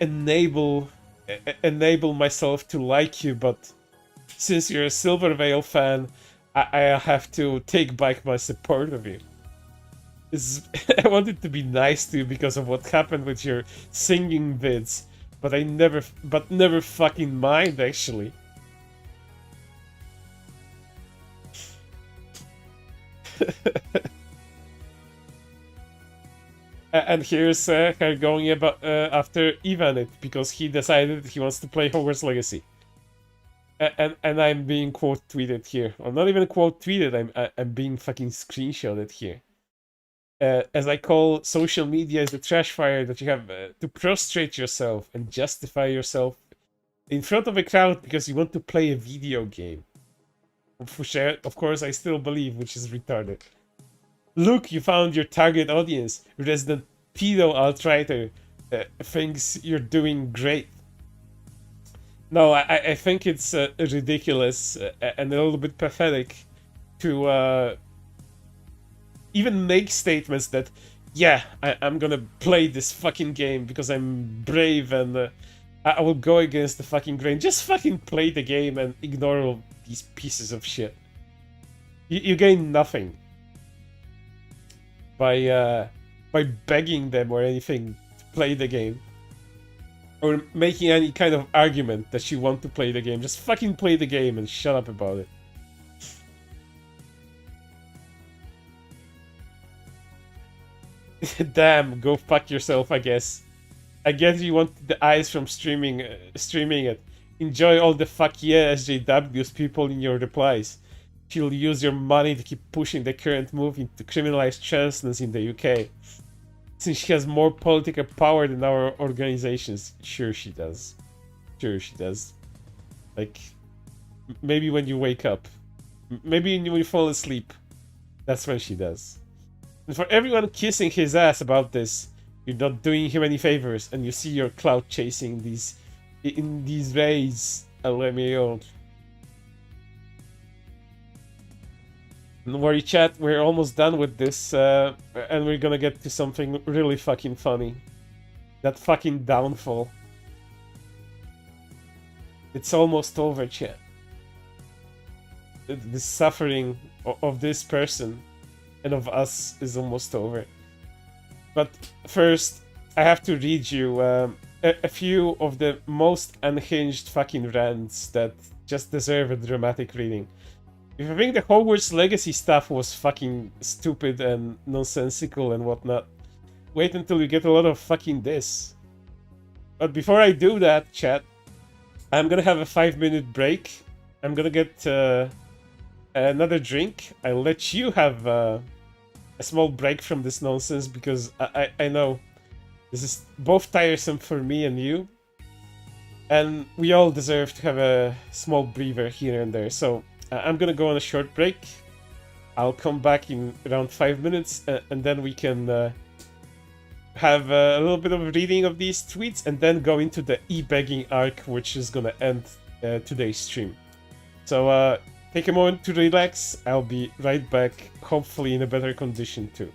enable myself to like you, but since you're a Silverway fan, I have to take back my support of you. I wanted to be nice to you because of what happened with your singing vids, but never fucking mind, actually. And here's her going after Ivanit because he decided he wants to play Hogwarts Legacy. And I'm being quote tweeted here, or not even quote tweeted. I'm being fucking screenshotted here. As I call social media is the trash fire that you have to prostrate yourself and justify yourself in front of a crowd because you want to play a video game, which of course I still believe, which is retarded. Look, you found your target audience. Resident pedo alt-righter thinks you're doing great. No, I think it's ridiculous and a little bit pathetic to even make statements that, yeah, I'm gonna play this fucking game because I'm brave and I will go against the fucking grain. Just fucking play the game and ignore all these pieces of shit. You gain nothing by begging them or anything to play the game. or making any kind of argument that you want to play the game. Just fucking play the game and shut up about it. Damn, go fuck yourself, I guess. I guess you want the eyes from streaming it. Enjoy all the fuck yeah SJWs people in your replies. She'll use your money to keep pushing the current movement to criminalize transness in the UK. Since she has more political power than our organizations. Sure she does. Sure she does. Like, maybe when you wake up. Maybe when you fall asleep. That's when she does. And for everyone kissing his ass about this, you're not doing him any favors, and you see your clout chasing in these rays. LMAO. Don't worry, chat. We're almost done with this, and we're gonna get to something really fucking funny. That fucking downfall. It's almost over, chat. The suffering of this person and of us is almost over. But first, I have to read you a few of the most unhinged fucking rants that just deserve a dramatic reading. If you think the Hogwarts Legacy stuff was fucking stupid and nonsensical and whatnot, wait until you get a lot of fucking this. But before I do that, chat, I'm gonna have a 5-minute break. I'm gonna get another drink. I'll let you have a small break from this nonsense because I know this is both tiresome for me and you. And we all deserve to have a small breather here and there. So I'm gonna go on a short break. I'll come back in around 5 minutes and then we can have a little bit of reading of these tweets and then go into the e-begging arc, which is gonna end today's stream. So take a moment to relax. I'll be right back, hopefully in a better condition too.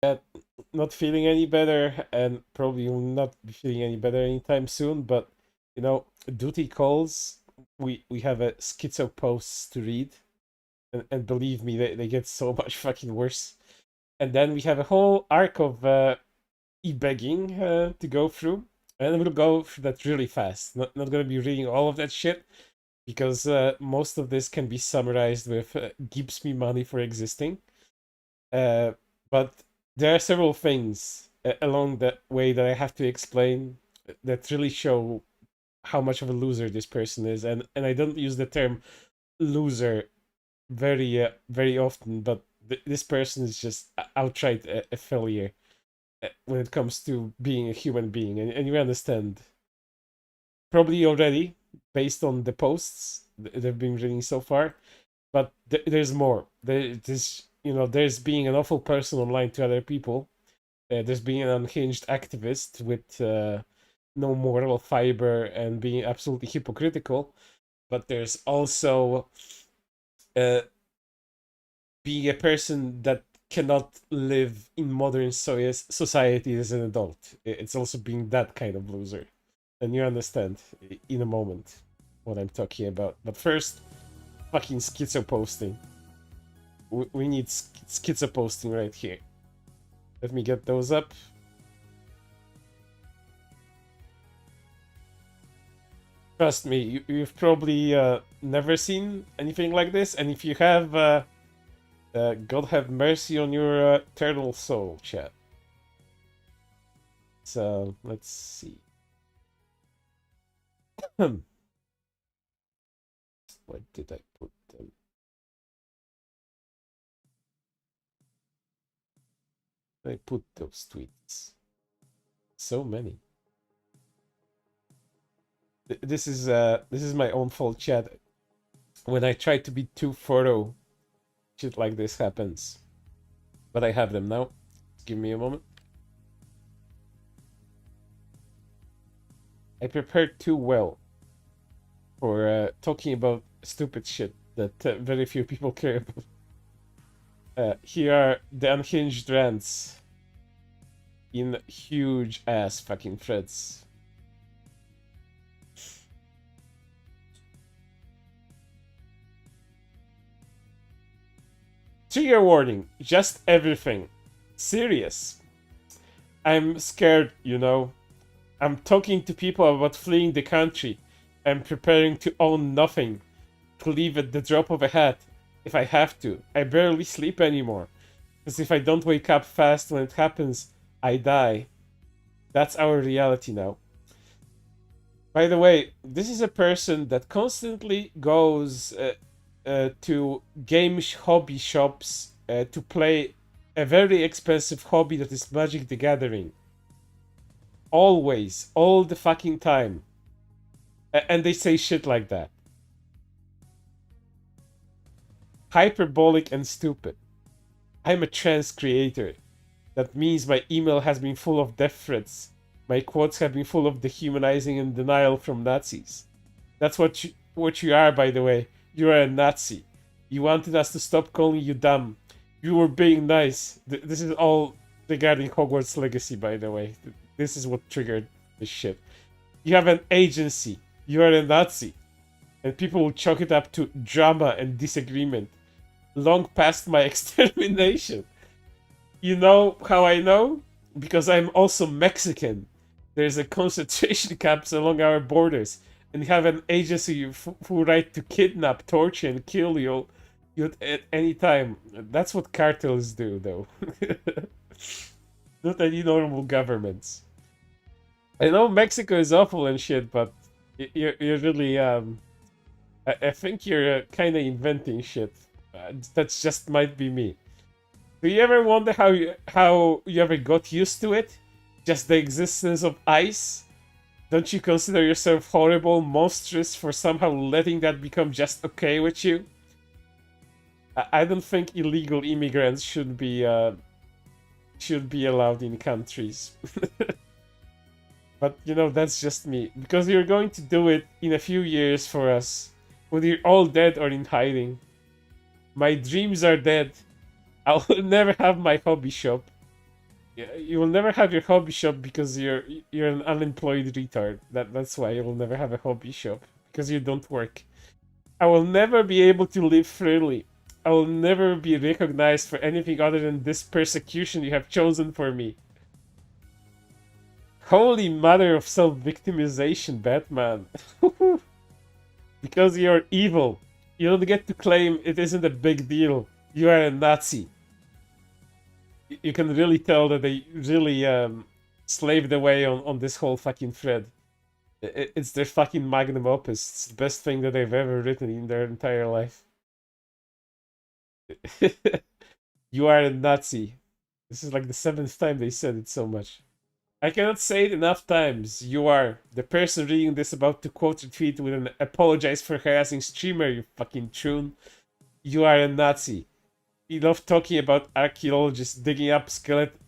Not feeling any better, and probably will not be feeling any better anytime soon. But you know, duty calls. We have a schizo posts to read, and believe me, they get so much fucking worse. And then we have a whole arc of e-begging to go through, and we'll go through that really fast. Not gonna be reading all of that shit because most of this can be summarized with "gives me money for existing." Uh, but there are several things along that way that I have to explain that really show how much of a loser this person is, and I don't use the term loser very often, but this person is just outright a failure when it comes to being a human being, and you understand probably already based on the posts they've been reading so far, but there's more. There's there's being an awful person online to other people. There's being an unhinged activist with no moral fiber and being absolutely hypocritical, but there's also uh, being a person that cannot live in modern society as an adult. It's also being that kind of loser. And you understand in a moment what I'm talking about. But first, fucking schizo posting. We need schizo posting right here. Let me get those up. Trust me, you've probably never seen anything like this, and if you have, God have mercy on your eternal soul, chat. So, let's see. Where did I put them? I put those tweets. So many. This is my own fault, chat. When I try to be too thorough, shit like this happens. But I have them now. Give me a moment. I prepared too well for talking about stupid shit that very few people care about. Here are the unhinged rants in huge ass fucking threads. Trigger warning, just everything. Serious. I'm scared, you know. I'm talking to people about fleeing the country. I'm preparing to own nothing. To leave at the drop of a hat. If I have to. I barely sleep anymore. Because if I don't wake up fast when it happens, I die. That's our reality now. By the way, this is a person that constantly goes to game hobby shops to play a very expensive hobby that is Magic the Gathering. Always, all the fucking time. And they say shit like that. Hyperbolic and stupid. I'm a trans creator. That means my email has been full of death threats. My quotes have been full of dehumanizing and denial from Nazis. That's what you are, by the way. You are a Nazi. You wanted us to stop calling you dumb. You were being nice. This is all regarding Hogwarts Legacy, by the way. This is what triggered this shit. You have an agency. You are a Nazi. And people will chalk it up to drama and disagreement. Long past my extermination. You know how I know? Because I'm also Mexican. There's a concentration camps along our borders. And you have an agency who right to kidnap, torture, and kill you at any time. That's what cartels do, though. Not any normal governments. I know Mexico is awful and shit, but you're really I think you're kind of inventing shit. That's just might be me. Do you ever wonder how you ever got used to it? Just the existence of ice? Don't you consider yourself horrible, monstrous for somehow letting that become just okay with you? I don't think illegal immigrants should be allowed in countries. But you know, that's just me. Because you're going to do it in a few years for us. When you're all dead or in hiding. My dreams are dead. I will never have my hobby shop. You will never have your hobby shop because you're an unemployed retard. That's why you will never have a hobby shop, because you don't work. I will never be able to live freely. I will never be recognized for anything other than this persecution you have chosen for me. Holy mother of self-victimization, Batman. Because you're evil. You don't get to claim it isn't a big deal. You are a Nazi. You can really tell that they really slaved away on this whole fucking thread. It's their fucking magnum opus. It's the best thing that they've ever written in their entire life. You are a Nazi. This is like the 7th time they said it so much. I cannot say it enough times. You are the person reading this about to quote retweet with an apologize for harassing streamer, you fucking troon. You are a Nazi. You love talking about archaeologists digging up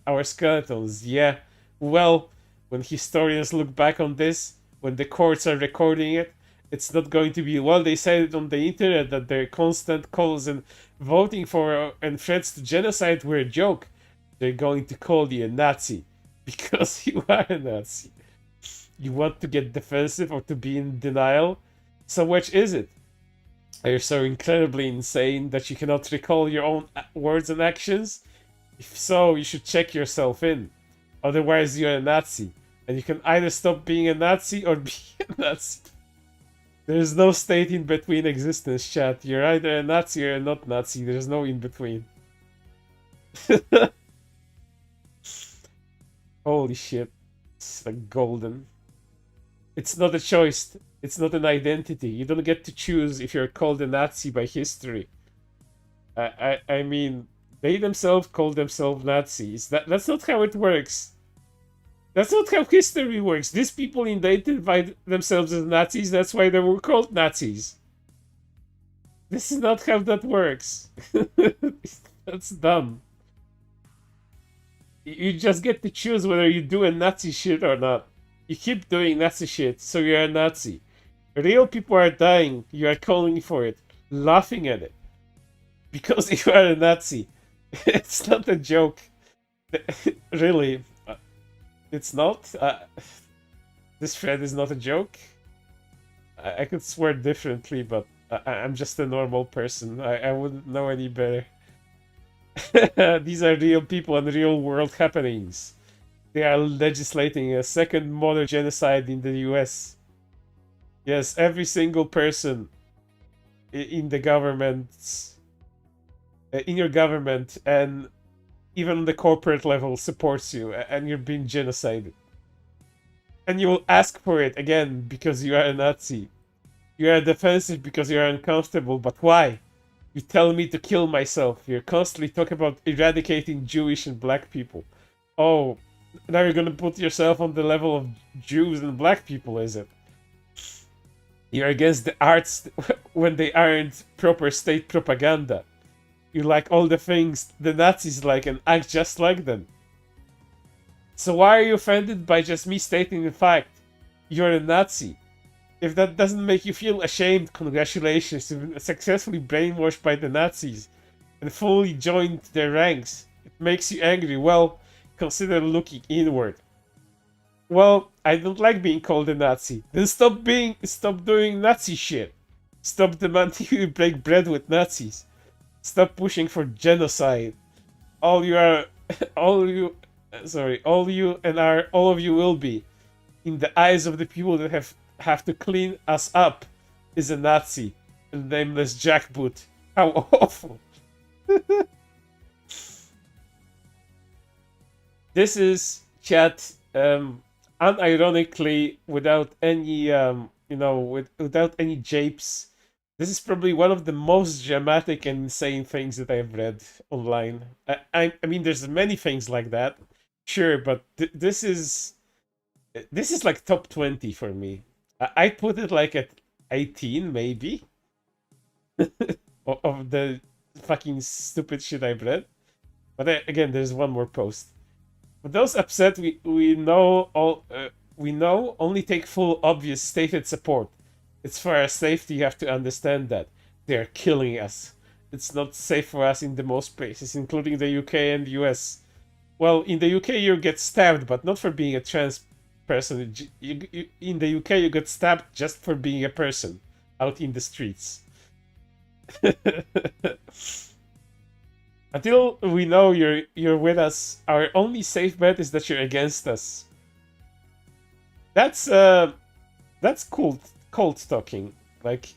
our skeletons. Yeah, well, when historians look back on this, when the courts are recording it, it's not going to be, well, they said it on the internet that their constant calls and voting for and threats to genocide were a joke. They're going to call you a Nazi. Because you are a Nazi. You want to get defensive or to be in denial? So which is it? Are you so incredibly insane that you cannot recall your own words and actions? If so, you should check yourself in. Otherwise, you're a Nazi. And you can either stop being a Nazi or be a Nazi. There's no state in between existence, chat. You're either a Nazi or not Nazi. There's no in between. Holy shit. It's like golden. It's not a choice. It's not an identity. You don't get to choose if you're called a Nazi by history. I mean, they themselves called themselves Nazis. That's not how it works. That's not how history works. These people identified themselves as Nazis. That's why they were called Nazis. This is not how that works. That's dumb. You just get to choose whether you do a Nazi shit or not. You keep doing Nazi shit, so you're a Nazi. Real people are dying, you are calling for it, laughing at it. Because you are a Nazi. It's not a joke. Really. It's not. This thread is not a joke. I could swear differently, but I'm just a normal person. I wouldn't know any better. These are real people and real world happenings. They are legislating a second modern genocide in the US. Yes, every single person in the government, in your government, and even on the corporate level supports you, and you're being genocided. And you will ask for it again because you are a Nazi. You are defensive because you are uncomfortable, but why? You tell me to kill myself. You're constantly talking about eradicating Jewish and black people. Oh, now you're gonna put yourself on the level of Jews and black people, is it? You're against the arts when they aren't proper state propaganda. You like all the things the Nazis like and act just like them. So why are you offended by just me stating the fact? You're a Nazi. If that doesn't make you feel ashamed, congratulations, you've been successfully brainwashed by the Nazis and fully joined their ranks. It makes you angry, well, consider looking inward. Well, I don't like being called a Nazi. Then stop doing Nazi shit. Stop demanding you break bread with Nazis. Stop pushing for genocide. All you and all of you will be, in the eyes of the people that have to clean us up, is a Nazi, a nameless jackboot. How awful. This is chat, unironically, without any, without any japes. This is probably one of the most dramatic and insane things that I've read online. I mean, there's many things like that, sure, but this is like top 20 for me. I put it like at 18, maybe, of the fucking stupid shit I've read. But again, there's one more post. For those upset, we know only take full, obvious, stated support. It's for our safety. You have to understand that they're killing us. It's not safe for us in the most places, including the UK and the US. Well, in the UK you get stabbed, but not for being a trans person. In the UK you get stabbed just for being a person out in the streets. Until we know you're with us, our only safe bet is that you're against us. That's cult talking. Like,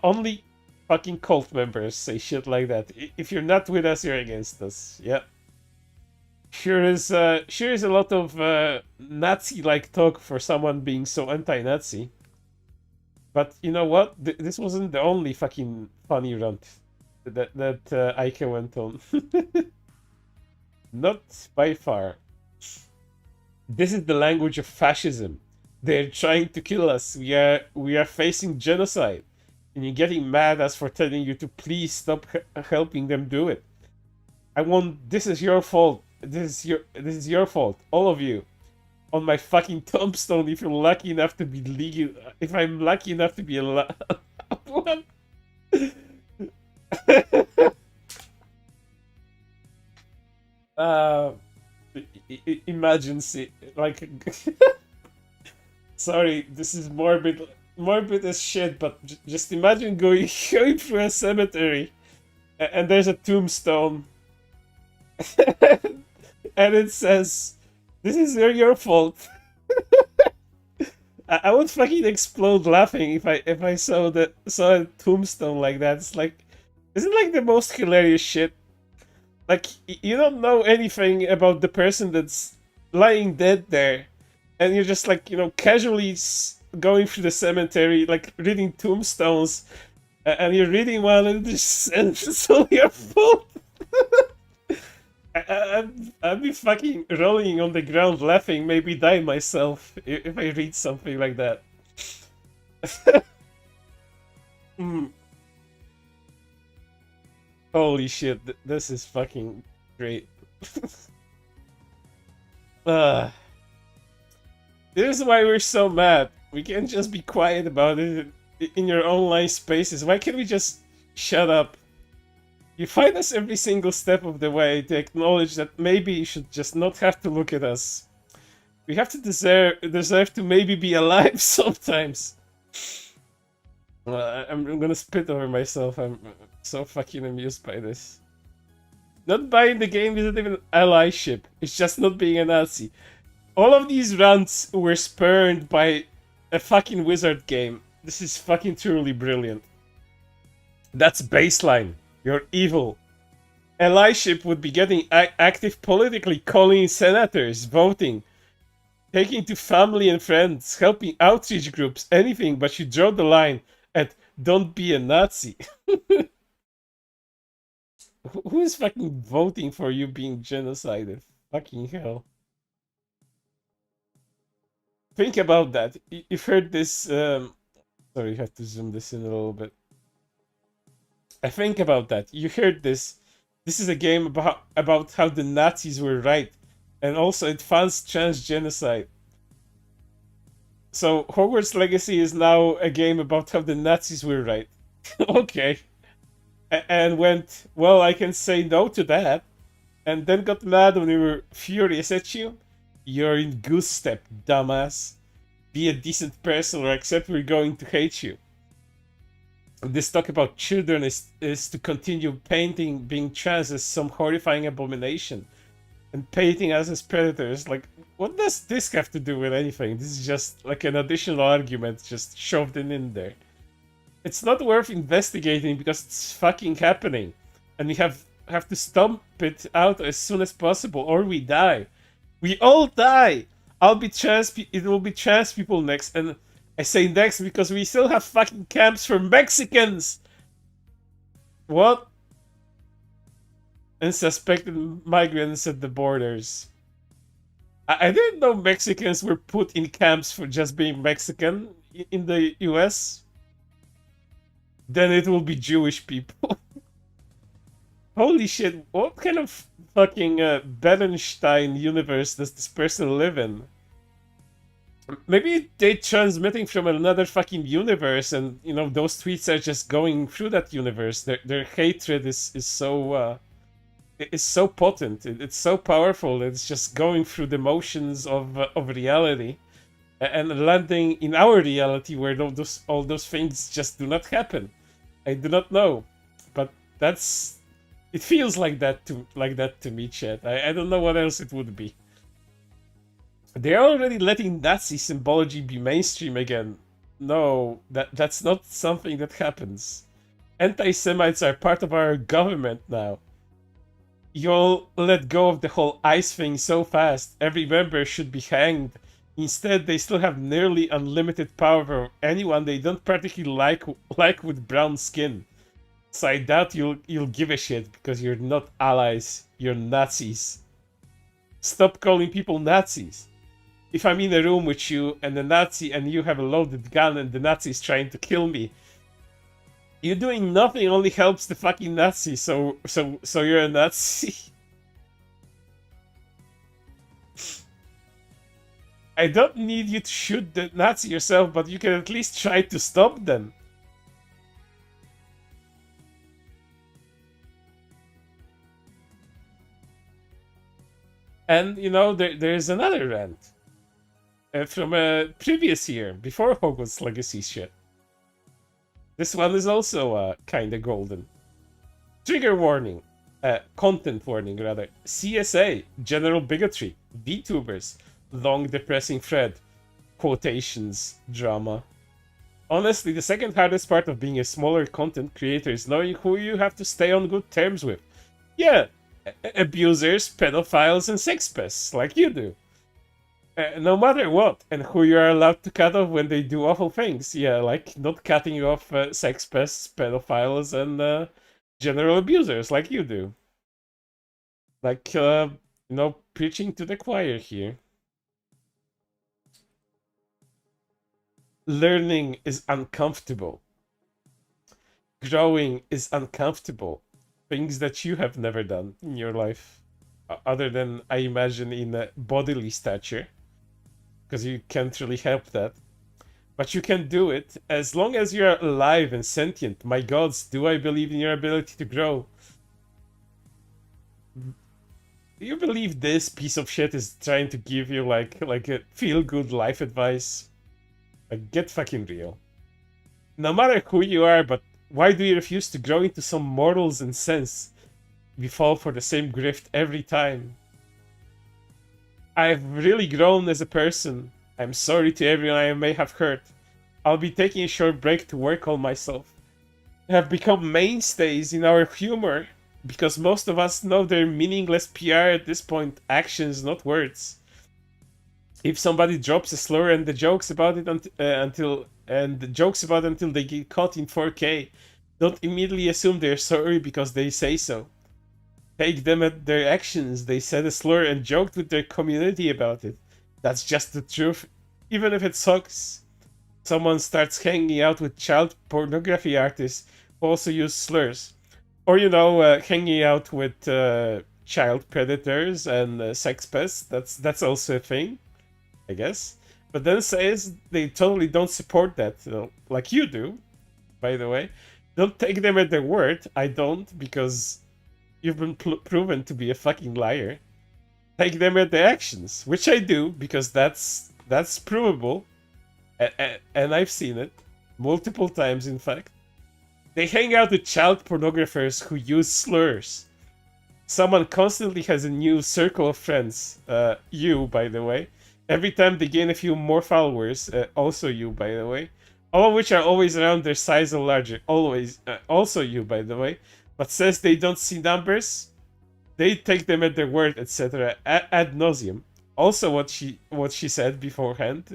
only fucking cult members say shit like that. If you're not with us, you're against us. Yeah. Sure is a lot of Nazi-like talk for someone being so anti-Nazi. But you know what? This wasn't the only fucking funny rant that Ike went on. Not by far. This is the language of fascism. They're trying to kill us. We are facing genocide. And you're getting mad at us for telling you to please stop helping them do it. This is your fault. This is your fault. All of you. On my fucking tombstone, if you're lucky enough to be legal, if I'm lucky enough to be alive. What? Imagine, like, sorry, this is morbid as shit, but just imagine going through a cemetery, and there's a tombstone, and it says, "This is your fault." I would fucking explode laughing if I saw a tombstone like that. It's like, isn't like the most hilarious shit? Like, you don't know anything about the person that's lying dead there, and you're just like, casually going through the cemetery, like reading tombstones, and you're reading one and it's all your fault. I'd be fucking rolling on the ground laughing, maybe die myself if I read something like that. Mm. Holy shit, this is fucking great. This is why we're so mad. We can't just be quiet about it in your online spaces. Why can't we just shut up? You find us every single step of the way to acknowledge that maybe you should just not have to look at us. We have to deserve to maybe be alive sometimes. I'm gonna spit over myself. I'm so fucking amused by this. Not buying the game isn't even allyship. It's just not being a Nazi. All of these rants were spurned by a fucking wizard game. This is fucking truly brilliant. That's baseline. You're evil. Allyship would be getting active politically, calling senators, voting, taking to family and friends, helping outreach groups, anything, but you draw the line at don't be a Nazi. Who is fucking voting for you being genocided? Fucking hell. Think about that. You've heard this. Sorry, you have to zoom this in a little bit. I think about that. You heard this. This is a game about how the Nazis were right, and also it funds trans genocide. So Hogwarts Legacy is now a game about how the Nazis were right. Okay. And went, well, I can say no to that. And then got mad when we were furious at you. You're in goose step, dumbass. Be a decent person or accept we're going to hate you. This talk about children is to continue painting being trans as some horrifying abomination. And painting us as predators. Like, what does this have to do with anything? This is just like an additional argument just shoved in there. It's not worth investigating because it's fucking happening. And we have to stomp it out as soon as possible or we die. We all die! It will be trans people next. And I say next because we still have fucking camps for Mexicans! What? And suspected migrants at the borders. I didn't know Mexicans were put in camps for just being Mexican in the US. Then it will be Jewish people. Holy shit, what kind of fucking Berenstein universe does this person live in? Maybe they're transmitting from another fucking universe and, those tweets are just going through that universe. Their hatred is so is so potent. It's so powerful. It's just going through the motions of reality and landing in our reality where all those things just do not happen. I do not know, but that's it feels like that to me, Chet. I don't know what else it would be. They're already letting Nazi symbology be mainstream again. No, that's not something that happens. Anti-Semites are part of our government now. You'll let go of the whole ICE thing so fast. Every member should be hanged. Instead, they still have nearly unlimited power over anyone they don't particularly like with brown skin. So I doubt you'll give a shit because you're not allies. You're Nazis. Stop calling people Nazis. If I'm in a room with you and a Nazi and you have a loaded gun and the Nazi is trying to kill me, you doing nothing only helps the fucking Nazi. So you're a Nazi. I don't need you to shoot the Nazi yourself, but you can at least try to stop them. And you know, there's another rant from a previous year before Hogwarts Legacy shit. This one is also kinda golden. Trigger warning. Content warning, rather. CSA. General bigotry. VTubers. Long depressing thread. Quotations. Drama. Honestly, the second hardest part of being a smaller content creator is knowing who you have to stay on good terms with. Yeah, abusers, pedophiles, and sex pests, like you do. No matter what, and who you are allowed to cut off when they do awful things. Yeah, like not cutting off sex pests, pedophiles, and general abusers, like you do. Like, you know, preaching to the choir here. Learning is uncomfortable. Growing is uncomfortable. Things that you have never done in your life, other than, I imagine, in bodily stature. Because you can't really help that. But you can do it as long as you're alive and sentient. My gods, do I believe in your ability to grow? Do you believe this piece of shit is trying to give you like a feel-good life advice? Like, get fucking real. No matter who you are, but why do you refuse to grow into some morals and sense? We fall for the same grift every time. I've really grown as a person. I'm sorry to everyone I may have hurt. I'll be taking a short break to work on myself. They have become mainstays in our humor because most of us know they're meaningless PR at this point, actions, not words. If somebody drops a slur and the jokes about it until they get caught in 4K, don't immediately assume they're sorry because they say so. Take them at their actions. They said a slur and joked with their community about it. That's just the truth, even if it sucks. Someone starts hanging out with child pornography artists who also use slurs. Or, you know, hanging out with child predators and sex pests. That's also a thing, I guess. But then says they totally don't support that, you know, like you do, by the way. Don't take them at their word. I don't, because you've been proven to be a fucking liar. Take them at their actions, which I do, because that's provable. And I've seen it multiple times, in fact. They hang out with child pornographers who use slurs. Someone constantly has a new circle of friends. You, by the way. Every time they gain a few more followers. Also you, by the way. All of which are always around their size or larger. Always. Also you, by the way. But says they don't see numbers. They take them at their word, etc. Ad nauseum. Also, what she said beforehand,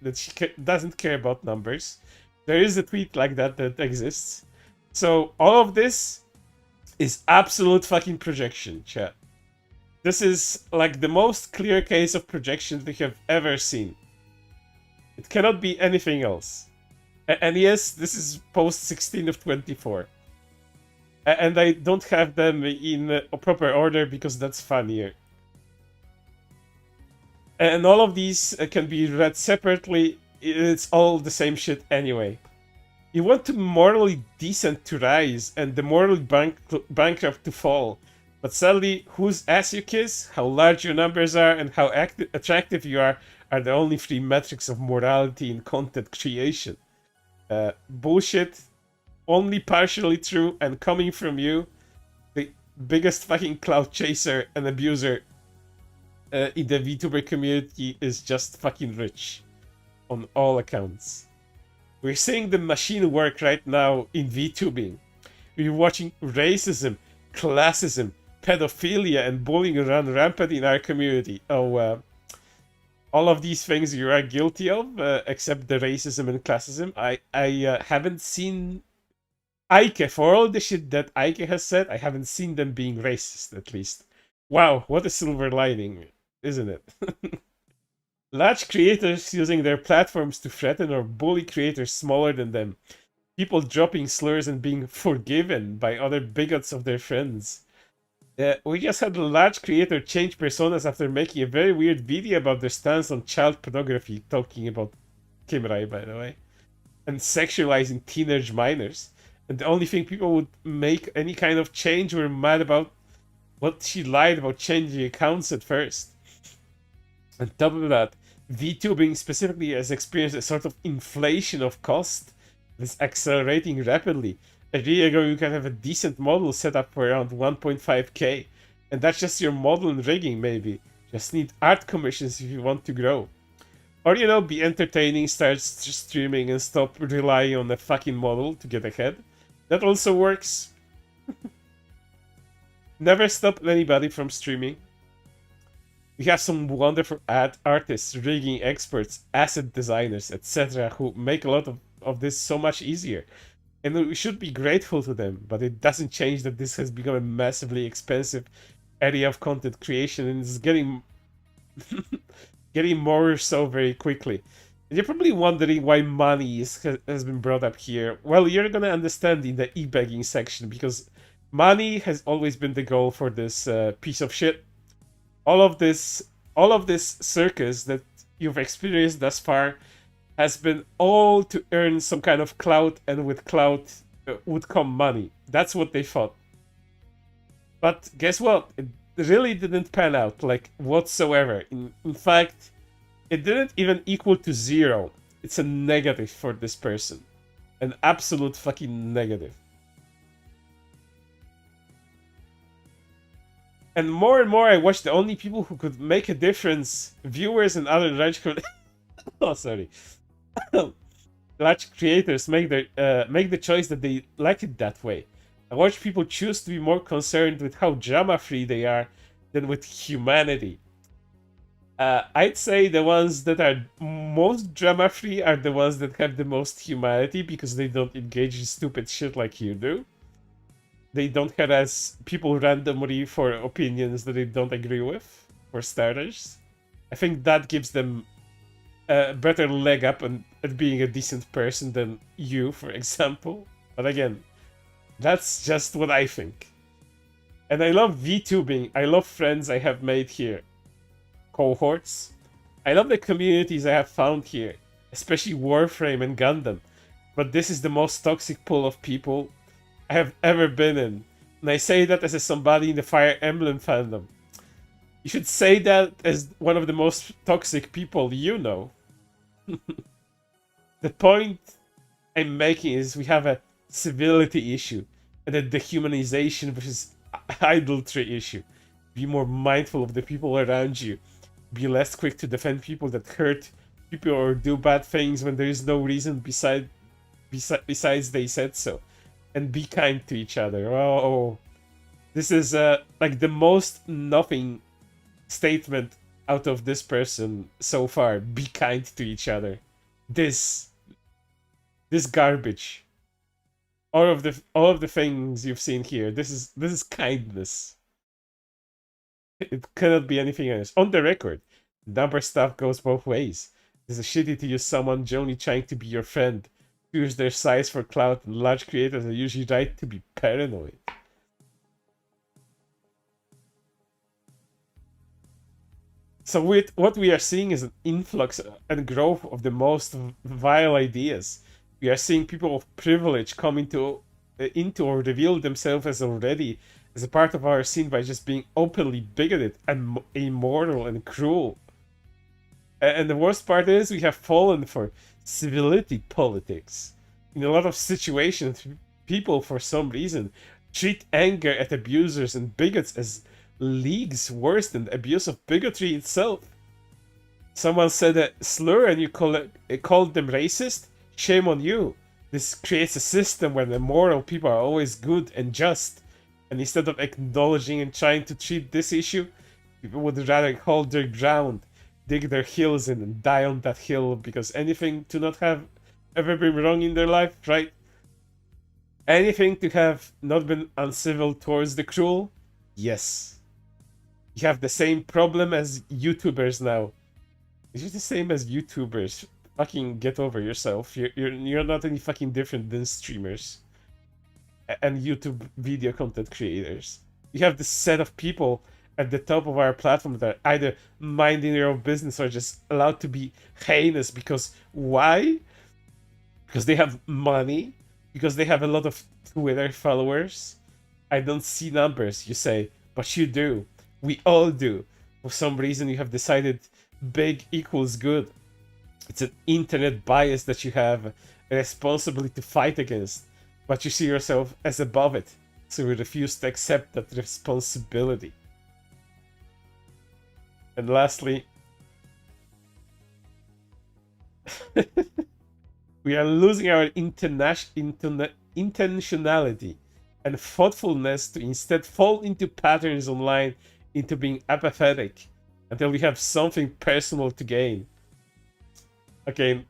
that she doesn't care about numbers. There is a tweet like that exists. So all of this is absolute fucking projection, chat. This is like the most clear case of projection we have ever seen. It cannot be anything else. And yes, this is post 16 of 24. And I don't have them in a proper order because that's funnier. And all of these can be read separately. It's all the same shit anyway. You want the morally decent to rise and the morally bankrupt to fall. But sadly, whose ass you kiss, how large your numbers are, and how attractive you are the only three metrics of morality in content creation. Bullshit, only partially true, and coming from you, the biggest fucking clout chaser and abuser in the VTuber community, is just fucking rich. On all accounts. We're seeing the machine work right now in VTubing. We're watching racism, classism, pedophilia, and bullying run rampant in our community. All of these things you are guilty of, except the racism and classism. I haven't seen Ike, for all the shit that Ike has said, I haven't seen them being racist, at least. Wow, what a silver lining, isn't it? Large creators using their platforms to threaten or bully creators smaller than them. People dropping slurs and being forgiven by other bigots of their friends. We just had a large creator change personas after making a very weird video about their stance on child pornography, talking about Kim Rai, by the way, and sexualizing teenage minors. And the only thing people would make any kind of change were mad about what she lied about changing accounts at first. On top of that, VTubing specifically has experienced a sort of inflation of cost that's accelerating rapidly. A year ago, you can have a decent model set up for around 1.5k, and that's just your model and rigging, maybe. Just need art commissions if you want to grow. Or, you know, be entertaining, start streaming, and stop relying on a fucking model to get ahead. That also works. Never stop anybody from streaming. We have some wonderful artists, rigging experts, asset designers, etc. who make a lot of this so much easier. And we should be grateful to them, but it doesn't change that this has become a massively expensive area of content creation and is getting getting more so very quickly. And you're probably wondering why money has been brought up here. Well, you're gonna understand in the e-begging section, because money has always been the goal for this piece of shit. All of this circus that you've experienced thus far has been all to earn some kind of clout, and with clout would come money. That's what they thought. But guess what? It really didn't pan out, like, whatsoever. In fact, it didn't even equal to 0. It's a negative for this person. An absolute fucking negative. And more I watch the only people who could make a difference, viewers and other large oh, sorry. Large creators make the choice that they like it that way. I watch people choose to be more concerned with how drama-free they are than with humanity. I'd say the ones that are most drama-free are the ones that have the most humanity, because they don't engage in stupid shit like you do. They don't harass people randomly for opinions that they don't agree with, for starters. I think that gives them a better leg up at being a decent person than you, for example. But again, that's just what I think. And I love VTubing. I love friends I have made here. Cohorts. I love the communities I have found here, especially Warframe and Gundam. But this is the most toxic pool of people I have ever been in. And I say that as somebody in the Fire Emblem fandom. You should say that as one of the most toxic people you know. The point I'm making is we have a civility issue and a dehumanization versus idolatry issue. Be more mindful of the people around you. Be less quick to defend people that hurt people or do bad things when there is no reason besides they said so. And be kind to each other. Oh, this is like the most nothing statement out of this person so far. Be kind to each other. This garbage. All of the things you've seen here. This is kindness. It cannot be anything else. On the record, number stuff goes both ways. It's shitty to use someone genuinely trying to be your friend. Use their size for clout, and large creators are usually right to be paranoid. So what we are seeing is an influx and growth of the most vile ideas. We are seeing people of privilege come into or reveal themselves as already as a part of our scene by just being openly bigoted and immoral and cruel. And the worst part is we have fallen for civility politics. In a lot of situations, people, for some reason, treat anger at abusers and bigots as leagues worse than the abuse of bigotry itself. Someone said a slur and you called them racist? Shame on you. This creates a system where the moral people are always good and just. And instead of acknowledging and trying to treat this issue, people would rather hold their ground, dig their heels in, and die on that hill because anything to not have ever been wrong in their life, right? Anything to have not been uncivil towards the cruel? Yes. You have the same problem as YouTubers now. It's the same as YouTubers. Fucking get over yourself. You're not any fucking different than streamers and YouTube video content creators. You have this set of people at the top of our platform that are either minding their own business or just allowed to be heinous because why? Because they have money, because they have a lot of Twitter followers. I don't see numbers, you say, but you do. We all do. For some reason you have decided big equals good. It's an internet bias that you have a responsibility to fight against, but you see yourself as above it, so you refuse to accept that responsibility. And lastly, we are losing our intentionality and thoughtfulness to instead fall into patterns online, into being apathetic, until we have something personal to gain. Okay,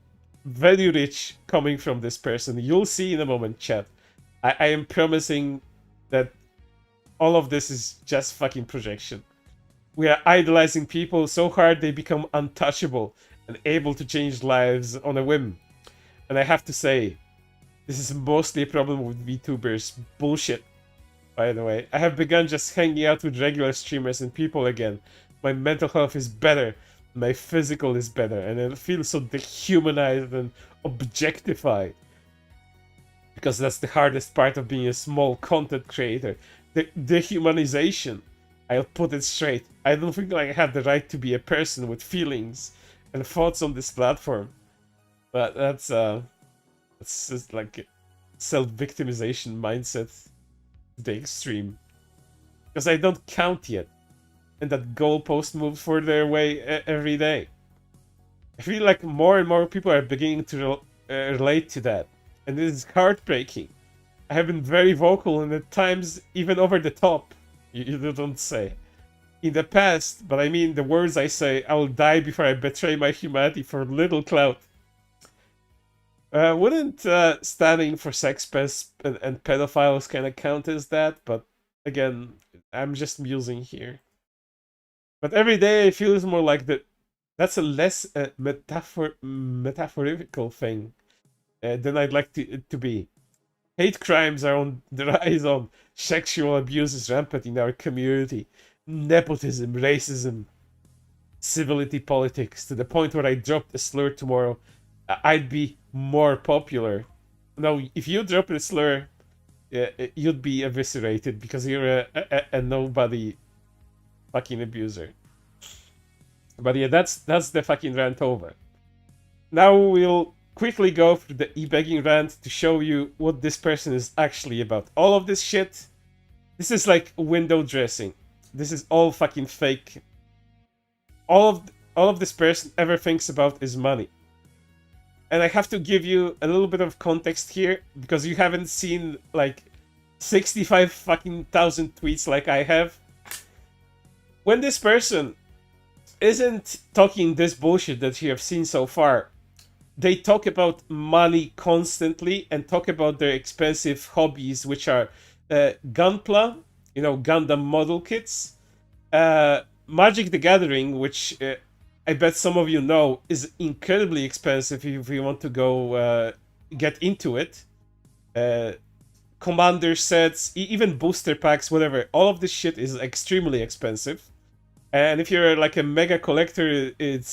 very rich coming from this person. You'll see in a moment, chat. I am promising that all of this is just fucking projection. We are idolizing people so hard they become untouchable and able to change lives on a whim. And I have to say, this is mostly a problem with VTubers. Bullshit, by the way. I have begun just hanging out with regular streamers and people again. My mental health is better. My physical is better. And I feel so dehumanized and objectified. Because that's the hardest part of being a small content creator. The dehumanization. I'll put it straight. I don't think I have the right to be a person with feelings and thoughts on this platform. But that's just like self-victimization mindset to the extreme. Because I don't count yet. And that goalpost moves further away every day. I feel like more and more people are beginning to relate to that. And this is heartbreaking. I have been very vocal and at times even over the top. You don't say. In the past, but I mean the words I say, I will die before I betray my humanity for little clout. Wouldn't standing for sex pests and pedophiles kind of count as that? But again, I'm just musing here. But every day it feels more like that's a less metaphorical thing than I'd like to be. Hate crimes are on the rise on. Sexual abuse is rampant in our community. Nepotism, racism, civility politics, to the point where I dropped a slur tomorrow, I'd be more popular. Now, if you drop a slur, you'd be eviscerated because you're a nobody fucking abuser. But yeah, that's the fucking rant over. Now we'll quickly go through the e-begging rant to show you what this person is actually about. All of this shit, this is like window dressing. This is all fucking fake. All of this person ever thinks about is money. And I have to give you a little bit of context here because you haven't seen like 65 fucking thousand tweets like I have. When this person isn't talking this bullshit that you have seen so far, they talk about money constantly and talk about their expensive hobbies, which are Gunpla, you know, Gundam model kits, Magic the Gathering, which I bet some of you know is incredibly expensive if you want to go get into it. Commander sets, even booster packs, whatever. All of this shit is extremely expensive. And if you're like a mega collector, it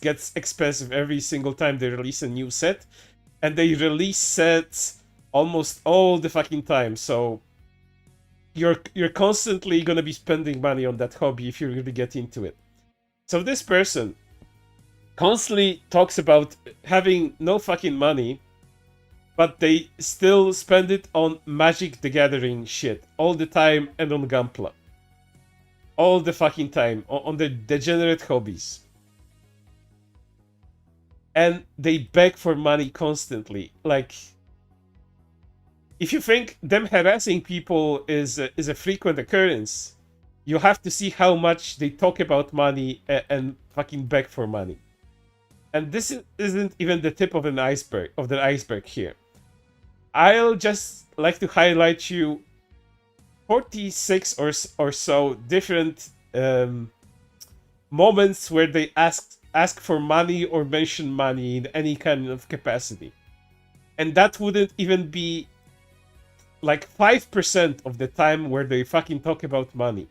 gets expensive every single time they release a new set. And they release sets almost all the fucking time. So you're constantly gonna be spending money on that hobby if you really get into it. So this person constantly talks about having no fucking money, but they still spend it on Magic the Gathering shit all the time and on Gunpla. All the fucking time on the degenerate hobbies. And they beg for money constantly. Like, if you think them harassing people is a frequent occurrence, you have to see how much they talk about money and fucking beg for money. And this isn't even the tip of the iceberg here. I'll just like to highlight you 46 or so different moments where they ask for money or mention money in any kind of capacity. And that wouldn't even be like 5% of the time where they fucking talk about money.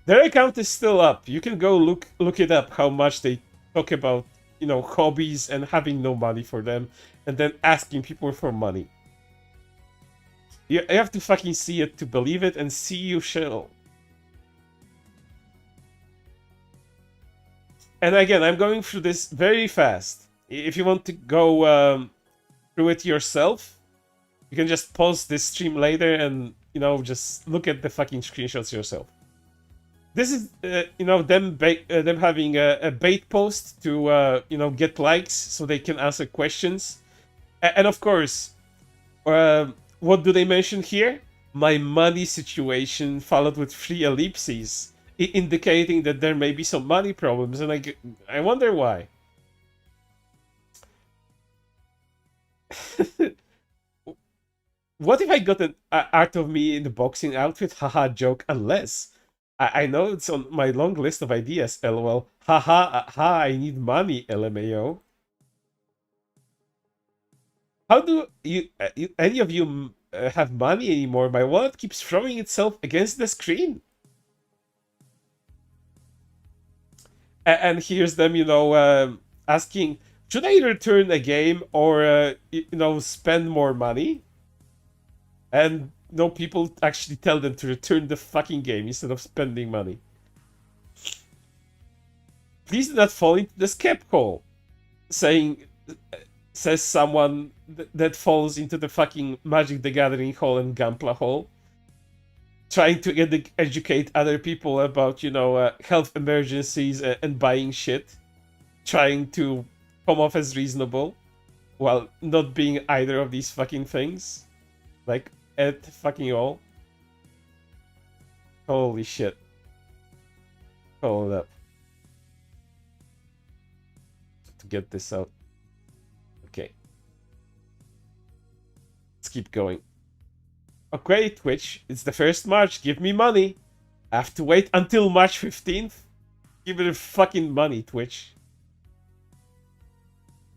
Their account is still up. You can go look it up how much they talk about, you know, hobbies and having no money for them and then asking people for money. You have to fucking see it to believe it, and see you shall. And again, I'm going through this very fast. If you want to go through it yourself, you can just pause this stream later and, you know, just look at the fucking screenshots yourself. This is, you know, them having a bait post to, you know, get likes so they can answer questions. And of course, what do they mention here? My money situation followed with 3 ellipses, indicating that there may be some money problems, and I wonder why. What if I got an art of me in the boxing outfit? Haha, joke. Unless I know it's on my long list of ideas. LOL. Haha, ha! I need money. LMAO. How do you any of you have money anymore? My wallet keeps throwing itself against the screen. And here's them, you know, asking, should I return a game or, you know, spend more money? And no, people actually tell them to return the fucking game instead of spending money. Please do not fall into the skep hole, says someone that falls into the fucking Magic the Gathering hole and Gunpla hole, trying to educate other people about, you know, health emergencies and buying shit, trying to come off as reasonable while not being either of these fucking things, like at fucking all. Holy shit. Hold up to get this out. Okay, let's keep going. Okay, Twitch, it's the 1st March. Give me money. I have to wait until March 15th. Give me the fucking money, Twitch.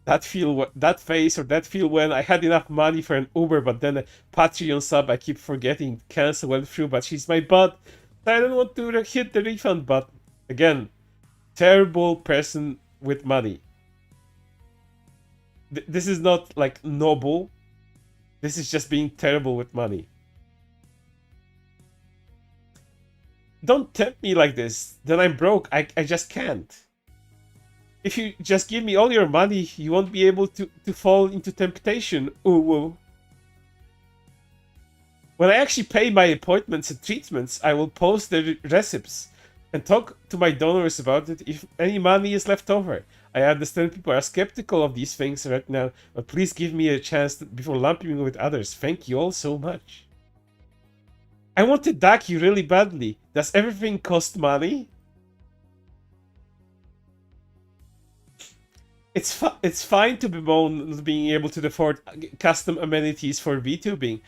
That face or that feel when I had enough money for an Uber, but then a Patreon sub I keep forgetting cancel went through, but she's my butt. I don't want to hit the refund button. Again, terrible person with money. This is not like noble. This is just being terrible with money. Don't tempt me like this. Then I'm broke. I just can't. If you just give me all your money, you won't be able to fall into temptation. Ooh. When I actually pay my appointments and treatments, I will post the receipts and talk to my donors about it if any money is left over. I understand people are skeptical of these things right now, but please give me a chance before lumping me with others. Thank you all so much. I want to duck you really badly. Does everything cost money? It's fine to bemoan not being able to afford custom amenities for VTubing.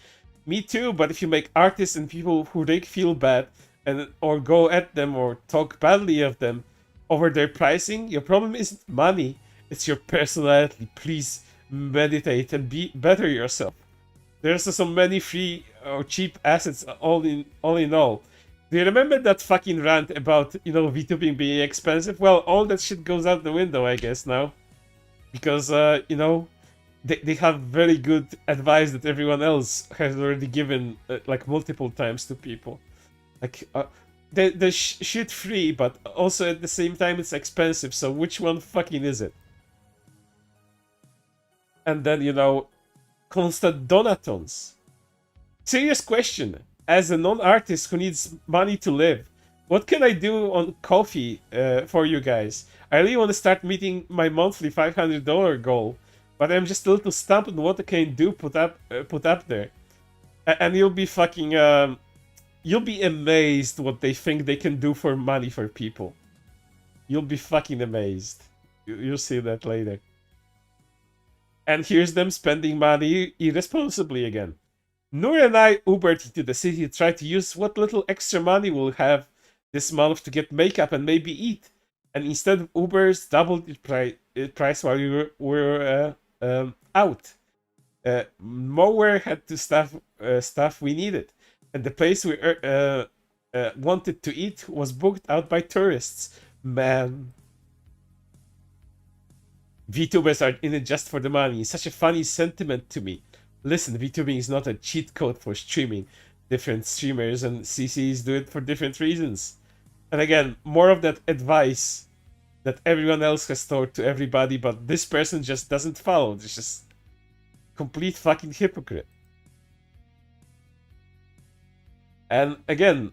Me too, but if you make artists and people who they feel bad or go at them or talk badly of them over their pricing, your problem isn't money, it's your personality. Please meditate and be better yourself. There's so many free or cheap assets all in all. Do you remember that fucking rant about, you know, VTubing being expensive? Well, all that shit goes out the window, I guess, now. Because, you know, they have very good advice that everyone else has already given like multiple times to people. Like they're shit free, but also at the same time it's expensive. So which one fucking is it? And then constant donatons. Serious question. As a non-artist who needs money to live, what can I do on coffee for you guys? I really want to start meeting my monthly $500 goal, but I'm just a little stumped on what I can do put up there. And you'll be fucking you'll be amazed what they think they can do for money for people. You'll be fucking amazed. You'll see that later. And here's them spending money irresponsibly again. Noor and I Ubered into the city to try to use what little extra money we'll have this month to get makeup and maybe eat. And instead of Ubers, doubled the price while we were out. Nowhere had to stuff we needed. And the place we wanted to eat was booked out by tourists. Man. VTubers are in it just for the money. It's such a funny sentiment to me. Listen, VTubing is not a cheat code for streaming. Different streamers and CCs do it for different reasons. And again, more of that advice that everyone else has taught to everybody, but this person just doesn't follow. It's just complete fucking hypocrite. And again,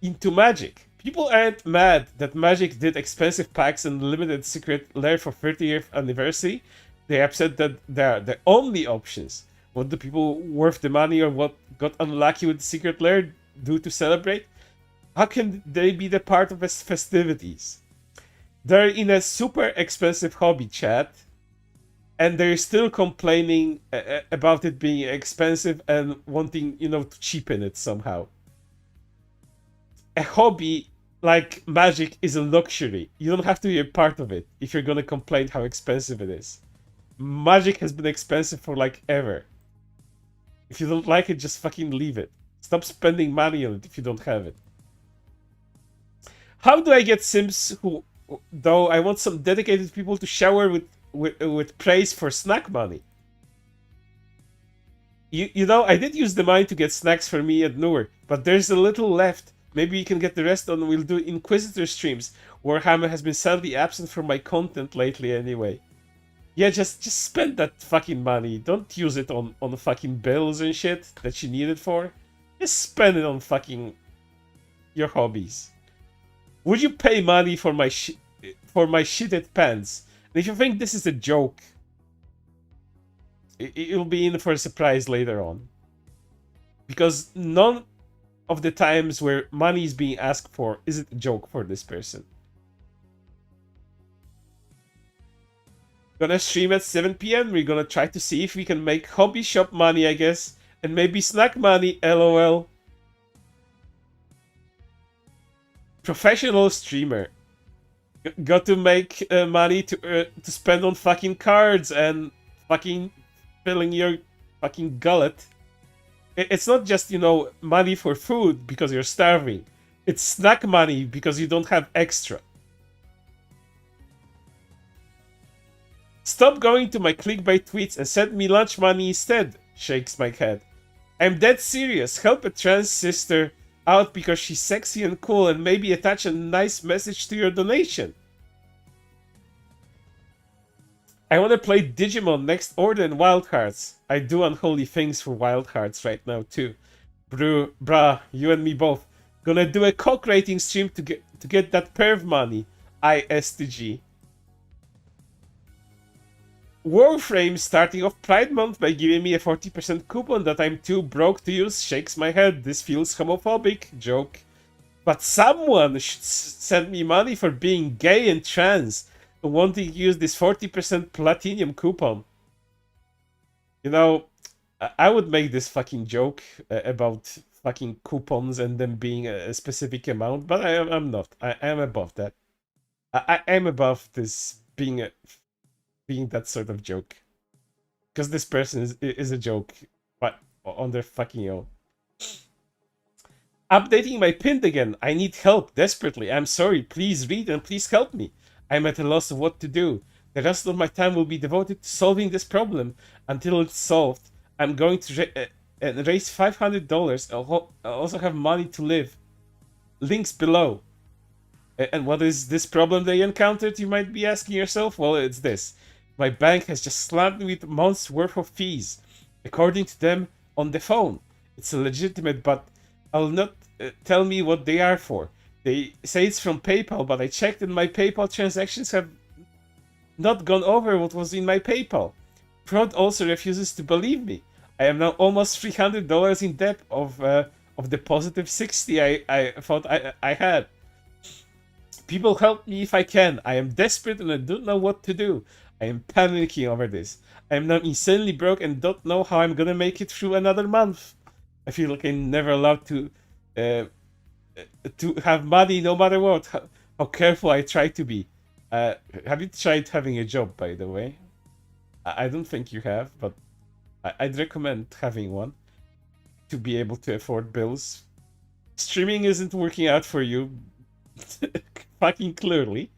into magic. People aren't mad that Magic did expensive packs and limited secret lair for 30th anniversary. They're upset that they're the only options. What do people worth the money or what got unlucky with the secret lair do to celebrate? How can they be the part of festivities? They're in a super expensive hobby chat, and they're still complaining about it being expensive and wanting, to cheapen it somehow. A hobby like Magic is a luxury. You don't have to be a part of it if you're gonna complain how expensive it is. Magic has been expensive for like ever. If you don't like it, just fucking leave it. Stop spending money on it if you don't have it. How do I get Sims who, though I want some dedicated people to shower with praise for snack money? I did use the money to get snacks for me at Newark, but there's a little left. Maybe you can get the rest on. We'll do Inquisitor streams. Warhammer has been sadly absent from my content lately anyway. Yeah, just spend that fucking money. Don't use it on fucking bills and shit that you need it for. Just spend it on fucking your hobbies. Would you pay money for my shitted pants? And if you think this is a joke, it'll be in for a surprise later on. Because none of the times where money is being asked for is it a joke for this person. Gonna stream at 7 p.m. We're gonna try to see if we can make hobby shop money, I guess. And maybe snack money, lol. Professional streamer. Got to make money to spend on fucking cards and fucking filling your fucking gullet. It's not just, money for food because you're starving. It's snack money because you don't have extra. Stop going to my clickbait tweets and send me lunch money instead, shakes my head. I'm dead serious. Help a trans sister out because she's sexy and cool and maybe attach a nice message to your donation. I want to play Digimon next order in Wild Hearts. I do unholy things for Wild Hearts right now too. Bruh, you and me both. Gonna do a cock rating stream to get that perv money. ISTG. Warframe starting off Pride Month by giving me a 40% coupon that I'm too broke to use. Shakes my head. This feels homophobic. Joke. But someone should send me money for being gay and trans. Wanting to use this 40% platinum coupon. I would make this fucking joke about fucking coupons and them being a specific amount, but I'm not. I am above that. I am above this being that sort of joke. Because this person is a joke, but on their fucking own. Updating my pinned again. I need help desperately. I'm sorry. Please read and please help me. I'm at a loss of what to do. The rest of my time will be devoted to solving this problem. Until it's solved, I'm going to raise $500. I'll also have money to live. Links below. And what is this problem they encountered, you might be asking yourself? Well, it's this. My bank has just slammed me with months worth of fees, according to them on the phone. It's legitimate, but I'll not tell me what they are for. They say it's from PayPal, but I checked and my PayPal transactions have not gone over what was in my PayPal. Fraud also refuses to believe me. I am now almost $300 in debt of the positive 60 I thought I had. People help me if I can. I am desperate and I don't know what to do. I am panicking over this. I am now insanely broke and don't know how I'm gonna make it through another month. I feel like I'm never allowed to have money no matter what. How careful I try to be. Have you tried having a job, by the way? I don't think you have, but I'd recommend having one to be able to afford bills. Streaming isn't working out for you. Fucking clearly.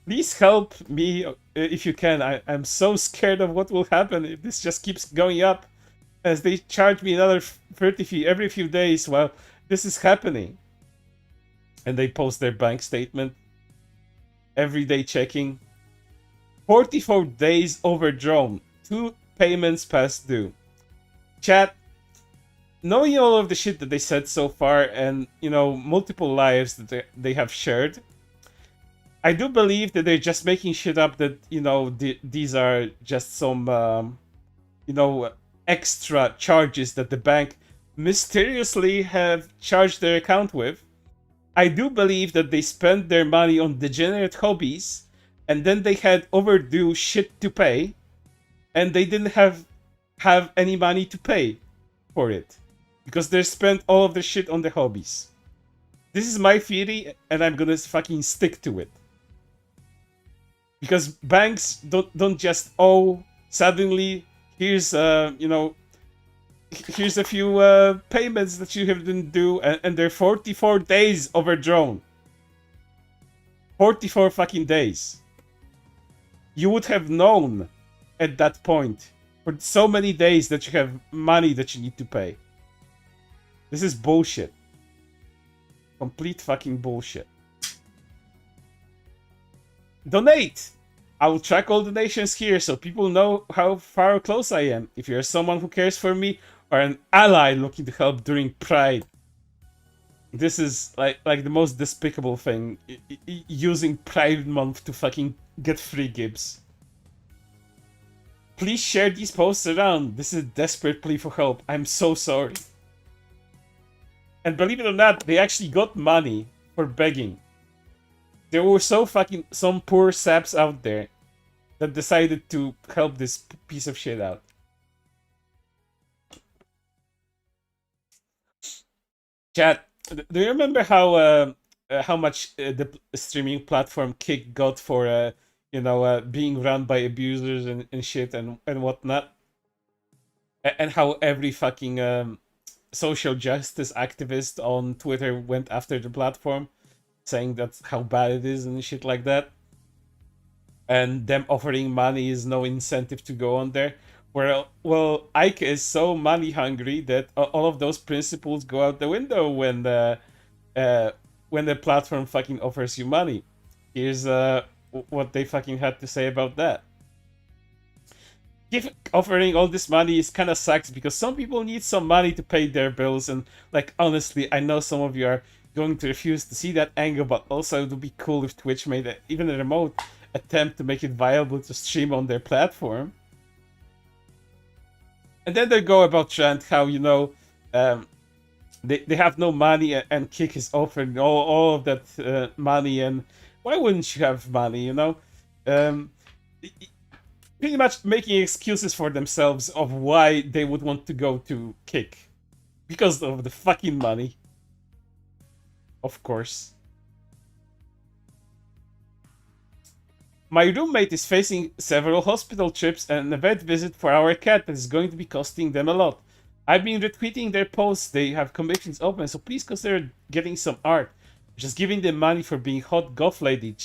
Please help me if you can. I'm so scared of what will happen if this just keeps going up, as they charge me another 30 fee every few days while this is happening. And they post their bank statement. Everyday checking. 44 days overdrawn. 2 payments past due. Chat, knowing all of the shit that they said so far and, you know, multiple lives that they have shared, I do believe that they're just making shit up, that, you know, these are just some, you know, extra charges that the bank mysteriously have charged their account with. I do believe that they spent their money on degenerate hobbies, and then they had overdue shit to pay, and they didn't have any money to pay for it, because they spent all of their shit on the hobbies. This is my theory, and I'm gonna fucking stick to it. Because banks don't just owe suddenly. Here's you know, here's a few payments that you didn't do, and they're 44 days overdrawn. 44 fucking days. You would have known at that point for so many days that you have money that you need to pay. This is bullshit. Complete fucking bullshit. Donate! I will track all donations here so people know how far or close I am. If you're someone who cares for me or an ally looking to help during Pride. This is like the most despicable thing. Using Pride Month to fucking get free gifts. Please share these posts around. This is a desperate plea for help. I'm so sorry. And believe it or not, they actually got money for begging. There were some poor saps out there that decided to help this piece of shit out. Chat, do you remember how much the streaming platform Kick got for you know, being run by abusers and shit and whatnot? And how every fucking social justice activist on Twitter went after the platform, saying that's how bad it is and shit like that. And them offering money is no incentive to go on there. Well, Ike is so money hungry that all of those principles go out the window when the platform fucking offers you money. Here's what they fucking had to say about that. Offering all this money is kind of sucks because some people need some money to pay their bills, and like honestly, I know some of you are going to refuse to see that angle, but also it would be cool if Twitch made even a remote attempt to make it viable to stream on their platform. And then they go about rant how, you know, they have no money and Kick is offering all of that money, and why wouldn't you have money, you know? Pretty much making excuses for themselves of why they would want to go to Kick. Because of the fucking money. Of course. My roommate is facing several hospital trips and a vet visit for our cat that is going to be costing them a lot. I've been retweeting their posts. They have commissions open, so please consider getting some art. Just giving them money for being hot goth lady.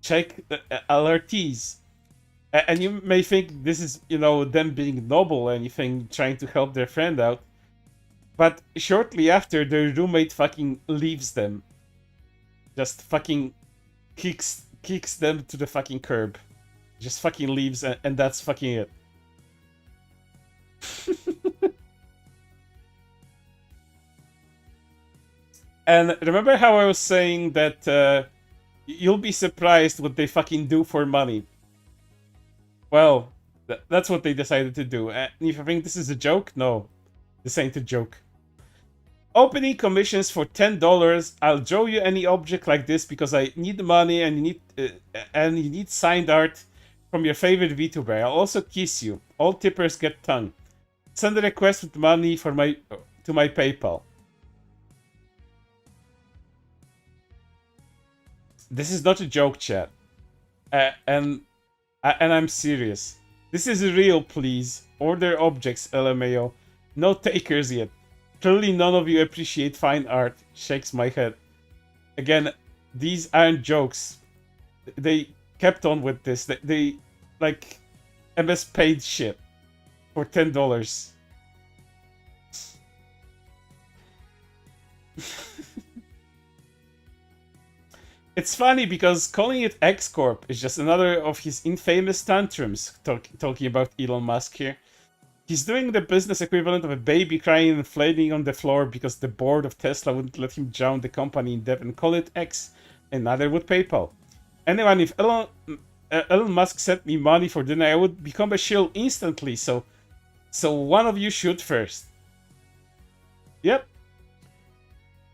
Check alertees. And you may think this is, you know, them being noble or anything, trying to help their friend out. But shortly after, their roommate fucking leaves them. Just fucking kicks them to the fucking curb. Just fucking leaves, and that's fucking it. And remember how I was saying that you'll be surprised what they fucking do for money? Well, that's what they decided to do. And if you think this is a joke, no. This ain't a joke. Opening commissions for $10. I'll draw you any object like this because I need the money and you need signed art from your favorite VTuber. I'll also kiss you. All tippers get tongue. Send a request with money for to my PayPal. This is not a joke, chat. And I'm serious. This is real, please. Order objects, LMAO. No takers yet. Clearly none of you appreciate fine art. Shakes my head. Again, these aren't jokes. They kept on with this. They like, MS paid shit for $10. It's funny because calling it X Corp is just another of his infamous tantrums, talking about Elon Musk here. He's doing the business equivalent of a baby crying and flailing on the floor because the board of Tesla wouldn't let him drown the company in debt and call it X, and neither would PayPal. Anyway, if Elon Musk sent me money for dinner, I would become a shill instantly, so one of you should first. Yep.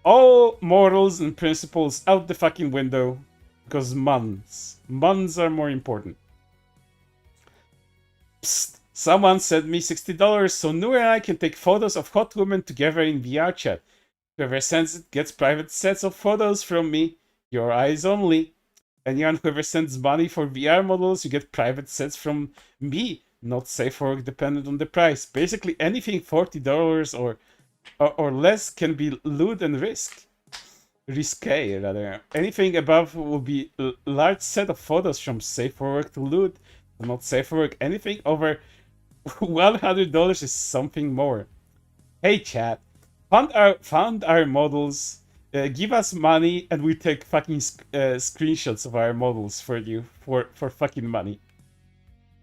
All morals and principles out the fucking window, because Muns are more important. Psst, someone sent me $60 so Noor and I can take photos of hot women together in VR chat. Whoever sends it gets private sets of photos from me, your eyes only. Anyone who ever sends money for VR models, you get private sets from me, not safe for work dependent on the price. Basically anything $40 or less can be lewd and risque, rather. Anything above will be a large set of photos from safe for work to lewd, not safe for work. Anything over $100 is something more. Hey chat, found our models. Give us money and we take fucking screenshots of our models for you for fucking money.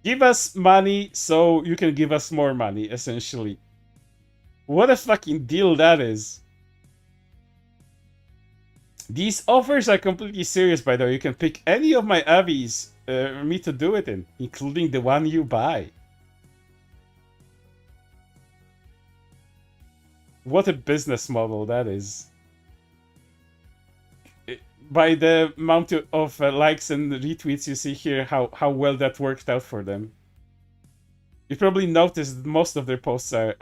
Give us money so you can give us more money, essentially. What a fucking deal that is. These offers are completely serious, by the way. You can pick any of my avies for me to do it in, including the one you buy. What a business model that is. By the amount of likes and retweets you see here, how well that worked out for them. You probably noticed that most of their posts are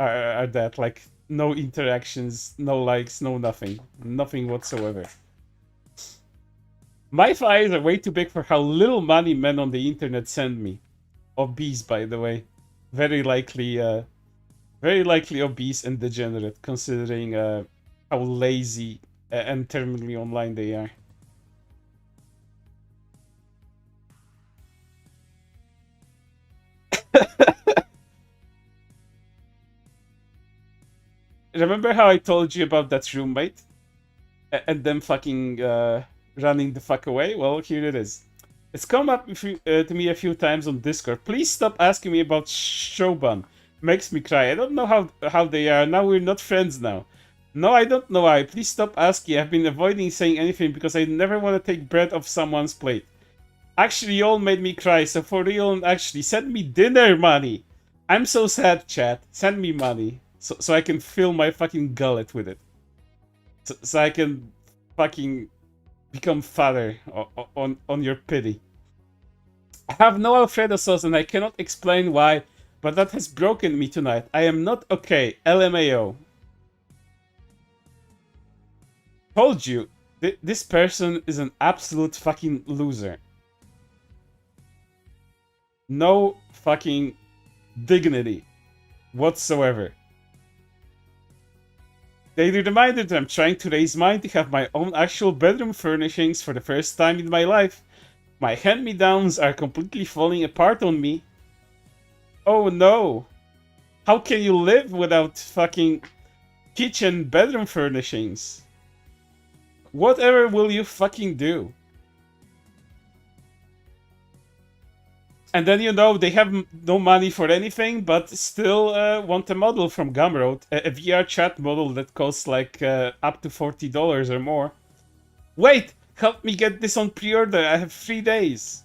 that, like, no interactions, no likes, no nothing. Nothing whatsoever. My thighs are way too big for how little money men on the internet send me. Obese, by the way. Very likely obese and degenerate, considering how lazy and terminally online they are. Remember how I told you about that roommate? And them fucking running the fuck away? Well, here it is. It's come up to me a few times on Discord. Please stop asking me about Shoban. Makes me cry. I don't know how they are. Now we're not friends now. No, I don't know why. Please stop asking. I've been avoiding saying anything because I never want to take bread off someone's plate. Actually, you all made me cry, so for real, and actually, send me dinner money. I'm so sad, chat. Send me money. So I can fill my fucking gullet with it. So I can fucking become fatter on your pity. I have no Alfredo sauce and I cannot explain why, but that has broken me tonight. I am not okay. LMAO. Told you, this person is an absolute fucking loser. No fucking dignity whatsoever. They reminded that I'm trying to raise mine to have my own actual bedroom furnishings for the first time in my life. My hand-me-downs are completely falling apart on me. Oh no. How can you live without fucking kitchen bedroom furnishings? Whatever will you fucking do? And then, you know, they have no money for anything, but still want a model from Gumroad, a VR chat model that costs like up to $40 or more. Wait, help me get this on pre-order. I have 3 days.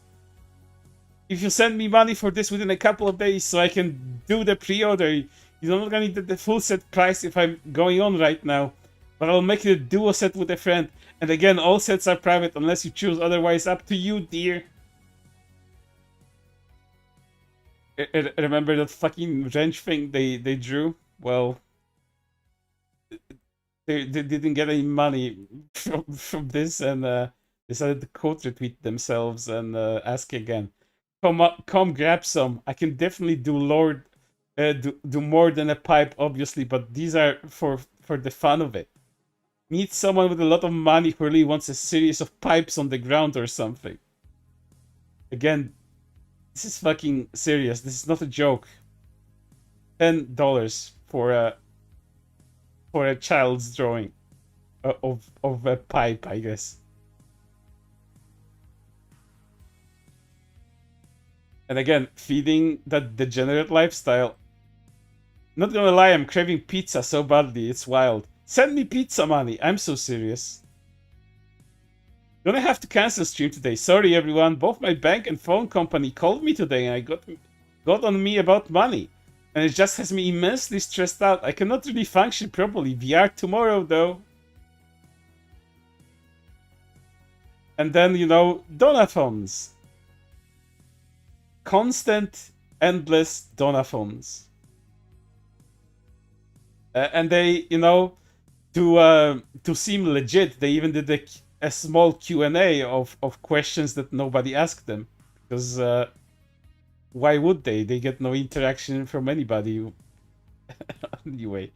If you send me money for this within a couple of days so I can do the pre-order, you're not gonna get the full set price if I'm going on right now. But I'll make it a duo set with a friend. And again, all sets are private unless you choose otherwise. Up to you, dear. Remember that fucking wrench thing they drew? Well, they didn't get any money from this and decided to quote retweet themselves and ask again. Come grab some. I can definitely do do more than a pipe, obviously, but these are for the fun of it. Need someone with a lot of money who really wants a series of pipes on the ground or something. Again, this is fucking serious. This is not a joke. $10 for a child's drawing of a pipe, I guess. And again, feeding that degenerate lifestyle. Not gonna lie, I'm craving pizza so badly, it's wild. Send me pizza money, I'm so serious. Gonna have to cancel stream today. Sorry everyone, both my bank and phone company called me today and I got on me about money. And it just has me immensely stressed out. I cannot really function properly. VR tomorrow though. And then, you know, donathons. Constant, endless donathons. And they, you know, to seem legit, they even did a small Q&A of questions that nobody asked them. Because why would they? They get no interaction from anybody. Anyway.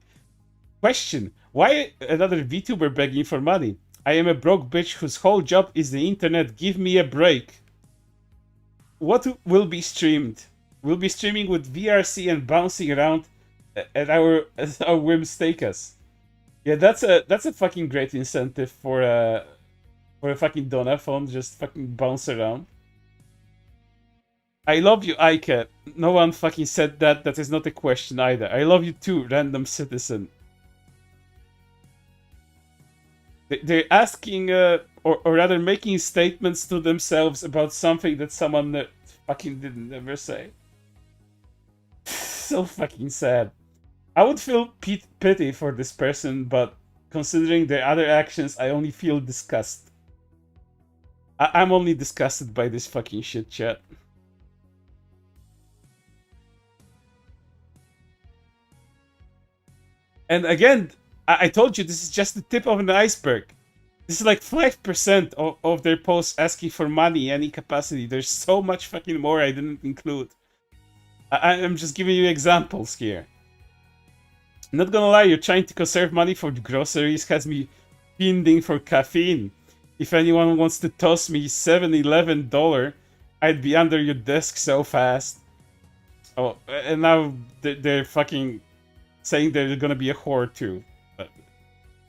Question. Why another VTuber begging for money? I am a broke bitch whose whole job is the internet. Give me a break. What will be streamed? We'll be streaming with VRC and bouncing around as our whims take us. Yeah, that's a fucking great incentive for a fucking donathon. Just fucking bounce around. I love you, Ike. No one fucking said that. That is not a question either. I love you too, random citizen. They're asking, or rather making statements to themselves about something that someone fucking didn't ever say. So fucking sad. I would feel pity for this person, but considering their other actions, I only feel disgust. I'm only disgusted by this fucking shit, chat. And again, I told you this is just the tip of an iceberg. This is like 5% of their posts asking for money, any capacity. There's so much fucking more I didn't include. I'm just giving you examples here. Not gonna lie, you're trying to conserve money for groceries has me fiending for caffeine. If anyone wants to toss me $7-11, I'd be under your desk so fast. Oh, and now they're fucking saying they're gonna be a whore too.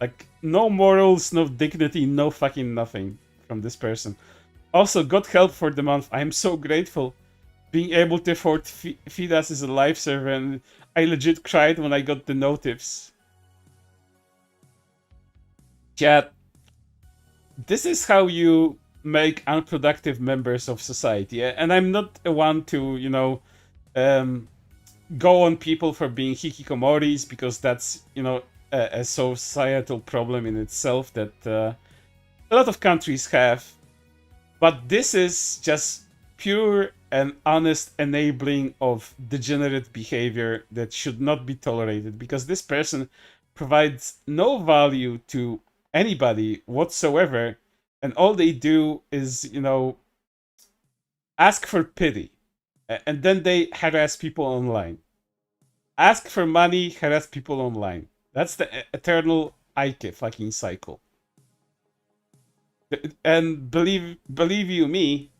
Like, no morals, no dignity, no fucking nothing from this person. Also, got help for the month. I'm so grateful. Being able to afford feed us is a lifesaver, and I legit cried when I got the notifs. Chat, this is how you make unproductive members of society. And I'm not the one to, you know, go on people for being hikikomoris, because that's, you know, a societal problem in itself that a lot of countries have. But this is just pure and honest enabling of degenerate behavior that should not be tolerated, because this person provides no value to anybody whatsoever, and all they do is, you know, ask for pity, and then they harass people online. Ask for money, harass people online. That's the eternal Ike fucking cycle. And believe you me,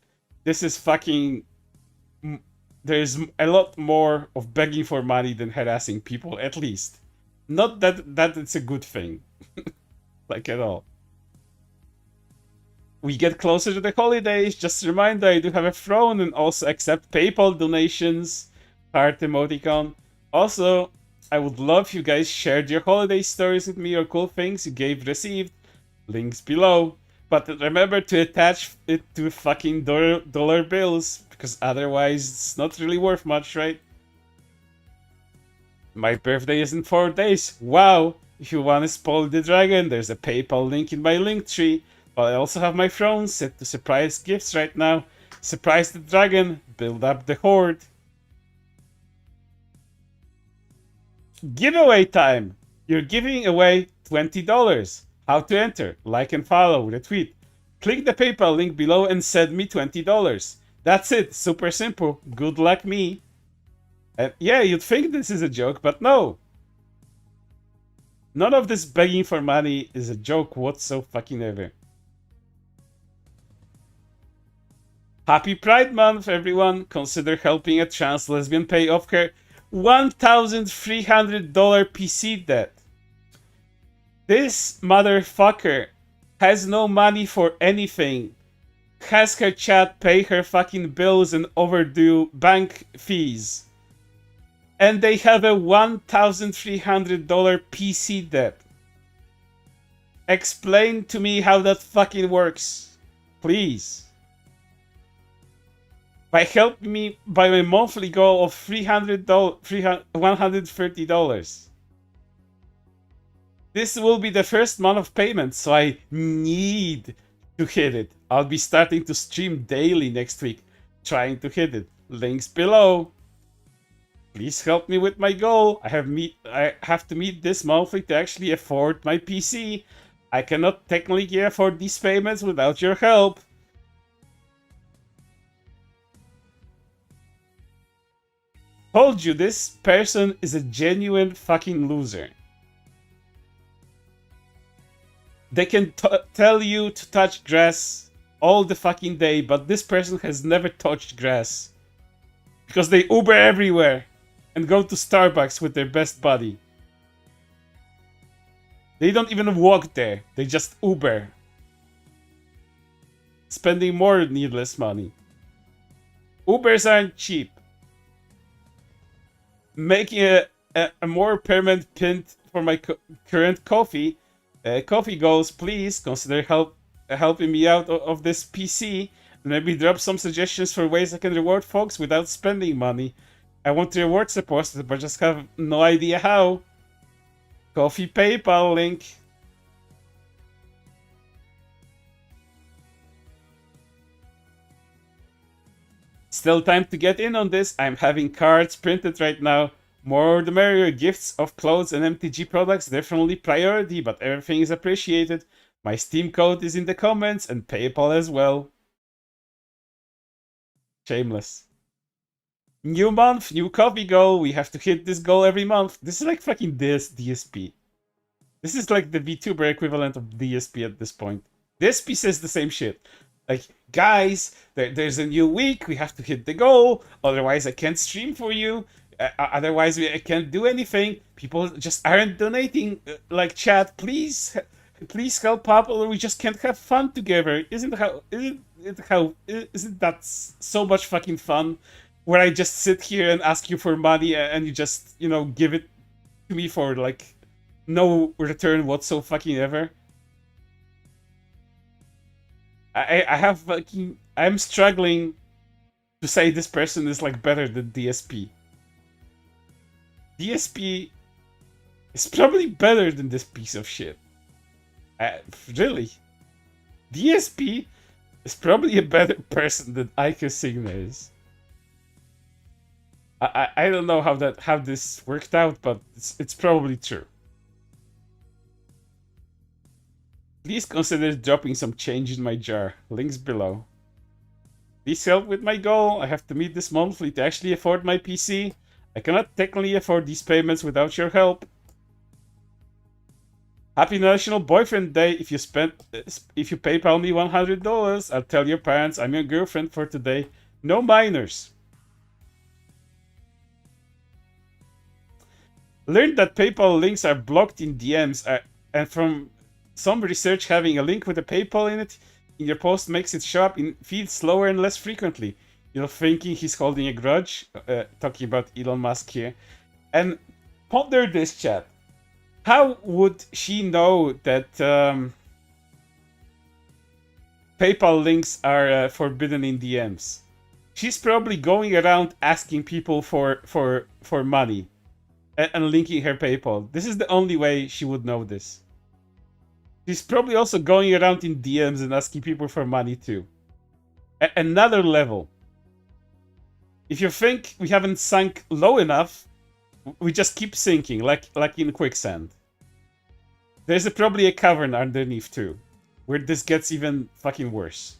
This is fucking. There's a lot more of begging for money than harassing people, at least. Not that it's a good thing, like at all. We get closer to the holidays. Just a reminder, I do have a throne and also accept PayPal donations. Heart emoticon. Also, I would love if you guys shared your holiday stories with me or cool things you gave received. Links below. But remember to attach it to fucking dollar bills, because otherwise it's not really worth much, right? My birthday is in 4 days. Wow! If you want to spoil the dragon, there's a PayPal link in my link tree. But I also have my throne set to surprise gifts right now. Surprise the dragon, build up the horde. Giveaway time! You're giving away $20. How to enter? Like and follow, retweet. Click the PayPal link below and send me $20. That's it, super simple. Good luck me. And yeah, you'd think this is a joke, but no. None of this begging for money is a joke whatsoever. Happy Pride Month, everyone. Consider helping a trans lesbian pay off her $1,300 PC debt. This motherfucker has no money for anything. Has her chat pay her fucking bills and overdue bank fees. And they have a $1,300 PC debt. Explain to me how that fucking works. Please. By helping me by my monthly goal of $130. This will be the first month of payment, so I need to hit it. I'll be starting to stream daily next week, trying to hit it. Links below. Please help me with my goal. I have to meet this monthly to actually afford my PC. I cannot technically afford these payments without your help. Told you, this person is a genuine fucking loser. They can tell you to touch grass all the fucking day, but this person has never touched grass. Because they Uber everywhere and go to Starbucks with their best buddy. They don't even walk there, they just Uber. Spending more needless money. Ubers aren't cheap. Making a more permanent pin for my current coffee goals, please consider helping me out of this PC. Maybe drop some suggestions for ways I can reward folks without spending money. I want to reward supporters, but just have no idea how. Coffee PayPal link. Still time to get in on this. I'm having cards printed right now. More the merrier. Gifts of clothes and MTG products definitely priority, but everything is appreciated. My Steam code is in the comments and PayPal as well. Shameless. New month, new coffee goal. We have to hit this goal every month. This is like fucking DSP. This is like the VTuber equivalent of DSP at this point. DSP says the same shit. Like, guys, there's a new week. We have to hit the goal. Otherwise, I can't stream for you. Otherwise, I can't do anything. People just aren't donating. Like, chat, please help up, or we just can't have fun together. Isn't that so much fucking fun? Where I just sit here and ask you for money, and you just, give it to me for like no return whatsoever. I'm struggling to say this person is like better than DSP. DSP is probably better than this piece of shit. Really. DSP is probably a better person than Ike Sigma is. I don't know how this worked out, but it's probably true. Please consider dropping some change in my jar. Links below. Please help with my goal. I have to meet this monthly to actually afford my PC. I cannot technically afford these payments without your help. Happy National Boyfriend Day. If you PayPal me $100, I'll tell your parents I'm your girlfriend for today. No minors. Learned that PayPal links are blocked in DMs, and from some research, having a link with a PayPal in it in your post makes it show up in feeds slower and less frequently. You're thinking he's holding a grudge? Talking about Elon Musk here. And ponder this, chat. How would she know that PayPal links are forbidden in DMs? She's probably going around asking people for money and linking her PayPal. This is the only way she would know this. She's probably also going around in DMs and asking people for money too. Another level. If you think we haven't sunk low enough, we just keep sinking, like in quicksand. There's probably a cavern underneath too, where this gets even fucking worse.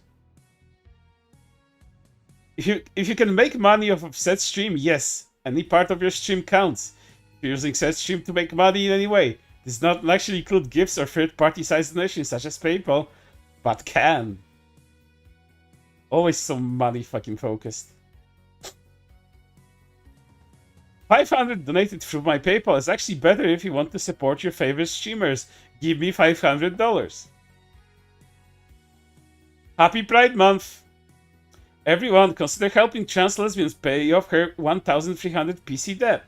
If you can make money off of said stream, yes, any part of your stream counts. If you're using said stream to make money in any way, this does not actually include gifts or third-party size donations such as PayPal, but can. Always so money fucking focused. 500 donated through my PayPal is actually better if you want to support your favorite streamers. Give me $500. Happy Pride Month! Everyone, consider helping trans lesbians pay off her 1,300 PC debt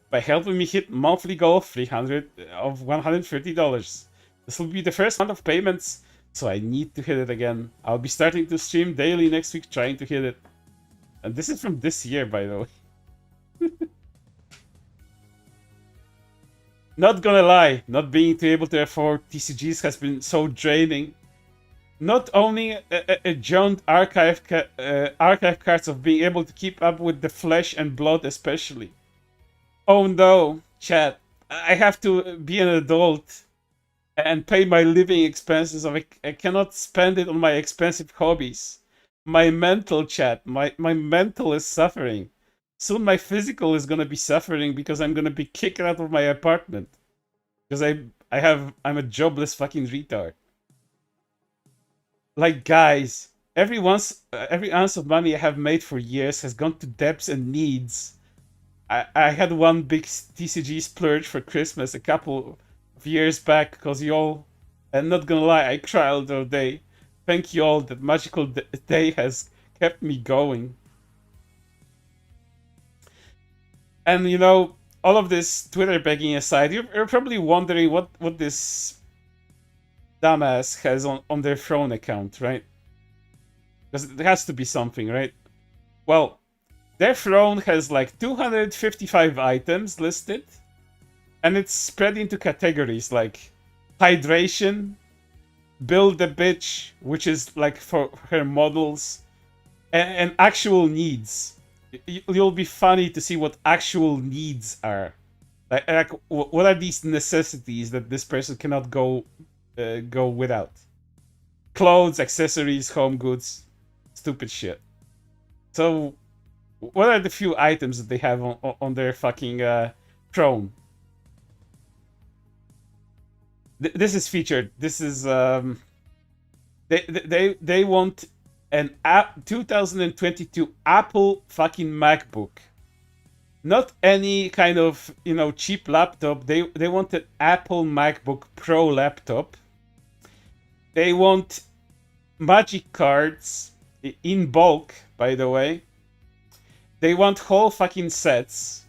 by helping me hit monthly goal of $130. This will be the first month of payments, so I need to hit it again. I'll be starting to stream daily next week trying to hit it. And this is from this year, by the way. Not gonna lie, not being able to afford TCGs has been so draining. Not only a giant archive cards of being able to keep up with the flesh and blood especially. Oh no, chat, I have to be an adult and pay my living expenses. I cannot spend it on my expensive hobbies. My mental, chat, my mental is suffering. Soon my physical is gonna be suffering because I'm gonna be kicked out of my apartment. Because I'm a jobless fucking retard. Like, guys, every ounce of money I have made for years has gone to debts and needs. I had one big TCG splurge for Christmas a couple of years back because y'all, and not gonna lie, I cried all day. Thank you all, that magical day has kept me going. And you know, all of this Twitter begging aside, you're probably wondering what this dumbass has on their throne account, right? Because there has to be something, right? Well, their throne has like 255 items listed, and it's spread into categories like hydration, build a bitch, which is like for her models, and actual needs. You'll be funny to see what actual needs are. Like what are these necessities that this person cannot go without? Clothes, accessories, home goods, stupid shit. So, what are the few items that they have on their fucking throne? This is featured. This is they want an 2022 Apple fucking MacBook. Not any kind of, you know, cheap laptop. They want an Apple MacBook Pro laptop. They want magic cards in bulk, by the way. They want whole fucking sets.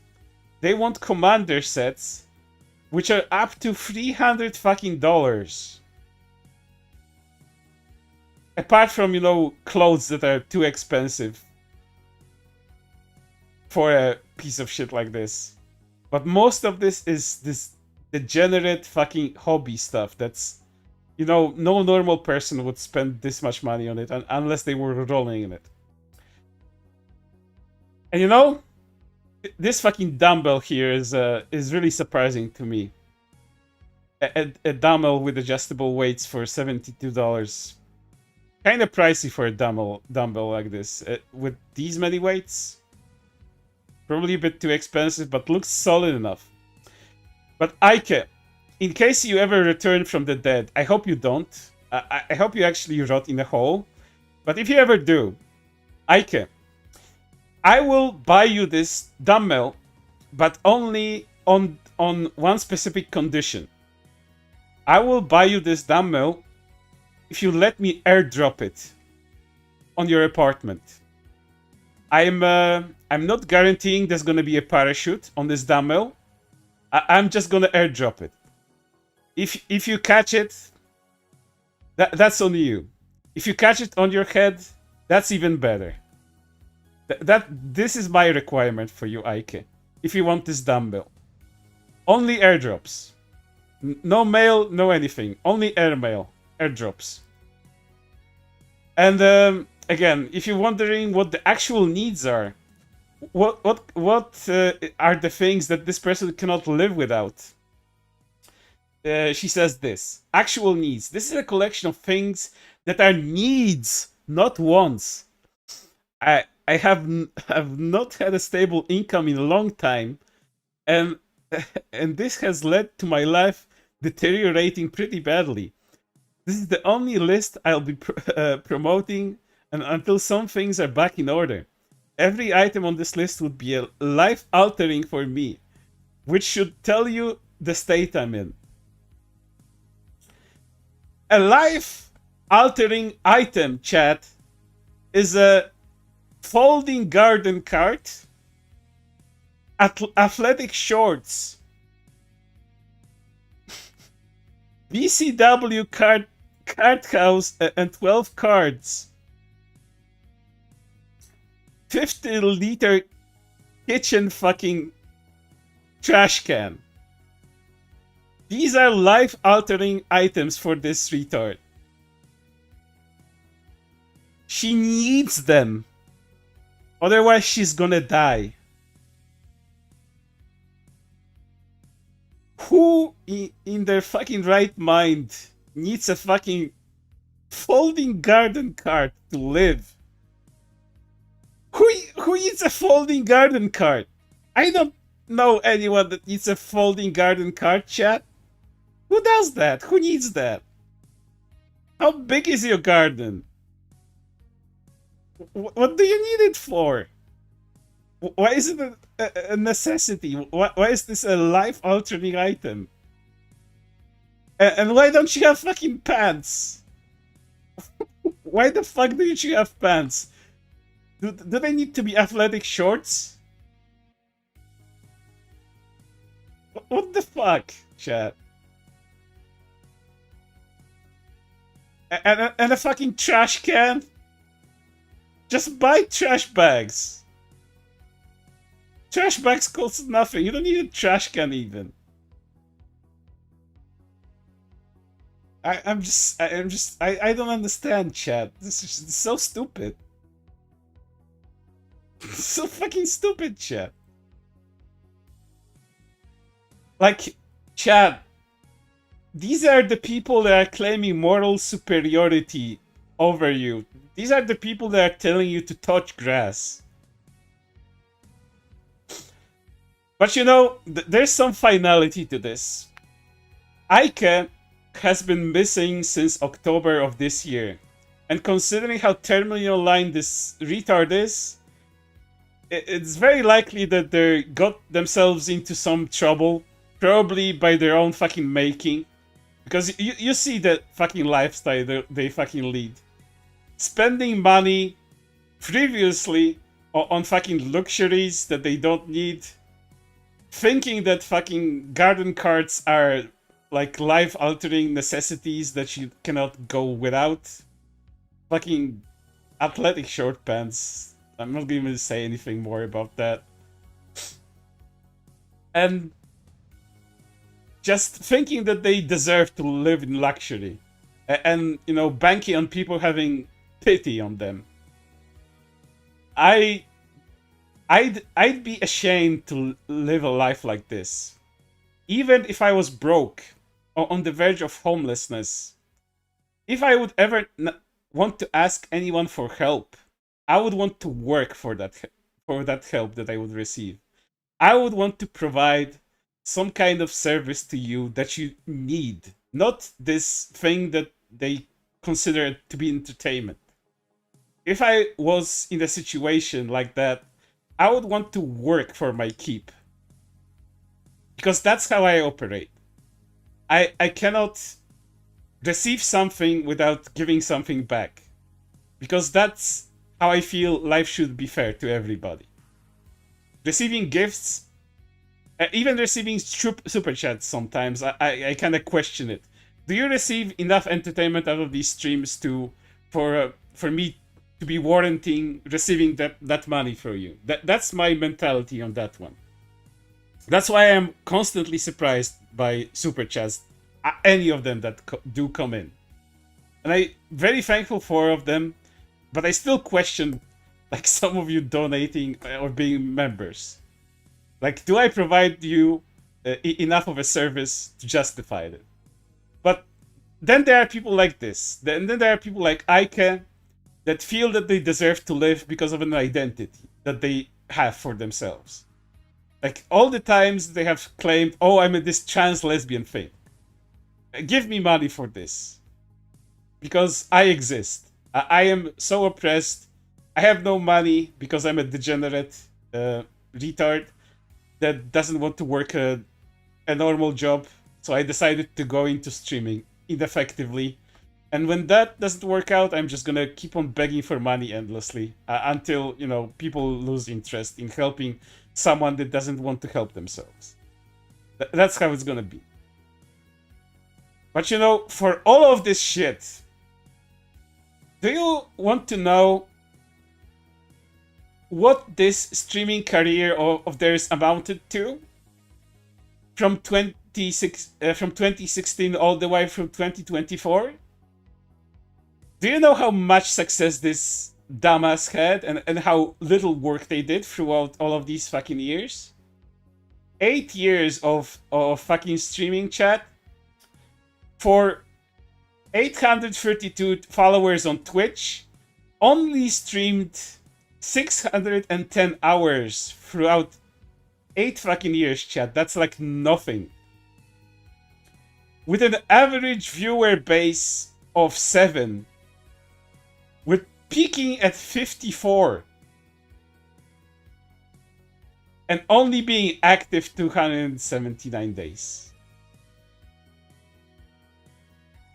They want commander sets, which are up to $300 fucking dollars. Apart from, you know, clothes that are too expensive for a piece of shit like this. But most of this is this degenerate fucking hobby stuff that's, you know, no normal person would spend this much money on it unless they were rolling in it. And you know, this fucking dumbbell here is really surprising to me. A dumbbell with adjustable weights for $72. Kind of pricey for a dumbbell like this. With these many weights, probably a bit too expensive, but looks solid enough. But Ike, in case you ever return from the dead, I hope you don't. I hope you actually rot in a hole. But if you ever do, Ike, I will buy you this dumbbell, but only on one specific condition. I will buy you this dumbbell if you let me airdrop it on your apartment. I'm not guaranteeing there's gonna be a parachute on this dumbbell. I'm just gonna airdrop it. If you catch it, that's on you. If you catch it on your head, that's even better. This is my requirement for you, Ike. If you want this dumbbell, only airdrops. No mail, no anything. Only airmail, airdrops. And again, if you're wondering what the actual needs are, what are the things that this person cannot live without? She says this: actual needs. This is a collection of things that are needs, not wants. I have not had a stable income in a long time, and this has led to my life deteriorating pretty badly. This is the only list I'll be promoting, and until some things are back in order. Every item on this list would be a life-altering for me, which should tell you the state I'm in. A life-altering item, chat, is a folding garden cart, athletic shorts, BCW card house, and 12 cards, 50-liter kitchen fucking trash can. These are life-altering items for this retard. She needs them. Otherwise, she's gonna die. Who in their fucking right mind needs a fucking folding garden cart to live? Who needs a folding garden cart? I don't know anyone that needs a folding garden cart, chat. Who does that? Who needs that? How big is your garden? What do you need it for? Why is it a necessity? Why is this a life-altering item? And why don't you have fucking pants? Why the fuck don't you have pants? Do they need to be athletic shorts? What the fuck, chat? And a fucking trash can? Just buy trash bags. Trash bags cost nothing. You don't need a trash can even. I don't understand, chat. This is so stupid. So fucking stupid, chat. Like, chat, these are the people that are claiming moral superiority over you. These are the people that are telling you to touch grass. But you know, there's some finality to this. Ike has been missing since October of this year. And considering how terminally online this retard is, it's very likely that they got themselves into some trouble. Probably by their own fucking making. Because you see the fucking lifestyle they fucking lead. Spending money previously on fucking luxuries that they don't need. Thinking that fucking garden carts are like life-altering necessities that you cannot go without. Fucking athletic short pants. I'm not going to say anything more about that. And just thinking that they deserve to live in luxury. And, you know, banking on people having pity on them. I'd be ashamed to live a life like this. Even if I was broke or on the verge of homelessness. If I would ever want to ask anyone for help, I would want to work for that help that I would receive. I would want to provide some kind of service to you that you need, not this thing that they consider to be entertainment. If I was in a situation like that, I would want to work for my keep. Because that's how I operate. I cannot receive something without giving something back. Because that's how I feel life should be fair to everybody. Receiving gifts, even receiving super chats sometimes, I kind of question it. Do you receive enough entertainment out of these streams for me to be warranting receiving that money for you? That's my mentality on that one. That's why I'm constantly surprised by super chats, any of them that do come in, and I'm very thankful for of them. But I still question, like, some of you donating or being members. Like, do I provide you enough of a service to justify it? But then there are people like this. Then there are people like Ike that feel that they deserve to live because of an identity that they have for themselves. Like, all the times they have claimed, oh, I'm in this trans lesbian thing. Give me money for this. Because I exist. I am so oppressed. I have no money because I'm a degenerate retard that doesn't want to work a normal job. So I decided to go into streaming ineffectively. And when that doesn't work out, I'm just gonna keep on begging for money endlessly until, people lose interest in helping someone that doesn't want to help themselves. That's how it's gonna be. But for all of this shit, do you want to know what this streaming career of theirs amounted to? From 2016 all the way from 2024? Do you know how much success this dumbass had and how little work they did throughout all of these fucking years? 8 years of fucking streaming, chat, for 832 followers on Twitch, only streamed 610 hours throughout 8 fucking years, chat. That's like nothing. With an average viewer base of 7, with peaking at 54, and only being active 279 days.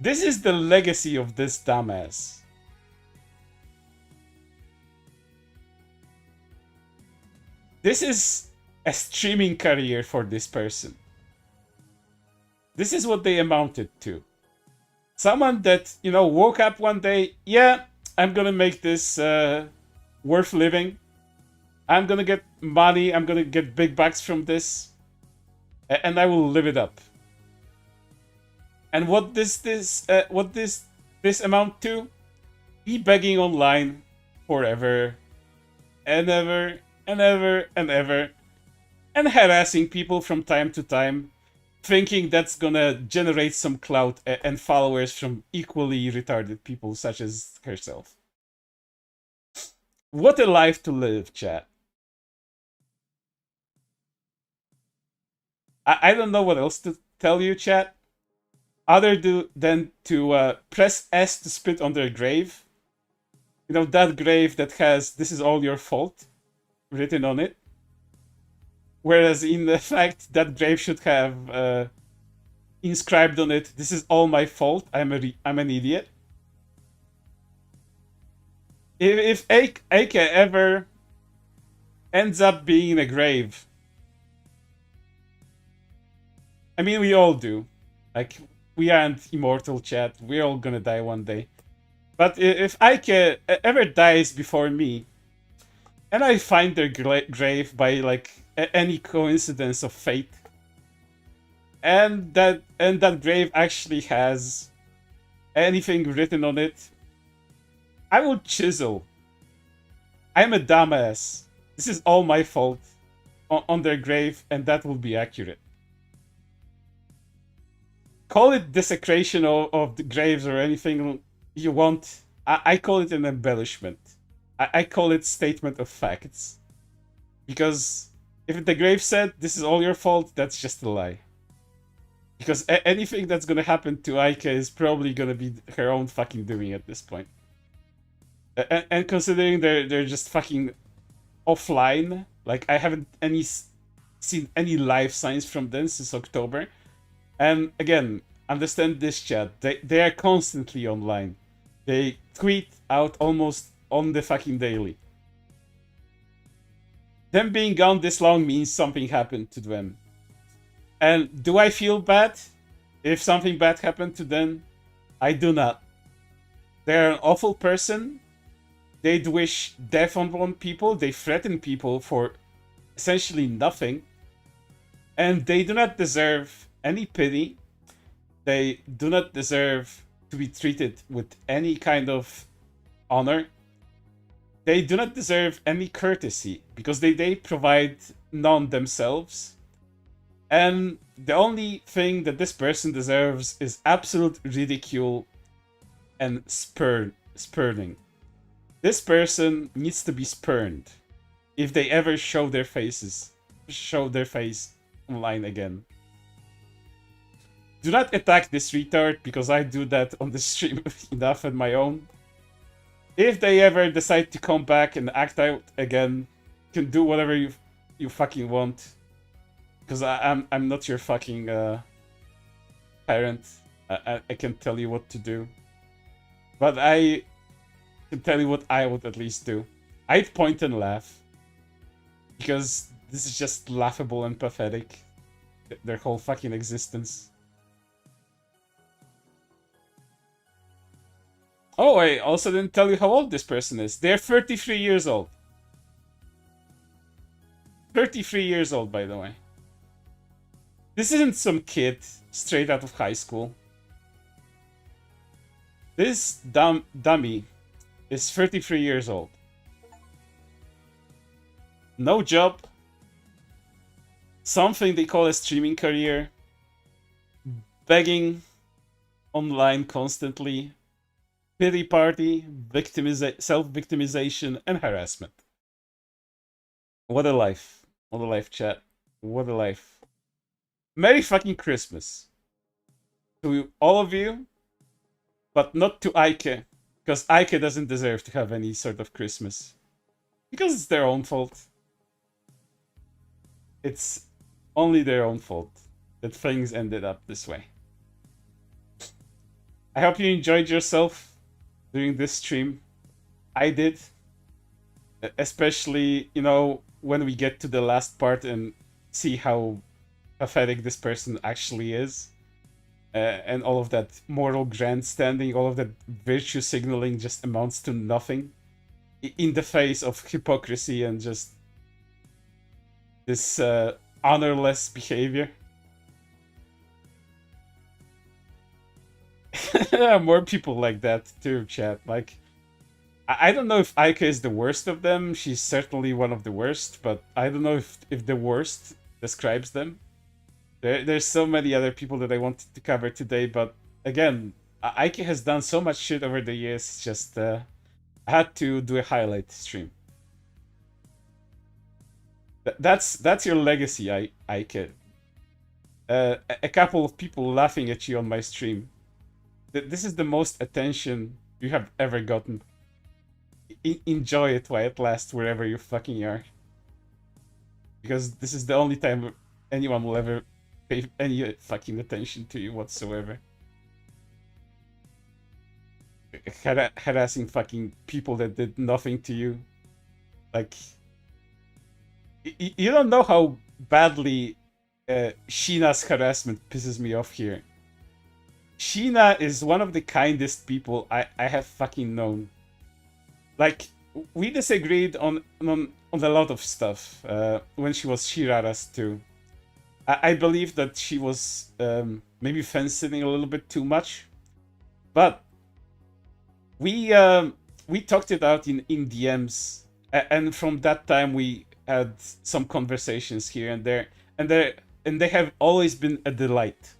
This is the legacy of this dumbass. This is a streaming career for this person. This is what they amounted to. Someone that, woke up one day, yeah, I'm gonna make this worth living. I'm gonna get money, I'm gonna get big bucks from this, and I will live it up. And what this amount to? Be begging online forever and ever and ever and ever, and harassing people from time to time, thinking that's gonna generate some clout and followers from equally retarded people such as herself. What a life to live, chat. I don't know what else to tell you, chat, other than to press S to spit on their grave. That grave that has "This is all your fault" written on it. Whereas in the fact, that grave should have inscribed on it, "This is all my fault, I'm an idiot." If Ake ever ends up being in a grave, I mean, we all do. Like, we aren't immortal, chat. We're all gonna die one day. But if Ike ever dies before me, and I find their grave by, like, any coincidence of fate, and that grave actually has anything written on it, I will chisel "I'm a dumbass. This is all my fault" on their grave, and that will be accurate. Call it desecration of the graves or anything you want. I call it an embellishment. I call it statement of facts. Because If the grave said this is all your fault, that's just a lie. Because anything that's gonna happen to Aika is probably gonna be her own fucking doing at this point. And considering they're just fucking offline, like I haven't seen any live signs from them since October. And again, understand this, chat. They are constantly online. They tweet out almost on the fucking daily. Them being gone this long means something happened to them. And do I feel bad if something bad happened to them? I do not. They're an awful person. They'd wish death on people. They threaten people for essentially nothing. And they do not deserve any pity. They do not deserve to be treated with any kind of honor. They do not deserve any courtesy because they provide none themselves. And the only thing that this person deserves is absolute ridicule and spurning. This person needs to be spurned if they ever show their face online again. Do not attack this retard because I do that on the stream enough on my own. If they ever decide to come back and act out again, you can do whatever you fucking want. Because I'm not your fucking parent. I can tell you what to do. But I can tell you what I would at least do. I'd point and laugh. Because this is just laughable and pathetic. Their whole fucking existence. Oh, I also didn't tell you how old this person is. They're 33 years old. 33 years old, by the way. This isn't some kid straight out of high school. This dummy is 33 years old. No job. Something they call a streaming career. Begging online constantly. Pity party, self-victimization, and harassment. What a life. What a life, chat. What a life. Merry fucking Christmas to all of you, but not to Aike, because Aike doesn't deserve to have any sort of Christmas. Because it's their own fault. It's only their own fault that things ended up this way. I hope you enjoyed yourself during this stream. I did. Especially, you know, when we get to the last part and see how pathetic this person actually is. And all of that moral grandstanding, all of that virtue signaling just amounts to nothing. In the face of hypocrisy and just this honorless behavior. There are more people like that too, chat. Like, I don't know if Aika is the worst of them. She's certainly one of the worst, but I don't know if the worst describes them. There's so many other people that I wanted to cover today, but again, Aika has done so much shit over the years. Just I had to do a highlight stream. That's your legacy, Aika. A couple of people laughing at you on my stream. This is the most attention you have ever gotten. Enjoy it while it lasts, wherever you fucking are. Because this is the only time anyone will ever pay any fucking attention to you whatsoever. Harassing fucking people that did nothing to you. Like, you don't know how badly Sheena's harassment pisses me off here. Sheena is one of the kindest people I have fucking known. Like, we disagreed on a lot of stuff when she was Shirara's too. I believe that she was maybe fence-sitting a little bit too much, but we talked it out in DMs, and from that time we had some conversations here and there, and they have always been a delight.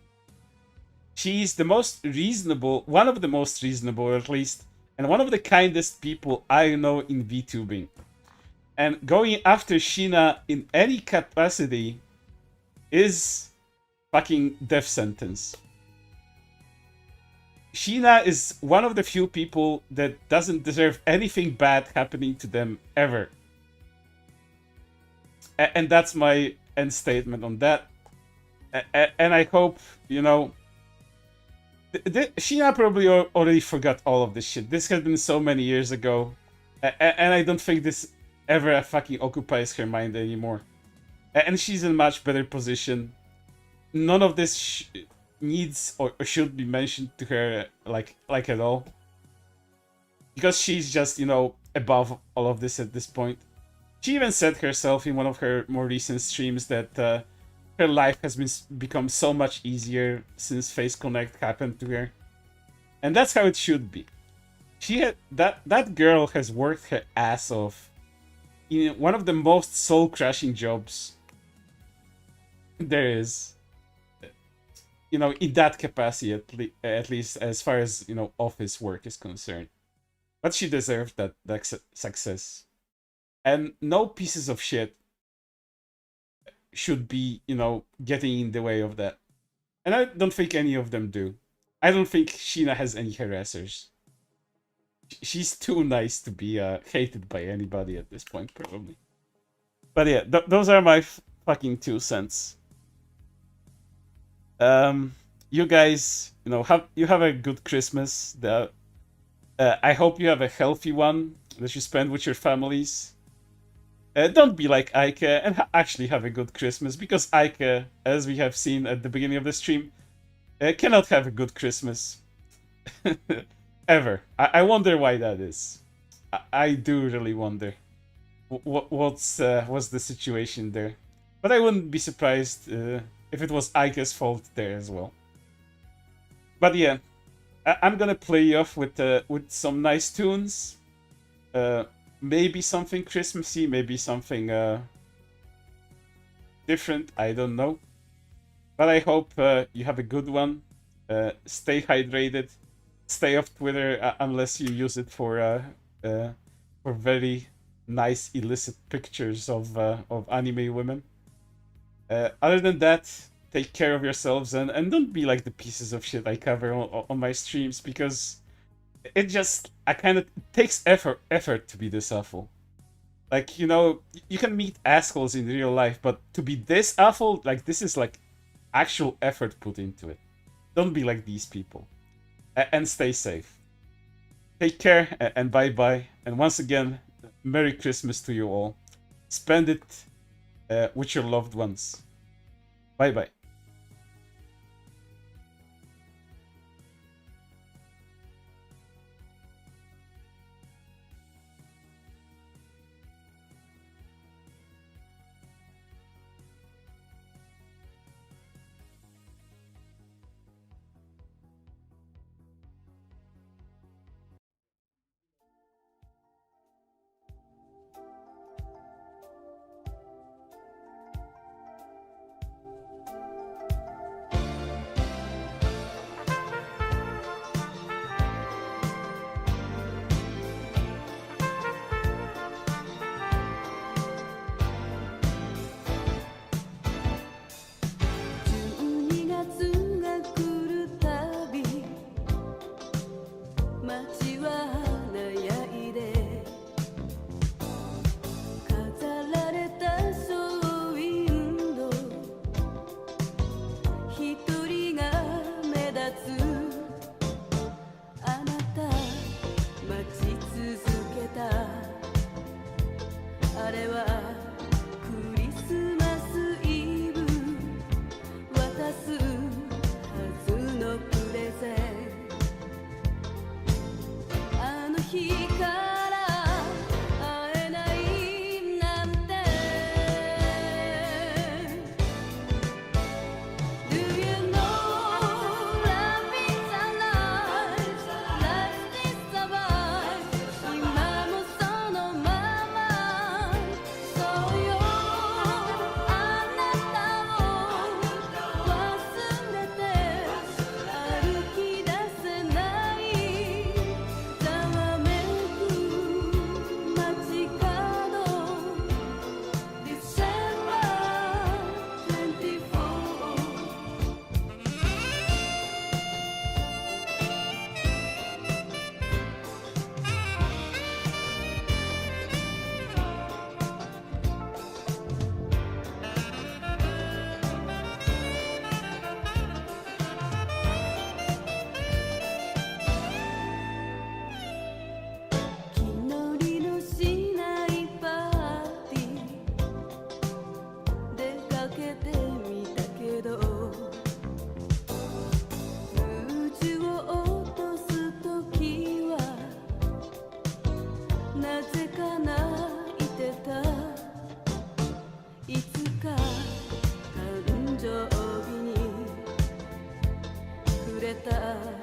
She's the most reasonable, one of the most reasonable at least, and one of the kindest people I know in VTubing. And going after Sheena in any capacity is fucking death sentence. Sheena is one of the few people that doesn't deserve anything bad happening to them ever. And that's my end statement on that. And I hope, you know, Sheena probably already forgot all of this shit. This has been so many years ago. And I don't think this ever fucking occupies her mind anymore. And she's in a much better position. None of this needs or should be mentioned to her like at all, because she's just, you know, above all of this at this point. She even said herself in one of her more recent streams that her life has become so much easier since Face Connect happened to her, and that's how it should be. She had that girl has worked her ass off in one of the most soul crushing jobs there is, you know, in that capacity, at least as far as, you know, office work is concerned. But she deserved that success, and no pieces of shit should be, you know, getting in the way of that. And I don't think any of them do. I don't think Sheena has any harassers. She's too nice to be hated by anybody at this point, probably. But yeah, those are my fucking 2 cents. You guys, you know, have a good Christmas. I hope you have a healthy one that you spend with your families. Don't be like Ike and actually have a good Christmas, because Ike, as we have seen at the beginning of the stream, cannot have a good Christmas. Ever. I wonder why that is. I do really wonder. What's the situation there? But I wouldn't be surprised if it was Ike's fault there as well. But yeah, I'm gonna play you off with some nice tunes. Maybe something Christmassy, maybe something different. I don't know. But I hope you have a good one. Stay hydrated. Stay off Twitter unless you use it for very nice illicit pictures of anime women. Other than that, take care of yourselves, and don't be like the pieces of shit I cover on my streams, because it just it takes effort to be this awful. Like, you know, you can meet assholes in real life, but to be this awful, like, this is like actual effort put into it. Don't be like these people. And stay safe. Take care, and bye bye. And once again, Merry Christmas to you all. Spend it with your loved ones. Bye bye. た